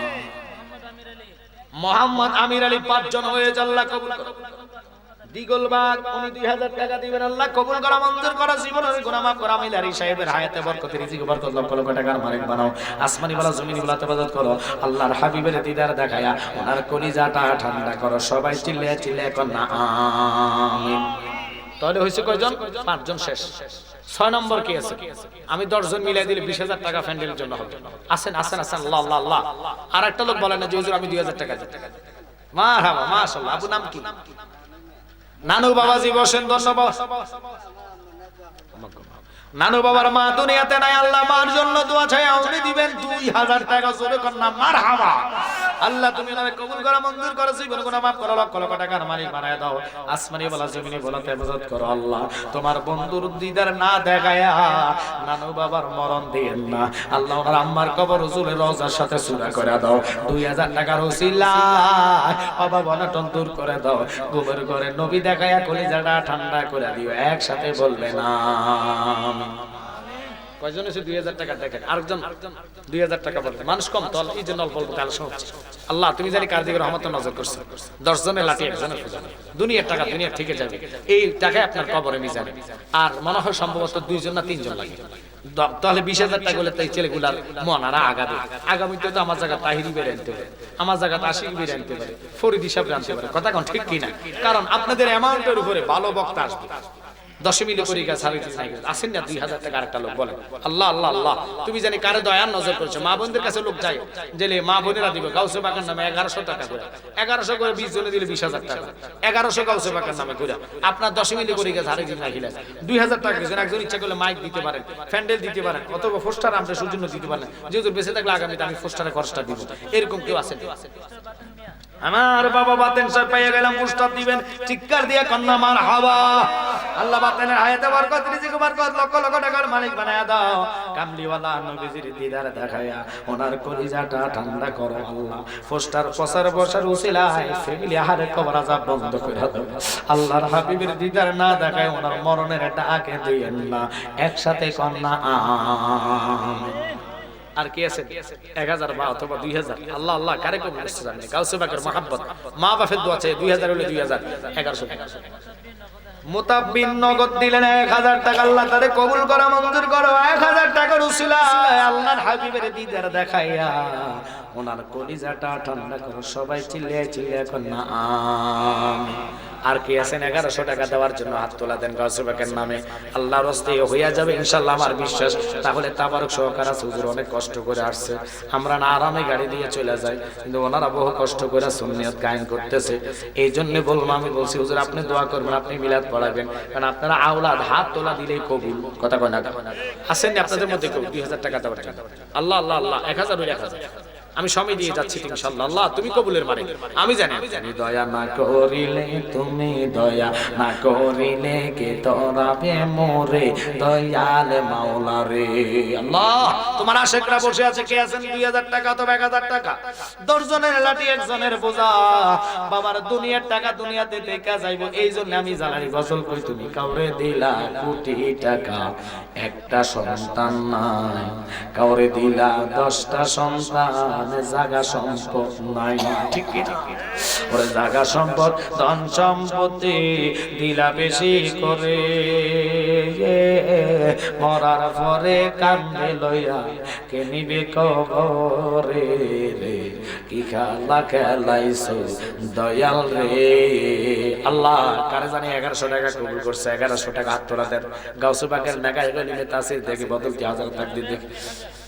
মোহাম্মদ আমির আলী 5 জন হয়ে আল্লাহ কবুল করো। দিগলবাগ উনি 2000 টাকা দিবেন। আল্লাহ কবুল করা মঞ্জুর করা, জীবনের গুনাহ মাফ করা। আমিলারি সাহেবের হায়াতে বরকত, রিজিক বরকত, লক্ষ লক্ষ টাকার মালিক বানাও। আসমানি বলা জমিনি বলা তেবাদত করো। আল্লাহর হাবিবের দিদার দেখায়া ওনার কলিজাটা ঠান্ডা করো। সবাই চিল্লে চিল্লে কর না আমিন। তাহলে হইছে কয়জন? 5 জন শেষ। 6 নম্বর কি আছে? আমি 10 জন মিলাই দিলে 20000 টাকা ফ্যান্ডেলের জন্য হবে। আছেন আছেন আছেন। আল্লাহ আল্লাহ আল্লাহ। আর একটা লোক বলে না যে হুজুর আমি 2000 টাকা দিই। মারহাবা মাশাআল্লাহ। আবু নাম কি? নানু বাবাজি বসেন। ধন্যবাদ। নানু বাবার মা দুনিয়াতে নাই। আল্লাহ মার জন্য দোয়া চাই, উনি দিবেন 2000 টাকা। জোরে কর না মারহাবা। আল্লাহ তুমি ওনারে কবুল করা মঞ্জুর করো, জীবন গুনাহ মাফ করো, লক্ষ লক্ষ টাকার মালিক বানায় দাও। আসমানি বলা জমিনি বলা তেবাদত করো। আল্লাহ তোমার বন্ধুর দিদার না দেখায়া নানু বাবার মরণ দিয়েন না। আল্লাহ ওনার আম্মার কবর হুজুরের রওজার সাথে সুরা করে দাও। 2000 টাকার ওসিলায় অভাব অনটন দূর করে দাও। গোবর করে নবী দেখায়া কলিজাটা ঠান্ডা করে দিও। একসাথে বলবে না আমিন। কয়জন এসে 2000 টাকা দেখেন? আরেকজন 2000 টাকা বলতে মানুষ কম তো এই জন্য অল্প অল্প কালেকশন হচ্ছে। আল্লাহ তুমি জানি কার দিকে রহমতের নজর করছো। 10 জনের লাঠি একজনের খুঁজে। দুনিয়ার টাকা দুনিয়া থেকে যাবে, এই টাকায় আপনার কবরে মিজানে। আর মনে হয় সম্ভবত 2 জন না 3 জন লাগে। তাহলে 20,000 টাকা হলে তাই ছেলেগুলার মন আর আগাবে। আগামীতে তো আমার জায়গা তাহিরি বের আনতে পারে, আমার জায়গা আশিক বের আনতে পারে, ফরিদ হিসাব জানতে পারে। কথা কোন ঠিক কিনা? কারণ আপনাদের অ্যামাউন্টের উপরে ভালো বক্তা আসবে। 10 মিলে করে গেছে আসেন না 2000 টাকা আরেকটা লোক বলে আল্লাহ আল্লাহ আল্লাহ, তুমি জানি কারে দয়ার নজর করেছো। মা বোনদের কাছে লোক যায় জেলে, মা বোনেরা দিবে গাউসে পাকের নামে 1100 টাকা করে, 1100 করে 20 জনে দিলে 20,000 টাকা, 1100 গাউসে পাকের নামে করে। আপনার 10 মিলে করে গেছে আরেকদিন নাকিলে 2000 টাকা দিয়েছেন। একজন ইচ্ছা করলে মাইক দিতে পারেন, প্যান্ডেল দিতে পারেন, অথবা পোস্টার আমরা সুজন্য দিতে পারেন। যেহেতু বেঁচে থাকলে আগামীতে আমি পোস্টারে খরচটা দিব, এরকম কেউ আছেন? আমার বাবা বাতেন সাহেব পেয়ে গেলাম, পুরস্কার দিবেন, চিৎকার দিয়ে কন্যা মারহাবা। আল্লাহ বাতেনের হায়াতে বরকত, রিজিকে বরকত, লক্ষ লক্ষ টাকার মালিক বানায়া দাও। কামলিওয়ালা নবীজির দিদার দেখায়া ওনার কলিজাটা ঠান্ডা করো আল্লাহ। পোস্টার প্রচার বসার উসিলায় ফ্যামিলি আহারে কবর আযাব বন্ধ করে দাও। আল্লাহর হাবিবের দিদার না দেখায় ওনার মরণের ডাকে দিয়েন না। একসাথে কন্যা আমিন। আর কি আছে? 1000 বা অথবা 2000। আল্লাহ আল্লাহ কারে কবুল করতে জানে। গাউসে পাকের মহব্বত, মা বাপের দোয়া আছে। 2000 হলে 2000, 1100। মুতাব্বিন নগদ দিলেন 1000 টাকা। আল্লাহ তারে কবুল করা মঞ্জুর করো। 1000 টাকার উসিলায় আল্লাহর হাবিবের দিদার দেখাইয়া ওনার কলিজাটা ঠান্ডা করো। সবাই চিল্লিয়ে চিল্লিয়ে কন্যা আমিন। আর কি আছেন 1100 টাকা দেওয়ার জন্য? হাত তোলা দেন গাউসে পাকের নামে। আল্লাহর রাস্তে হইয়া যাবে ইনশাআল্লাহ, আমার বিশ্বাস। তাহলে তাবারক সহকারে হুজুর অনেক কষ্ট করে আসছে, আমরা না আরামে গাড়ি দিয়ে চলে যাই, কিন্তু ওনারা বহু কষ্ট করে সুন্নিয়ত কায়েম করতেছে। এই জন্য বলবো, আমি বলছি হুজুর আপনি দোয়া করবেন, আপনি মিলাদ পড়াবেন, কারণ আপনারা আওলাদ হাত তোলা দিলেই কবুল। কথা কয় না? আসেন আপনাদের মধ্যে কেউ 2000 টাকা দেওয়ার জন্য? আল্লাহ আল্লাহ আল্লাহ, 1000 হলে 1000 আমি সময় দিয়ে যাচ্ছি ইনশাআল্লাহ। আল্লাহ তুমি কবুলের মালিক, আমি জানি। দয়া না করিলে, তুমি দয়া না করিলে কে তোরাবে মোরে দয়াল মাওলা রে। আল্লাহ তোমার আশিকরা বসে আছে, কে আছেন 2000 টাকা অথবা 1000 টাকা? 10 জনের লাঠি একজনের বোঝা। বাবার দুনিয়ার টাকা দুনিয়াতে দেখা যাইবো, এই জন্য আমি জালারি গজল কই, তুমি কাউরে দিলা কোটি টাকা, একটা সন্তান নাই। কাউরে দিলা 10টা সন্তান, জাগা সম্পদ নাই। ঠিক কি? ওরে জাগা সম্পদ ধন সম্পত্তি দিলা বেশি করে, মরার পরে কান্দে লইয়া কে নিবে কবরে রে। কি খেলা খেলাইছো দয়াল রে। আল্লাহ কারে জানি 1100 টাকা কবুল করছে। 1100 টাকা হাত তোলা দেন। গাউসে পাকের মেগায় গলিমে তাসির দেখি বদল কি 1000 টাকা দিয়ে দেখি।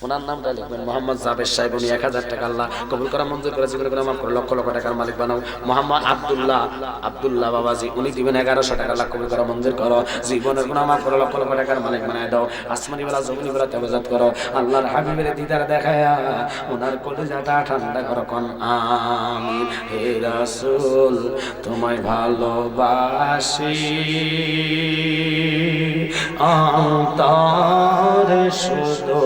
ওনার নামটা লিখবেন মোহাম্মদ জাবেদ সাহেব। উনি 1000 টাকা আল্লাহ কবুল করা মঞ্জুর করে, জীবনে করে মাফ করে লক্ষ লক্ষ টাকার মালিক বানাও। মোহাম্মদ আব্দুল্লাহ বাবাজি, উনি দিবেন 1100 টাকা। আল্লাহ কবুল করা মঞ্জুর করো, জীবনের গুনাহ মাফ করে লক্ষ লক্ষ টাকার মালিক বানায় দাও। আসমানি বেলা জমিনি বেলা তেবাজাত করো। আল্লাহর হাবিবের দিদার দেখায়া ওনার কলিজাটা ঠান্ডা করো। কোন আমিন। হে রাসূল তোমায় ভালোবাসি, অন্তরে শুধু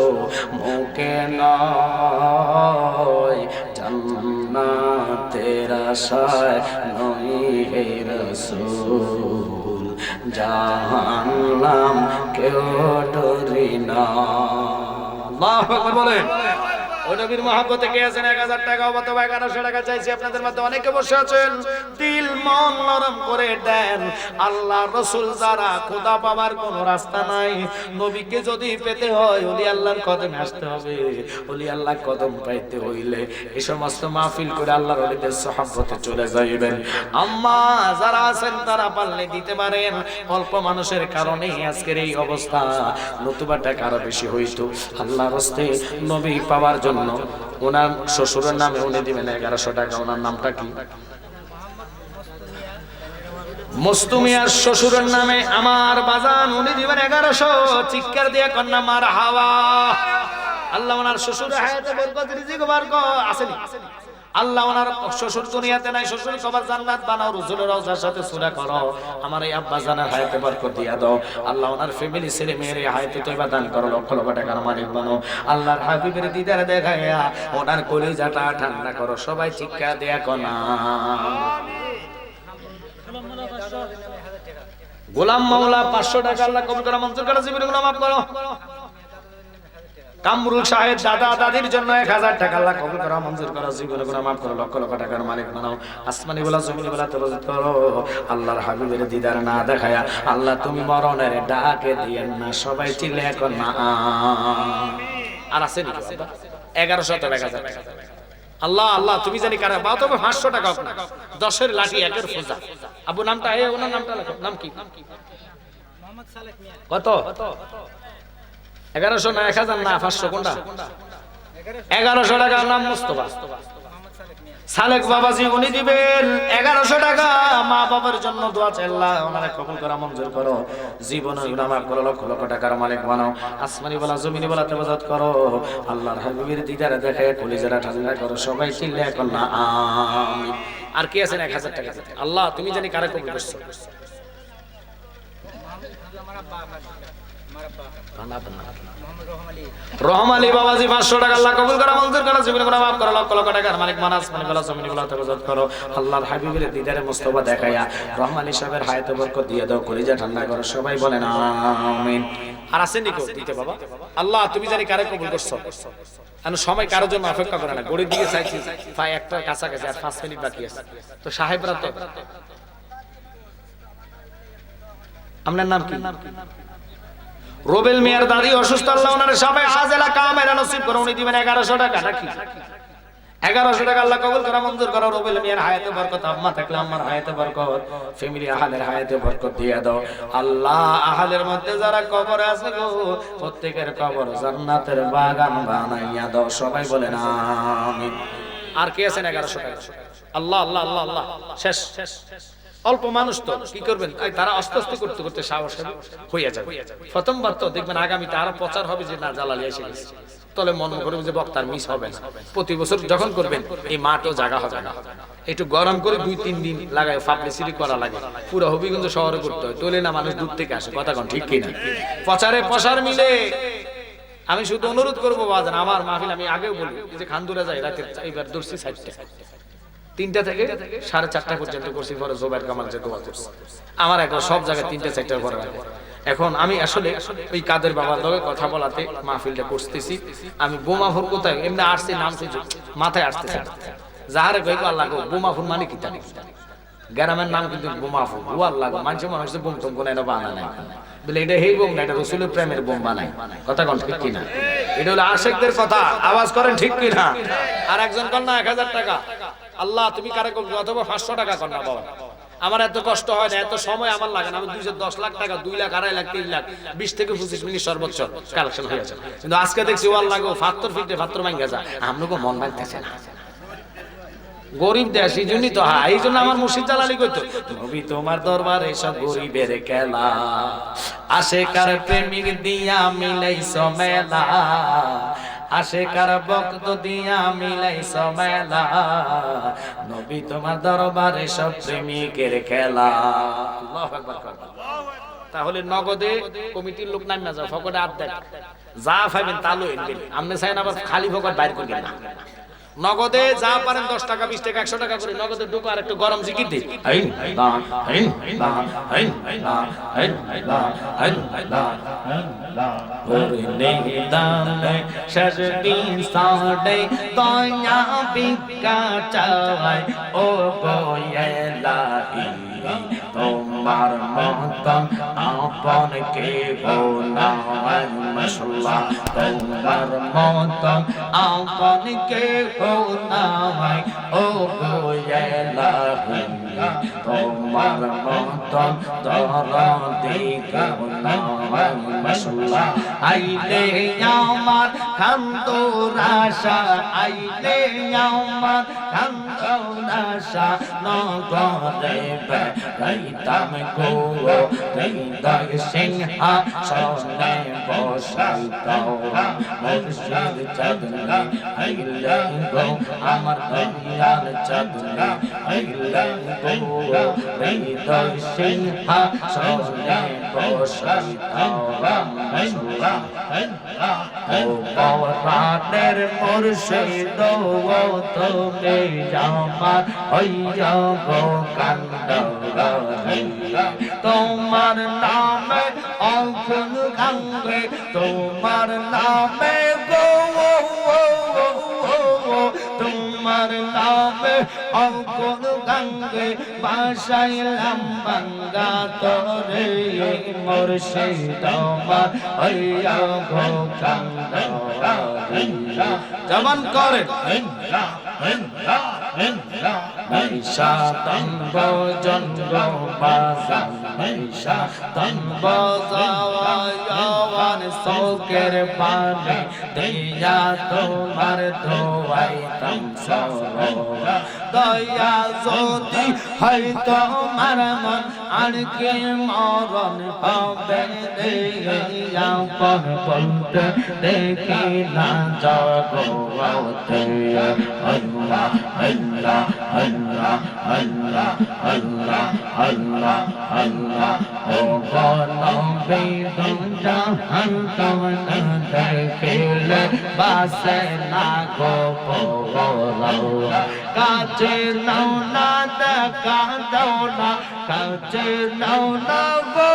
মুখে নয়, জান্নাতের আশায় নই হে রাসূল, জাহান্নাম কেউ ডরি না। আল্লাহু আকবার বলেন। ওই নবীর মহব্বতে কে আছেন 1000 টাকা অথবা 1100 টাকা চাইছি? আপনাদের মধ্যে অনেকে বসে আছেন, দিল মন নরম করে দেন। আল্লাহ রাসূল যারা, খোদা পাবার কোনো রাস্তা নাই। নবীকে যদি পেতে হয় ওলি আল্লাহর কদমে আসতে হবে। ওলি আল্লাহর কদম পাইতে হইলে এই সমস্ত মাহফিল করে আল্লাহর ওলিদের সুহবতে চলে যাইবেন। আম্মা যারা আছেন তারা পারলে দিতে পারেন। অল্প মানুষের কারণে আজকের এই অবস্থা, নতুবা টাকা আরো বেশি হইতো। আল্লাহর রাস্তে নবী পাওয়ার জন্য ওনার শ্বশুরের নামে উনি দিবেন 1100 টাকা। ওনার নামটা কি? মস্তুমিয়ার শ্বশুরের নামে আমার বাজান, উনি দিবেন 1100। চিৎকার দিয়ে কন্যা মারহাবা। আল্লাহ ওনার শ্বশুরের হায়াতে বরকত, রিজিক বরকত আসেনি। আল্লাহ ওনার শ্বশুর দুনিয়াতে নাই, শ্বশুর কবর জান্নাত বানাও, রাসূলের রওজার সাথে সূরা করো। আমার এই আব্বা জানের হায়াতে বরকত দিয়া দাও। আল্লাহ ওনার ফ্যামিলি ছেলে মেয়ের হায়াতে তয়বা দান করো, লক্ষ লক্ষ টাকার মালিক বানাও। আল্লাহর হাবিবের দিদার দেখায়া ওনার কলিজাটা ঠান্ডা করো। সবাই চিৎকার দেয়া কনা গোলাম মাওলা 500 টাকা আল্লাহ কবুল করা মঞ্জুর করো, জীবনের গুনাহ মাফ করো। কামরুল সাহেব দাদা দাদির জন্য 1000 টাকা আল্লাহ কবুল করো, মঞ্জুর করো, জীবনে গুনাহ মাফ করো, লক্ষ লক্ষ টাকার মালিক বানাও। আসমানি বলা জমিনি বলা তরজত করো। আল্লাহর হাবিবের দিদার না দেখায়া আল্লাহ তুমি মরণের ডাকে দিয়েন না, সবাই চিল্লে এখন না। আর আছে নি 1100 টাকা 1000 টাকা। আল্লাহ আল্লাহ তুমি জানি কারা বা তবে 500 টাকা হোক না, 10-এর লাঠি 1-এর ফোজা। আবু নামটা ওনার নামটা লেখো, নাম কি? মোহাম্মদ সালেক মিয়া। কত? 1100 না 1000 না 500 কোনটা? 1100 টাকা। নাম মুস্তাফা সালেক বাবাজি, উনি দিবেন 1100 টাকা। মা বাবার জন্য দোয়া চাই, আল্লাহ ওনারে কবুল করা মঞ্জুর করো, জীবনের গুনাহ মাফ করো, লক্ষ লক্ষ টাকার মালিক বানাও। আসমানি বলা জমিনি বলা তেবাদত করো, আল্লাহর হাবিবের দিদারে দেখে কলিজারা ঠান্ডা করো, সবাই চিল্লে এখন না আমিন। আর কি আছেন 1000 টাকা? আল্লাহ তুমি জানি কারে কবুল করছো। রহম আলী বাবাজি 500 টাকা আল্লাহ কবুল করা মঞ্জুর করো, জীবনে গুনাহ মাফ করো, লক্ষ লক্ষ টাকার মালিক বানাও। আসমানি বলা জমিনি বলা তেবাদত করো, আল্লাহর হাবিবের দিদারে মুস্তাফা দেখায়া রহম আলী সাহেবের হায়াতে বরকত দিয়ে দাও, কলিজা ঠান্ডা করো, সবাই বলেন আমিন। আর আছেন নি কেউ দিতে বাবা? আল্লাহ তুমি জানি কারে কবুল করছো। আমি সময় কারোর জন্য অপেক্ষা করে না, গড়ির দিকে চাইছি, প্রায় একটা কাছাকাছি, আর 5 মিনিট বাকি আছে। তো সাহেবরা তো আপনার নাম কি? রোবেল মিয়ার দাদি অসুস্থ, আল্লাহ ওনারে সবাই হাজেলা কামেরা নসিব করো, উনি দিবেন 1100 টাকা নাকি? 1100 টাকা আল্লাহ কবুল করা মঞ্জুর করো। রোবেল মিয়ার হায়াতে বরকত, আম্মা থাকলে আম্মার হায়াতে বরকত, ফ্যামিলি আহলের হায়াতে বরকত দিয়ে দাও আল্লাহ। আহলের মধ্যে যারা কবরে আছে গো, প্রত্যেকের কবর জান্নাতের বাগান বানাইয়া দাও, সবাই বলেন আমিন। আর কে আছেন 1100 টাকা? আল্লাহ আল্লাহ আল্লাহ আল্লাহ। শেষ অল্প মানুষ তো কি করবেন, তারা আস্তে আস্তে করতে করতে সাহস হইয়া যাবে। প্রথমবার তো দেখবেন আগামীতে আরো প্রচার হবে যে না জালালি এসে গেছে, তাহলে মনে করবেন যে বক্তার মিস হবে না। প্রতি বছর যখন করবেন এই মাঠও জায়গা হবে না, একটু গরম করে 2-3 দিন লাগায় পাবলিসিটি করা লাগে। পুরো হবিগঞ্জ শহরে করতে হয়, তোলে না মানুষ দূর থেকে আসে, কথা কোন ঠিক কিনা? প্রচারে প্রসার মিলে। আমি শুধু অনুরোধ করবো বাজান, আমার মাহফিল আমি আগেও বলি যে খান্দুরা যায় রাতে, এইবার দর্শি 3টা থেকে 4:30 পর্যন্ত করছি, পরে জোবাইর কামাল যে দোয়া করছে আমার একবার সব জায়গায় 3টা-4টার পরে লাগে। এখন আমি আসলে ওই কাদের বাবার লগে কথা বলাতে মাহফিলটা করতেছি। আমি বোমাফুর কোথায় এমনি আসছি, নাম শুনছি মাথায় আসতেছে, যাহারে কইবো আল্লাহ গো বোমাফুর মানে কি জানি, গ্রামের নাম কিন্তু বোমাফুর। ও আল্লাহ গো মানুষের মনে হচ্ছে বোম টোম কোনো এটা বানা নাই, বলে এটা হেই বোম না, এটা রসুলের প্রেমের বোম বানাই, কথা কোন ঠিক কিনা? এটা হলো আশেকদের কথা, আওয়াজ করেন ঠিক কিনা? আর একজন কন্যা 1000 টাকা আল্লাহ তুমি কারে কবুল, অথবা 500 টাকা কন্যা বাবা। আমার এত কষ্ট হয় না, এত সময় আমার লাগে না, আমি 210 লাখ টাকা, 2 লাখ, 2.5 লাখ, 3 লাখ 20 থেকে 25 মিনিট সর্বোচ্চ কালেকশন হয়ে যায়। কিন্তু আজকে দেখছি ও আল্লাহ গো 70 ফিটে 70 ভাঙ্গা যায়, আমরাও মন ভাঙতেছে না। গরিব দেশ, এই জন্যই তো হ্যাঁ, এই জন্য আমার মুর্শিদ জালালি কইতো নবী তোমার দরবারে সব গরিবের খেলা, আশেকার প্রেমিক দিয়া মিলাইছো মেলা, আশেকার ভক্ত দিয়া মিলাইছো মেলা, নবী তোমার দরবারে সব প্রেমিকের খেলা। আল্লাহু আকবার। তাহলে নগদে কমিটির লোক নাম না যাও, ফকটে আট দেন, যা পাইবেন তা লইন। আপনি চাইন আবার খালি ফকট বাইর করবেন না, নগদে যা পারেন 10 টাকা 20 টাকা 100 টাকা করে নগদে ঢুকো, আর একটু গরম জিকির দিই। তোমার মতন আপন কে না, মাশাআল্লাহ তোমার মতন আপন কে না, ও গো ইলাহি তোমার মতন দরদি কেউ না, মাশাআল্লাহ। আইলে আমার খান্তর আশা, আইলে আমার খান্তর আশা, নগরে গাইতাম গো হৃদয় সিংহা সনে বসাইতাম, মুর্শিদ চাঁদনি আইলে গো আমার দয়াল চাঁদনি আইলে গো হৃদয় সিংহা সনে বসাইতাম, ও পরাণের মুর্শিদ ও তুমি আমার হইয়া গো কান্ডারি, তোমার নামে অঙ্কুন গাঙ্গে, তোমার নামে গো তোমার নামে অঙ্কুর গঙ্গে বাসাইলাম বাঙ্গা তোরে মুর্শিদ আমার হইয়া গো কান্দারি জবান করে ঈশা তম্ব জন্ম বাজান ঈশা তম্ব যাওয়ান সৌকের পানে দিয়া তোমার দোয়াই তমসর দয়া যদি হয় তোমার মন আর কি মরণ হবে দেয়া পর বলতে দেখি না জগতে আল্লাহ আল্লাহ আল্লাহ আল্লাহ আল্লাহ আল্লাহ আল্লাহ ও নবী জাহান তোমার দেখিলে বাসে না গো পোলা কাছে নাও না দেখা দাও না কাছে নাও না গো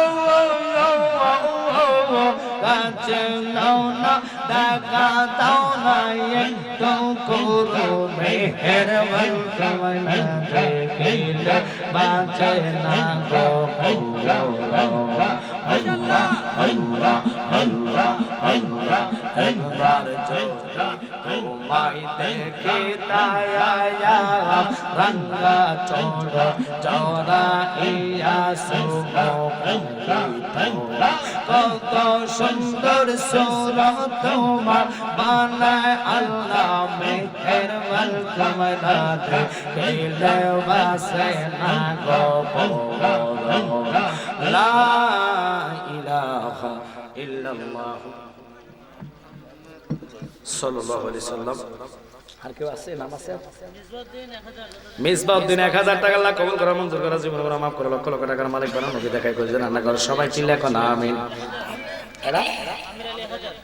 কাছে নাও না দেখা দাও না একটু করো মেহেরবান তোমার দেখিলে বাসে না গো পোলা আল্লাহ আল্লাহ আল্লাহ আল্লাহ একবার তোমায় দেখে তায়া রঙ্গা চোড় চৌরা ইয়া সুমো কত সুন্দর সুরত তোমার বানায় আল্লাহ মেহেরবান তোমার দেখিলে বাসে না গো পোলা লা ইলাহা ইল্লাল্লাহ সাল্লাল্লাহু আলাইহি সাল্লাম। আর কেউ আছে নাম আছে? মিসবাউদ্দিন 1000 টাকা আল্লাহ কবুল করে মঞ্জুর করে জীবন করে মাফ করে লক্ষ লক্ষ টাকার মালিক বানানো নবী দেখাই করে রান্না করে সবাই চিল্লা এখন আমিন। এরা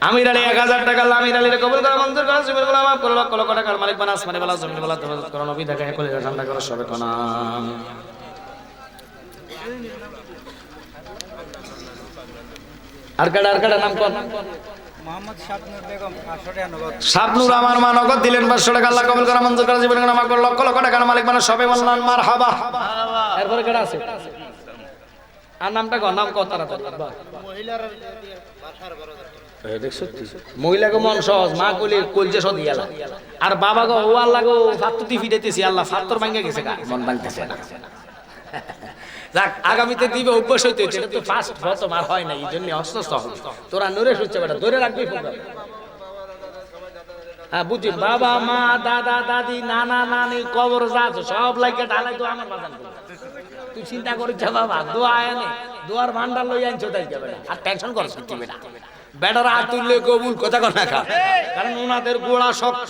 আমির আলী 1000 টাকা আল্লাহ আমির আলীর কবুল করে মঞ্জুর করে জীবন করে মাফ করে লক্ষ লক্ষ টাকার মালিক বানা আসমানে বালা জমিনে বালা দরজা করে নবী দেখাই করে রান্না করে সবাই কোন আর কাটা নাম কোন? মোহাম্মদ শাবনুর বেগম 500 টাকা নগদ। শাবনুর আমার মা নগদ দিলেন 500 টাকা আল্লাহ কবুল করে মঞ্জুর করে জীবন করে মাফ করে লক্ষ লক্ষ টাকার মালিক বানা সবাই বললেন মারহাবা। এরপরে কেডা আছে? আর নামটা কোন? নাম কত তারা মহিলার বাসার বড় এই দেখ সত্যি মহিলাকে মন সহজ মা কইলে কলজে সদ ইয়ালা আর বাবা গো ও আল্লাহ গো ফাত্তুতি ফিটাইতেছি আল্লাহ ফাত্তর ভাঙা গেছে গা মন ভাঙতেছে না। যাক আগামীতে দিবে অভ্যাস হইতে এটা তো ফার্স্ট প্রথম আর হয় না এইজন্য অস্বস্ত হবে তোরা নরে হচ্ছে বেটা ধরে রাখবি প্রোগ্রাম। হ্যাঁ বুঝি বাবা মা দাদা দাদি নানা নানি কবর যাচ্ছে সব লাগে ঢালাই তো আমার বাজান তুই চিন্তা করিস বাবা দোয়া আনে দোয়ার ভান্ডার লই আনছো তাই যাবে না আর টেনশন করছ কি বেটা বেটারা হাত তুললে কবুল কথা কর না খা কারণ ওনাদের গোড়া শক্ত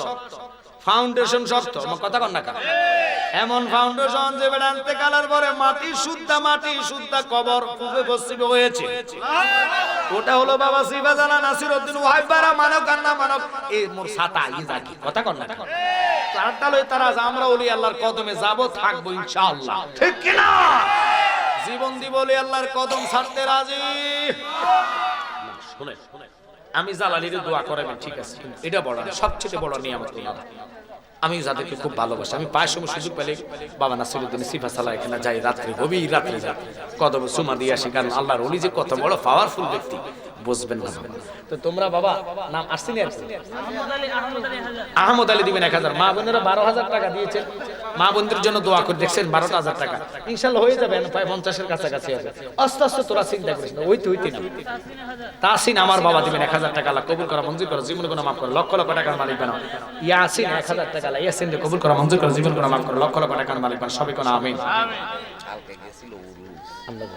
ফাউন্ডেশন শক্ত কথা কর না খা এমন ফাউন্ডেশন যে বেটা আনতে কালার পরে মাটি শুদ্ধা কবর পূবে পশ্চিমে হয়েছে ওটা হলো বাবা সিবাজানা নাসিরউদ্দিন ওয়াহিবারা মানক আর না মানক এই মোর ছাতা ই জাকি কথা কর না তারটা লই তারা আমরা ওলি আল্লাহর কদমে যাব থাকবো ইনশাআল্লাহ ঠিক কি না জীবন দিব ওলি আল্লাহর কদম ছাড়তে রাজি শুনে আমি জালালির দোয়া করাবেন ঠিক আছে এটা বড় সবচেয়ে বড় নিয়ামত আমি যাদেরকে খুব ভালোবাসি আমি পায়ের সময় সুযোগ পেলে বাবা নাসিরউদ্দিন সিফা সালা এখানে যাই রাত্রে গভীর রাত্রে যাই কদম সুমা দিয়ে আসি কারণ আল্লাহর ওলি যে কত বড় পাওয়ারফুল ব্যক্তি বুঝবেন না তো তোমরা বাবা নাম আসছেন আহমদ আলী দিবেন 1000 মা বোনেরা 12000 টাকা দিয়েছেন মা বোনদের জন্য দোয়া করে দেখছেন 12000 টাকা ইনশাআল্লাহ হয়ে যাবে 50 এর কাছাকাছি হবে আস্তে আস্তে তোরা চিন্তা করিস না হইতে না তাসিন আমার বাবা দিবেন 1000 টাকা আল্লাহ কবুল করা মঞ্জুর করা জীবন গুনাহ মাফ করে লক্ষ লক্ষ টাকার মালিক বানাও ইয়াসিন 1000 টাকা আল্লাহ ইয়াসিন রে কবুল করা মঞ্জুর করা জীবন গুনাহ মাফ করে লক্ষ লক্ষ টাকার মালিক বানাও সবাই কোন আমিন কালকে গেছিল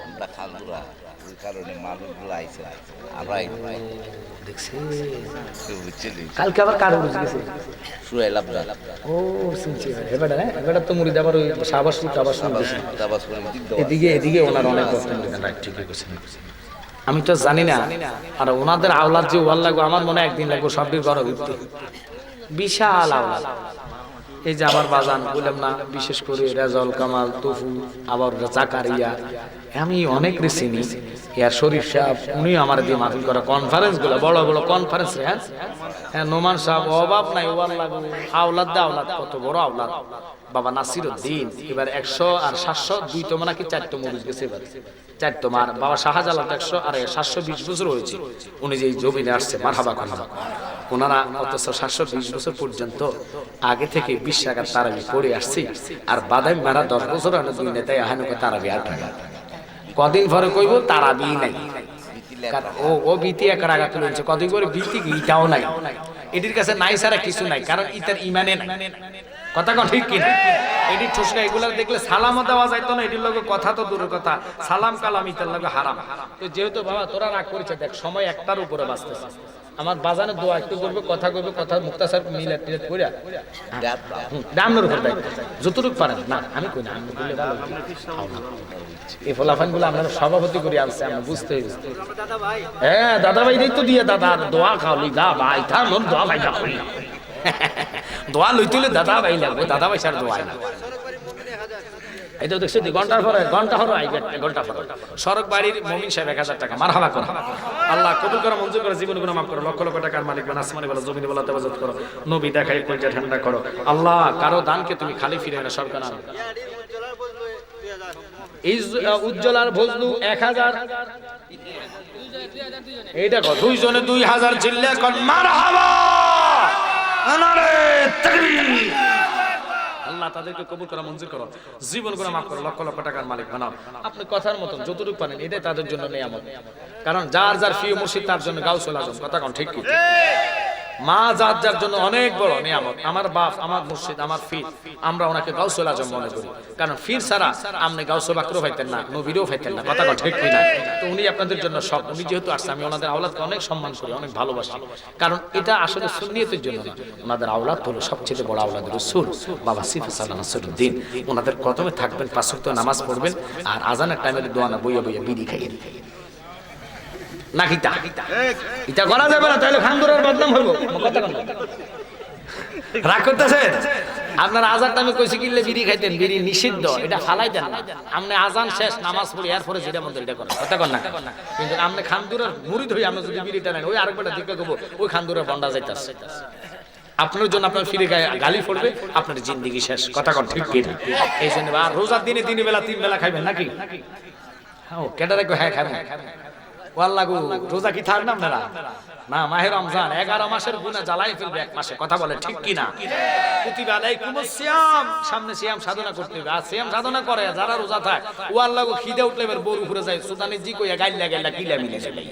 আমরা খালুরা ওই কারণে মানুষগুলো আইছে আমরা দেখছি বুঝছিলি কালকে আবার কার উড়ে গেছে সুরাইল আব্দুল ও শুনছি এবারে তো মুরিদ আবার ওই শাবাসী গেছে তাবাস করে দিদ এদিকে ওনার অনেক বক্তব্য রাইট ঠিকই কইছেন আমি তো জানি না আর ওনাদের আওলাদ যে ওয়াল লাগবে আমার মনে একদিন লাগবে সবই বড় গিফট বিশাল আওলাদ এই যে আমার বাজান বললাম না বিশেষ করে রেজাউল কামাল তুফু আবার জাকারিয়া আমি অনেক চিনি ইয়ার শরীফ সাহেব উনি আমার দিয়ে মাহফিল করা কনফারেন্স গুলো বড় বড় কনফারেন্স রে হ্যাঁ নোমান সাহেব অভাব নাই ওয়ার লাগু আওলাদ দা আওলাদ কত বড় আওলাদ বাবা নাসিরউদ্দিন এবার 100 আর 700 দুই তো নাকি 4 তো মরিচ গেছে এবার 4 তো মার বাবা শাহজালাল 100 আর 720 বছর হয়েছে উনি যে জমিনে আসছে মারহাবা মারহাবা ওনারা অথচ 720 বছর পর্যন্ত আগে থেকে 20 টাকার তারাবি পড়ে আসছে আর বাদামি মারা 10 বছর আর দুই নেতায় আহানুকে তারাবি আর টাকা কদিন পরে কইব তারাবি নাই ও বিতি একার আঘাত তুলেছে কদিন করে বিতি ইটাও নাই এটির কাছে নাই সারা কিছু নাই কারণ ইতার ইমানে নাই কথা কন ঠিক কিনা এটি ঠুসকা এগুলা দেখলে সালামও দেওয়া যাইতো না এটির লগে কথা তো দূরের কথা সালাম কালাম ইতার লগে হারাম তো যেহেতু বাবা তোরা রাগ করেছে দেখ সময় একটার উপরে বাঁচতেছে আমার বাজানে দোয়া একটু করবে কথা মুক্তাসার মিলাদ টিলাদ কইরা দামনের উপর দায়িত্ব যতটুকু পারেন না আমি কই না আমি বলে ভালো এই ফলাফান গুলো আমরা সভাপতি করে আনছে আমরা বুঝতে হ্যাঁ দাদা ভাই দায়িত্ব দিয়ে দাদা দোয়া খাওয়ালি দা ভাই তার মন দোয়া ভাই দা দোয়া লইতে হলে দাদা ভাই লাগবে দাদা ভাই সার দোয়া না এই তো দেখছি ঘন্টা হলো ঘন্টা পরে সড়ক বাড়ির মমিন সাহেব 1000 টাকা মারহাবা করো আল্লাহ কবুল করো মঞ্জুর করো জীবন গুনাহ মাফ করো লক্ষ লক্ষ টাকার মালিক বানা আসমানে বলা জমিনে বলা তাওয়াজ্জুদ করো নবী দেখাই কলজা ঠান্ডা করো আল্লাহ কারো দানকে তুমি খালি ফিরে না সরকার না এই উজ্জ্বলার ভজলু 1000 এইটা কত দুইজনে 2000 জিল্লা কোন মারহাবা আনারে তাকবীর আল্লাহ তাদেরকে কবুল করা মঞ্জুর করো জীবন গুনাহ মাফ করো লক্ষ লক্ষ টাকার মালিক বানাও আপনি কথার মতন যতটুকু পারেন এটাই তাদের জন্য নিয়ামত কারণ যার যার প্রিয় মুর্শিদ তার জন্য গাউসুল আজম কথা কোন ঠিক কি মা যার যার জন্য অনেক বড় নিয়ামত আমার বাপ আমার মুর্শিদ আমার পীর আমরা ওনাকে গাউসুল আজম মনে করি কারণ পীর ছাড়া আপনি গাউসুল আকরও পাইতেন না নবীরও পাইতেন না কথা কোন ঠিক কি না তো উনি আপনাদের জন্য সব উনি যেহেতু আসছে আমি ওনাদের আওলাদকে অনেক সম্মান করি অনেক ভালোবাসি কারণ এটা আসলে সুন্নিয়তের জন্য না ওনাদের আওলাদ হলো সবচেয়ে বড় আওলাদ রাসূল বাবা সিফা সাল্লাল্লাহু নাসিরউদ্দিন ওনাদের কদমে থাকবেন 5 ওয়াক্ত নামাজ পড়বেন আর আজানের টাইমে দোয়া না বইয়া বইয়া বিড়ি খাইয়েন নাকিতা এটা করা যাবে না তাহলে খানদুরার বদনাম হইব কথা কোন রাগ করতেছেন আপনার আজান টাইমে কইছি কিনলে বিড়ি খাইতেন বিড়ি নিষিদ্ধ এটা ফালাই দেন না আপনি আজান শেষ নামাজ পড়ি এরপরে যেটা মন্দির এটা করেন কথা কোন না কিন্তু আপনি খানদুরার মুরিদ হই আমরা যদি বিড়িটা নেন ওই আরেকটা দিকে কইব ওই খানদুরার বন্ডা যাইতাছে আপনার জন্য আপনার ফিরে গালি পড়বে আপনার জিন্দেগি শেষ কথা কোন ঠিক কি এই জন্য আর রোজার দিনে দিনে বেলা 3 বেলা খাইবেন নাকি হ্যাঁ কেডা রাখো হ্যাঁ খাবেন ওয়াল্লাহু রোজা কি থাক না আপনারা না মাহে রমজান 11 মাসের গুনাহ জ্বালাই ফেলবে এক মাসে কথা বলে ঠিক কি না কুতিবা আলাইকুমুস সিয়াম সামনে সিয়াম সাধনা করতে হবে আর সিয়াম সাধনা করে যারা রোজা থাকে ওয়াল্লাহু খিদে উঠলে এর বড় উপরে যায় সুদানি জি কইয়া গাইলা গাইলা কিলা মিলে চলে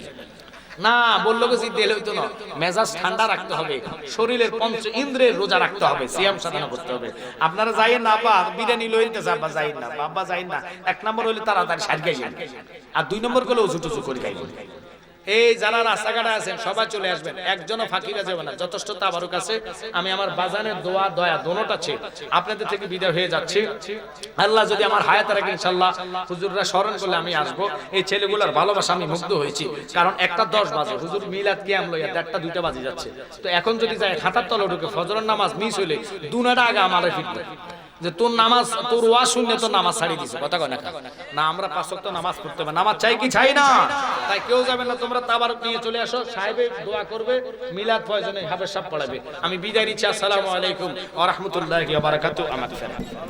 না বললো যে জিদ দিলে হইতো না মেজাজ ঠান্ডা রাখতে হবে শরীরের পঞ্চ ইন্দ্রিয়ের রোজা রাখতে হবে সিয়াম সাধনা করতে হবে আপনারা যাইয়েন না বা বিরিয়ানি লইতে যাবা যাইন না বাবা যাইন না এক নম্বর হইলে তাড়াতাড়ি সার গাইবেন আর 2 নম্বর করলে উজুটুজু করে গাইবেন এই যারা রাস্তাঘাটে আছেন সবাই চলে আসবেন একজনও ফাঁকিরা যাবে না যথেষ্ট তাবারুক আছে আমি আমার বাজানের দোয়া দয়া দোনোটা আছে আপনাদের থেকে বিদায় হয়ে যাচ্ছি আল্লাহ যদি আমার হায়াত রাখে ইনশাআল্লাহ হুজুররা স্মরণ করলে আমি আসব এই ছেলেগুলোর ভালোবাসা আমি মুগ্ধ হয়েছি কারণ 1:10 বাজে হুজুর মিলাদ কিয়াম লইয়া 1:30 2টা বাজে যাচ্ছে তো এখন যদি যায় খাতার তলে ঢুকে ফজরের নামাজ মিস হইলে দুনাটা আগে আমারে ফিরবে যে তোর নামাজ তোর ওয়াজ শুনলে তোর নামাজ ছাড়িয়ে দিছে কথা কয় না আমরা 5 ওয়াক্ত নামাজ পড়তে হবে নামাজ চাই কি চাই না তাই কেউ যাবে না তোমরা তাবারুক নিয়ে চলে আসো সাহেবে দোয়া করবে মিলাদ প্রয়োজনে হাফেজ সাহেব পড়াবে আমি বিদায় নিচ্ছি আসসালামু আলাইকুম ওয়া রাহমাতুল্লাহি ওয়া বারাকাতুহু আমাদের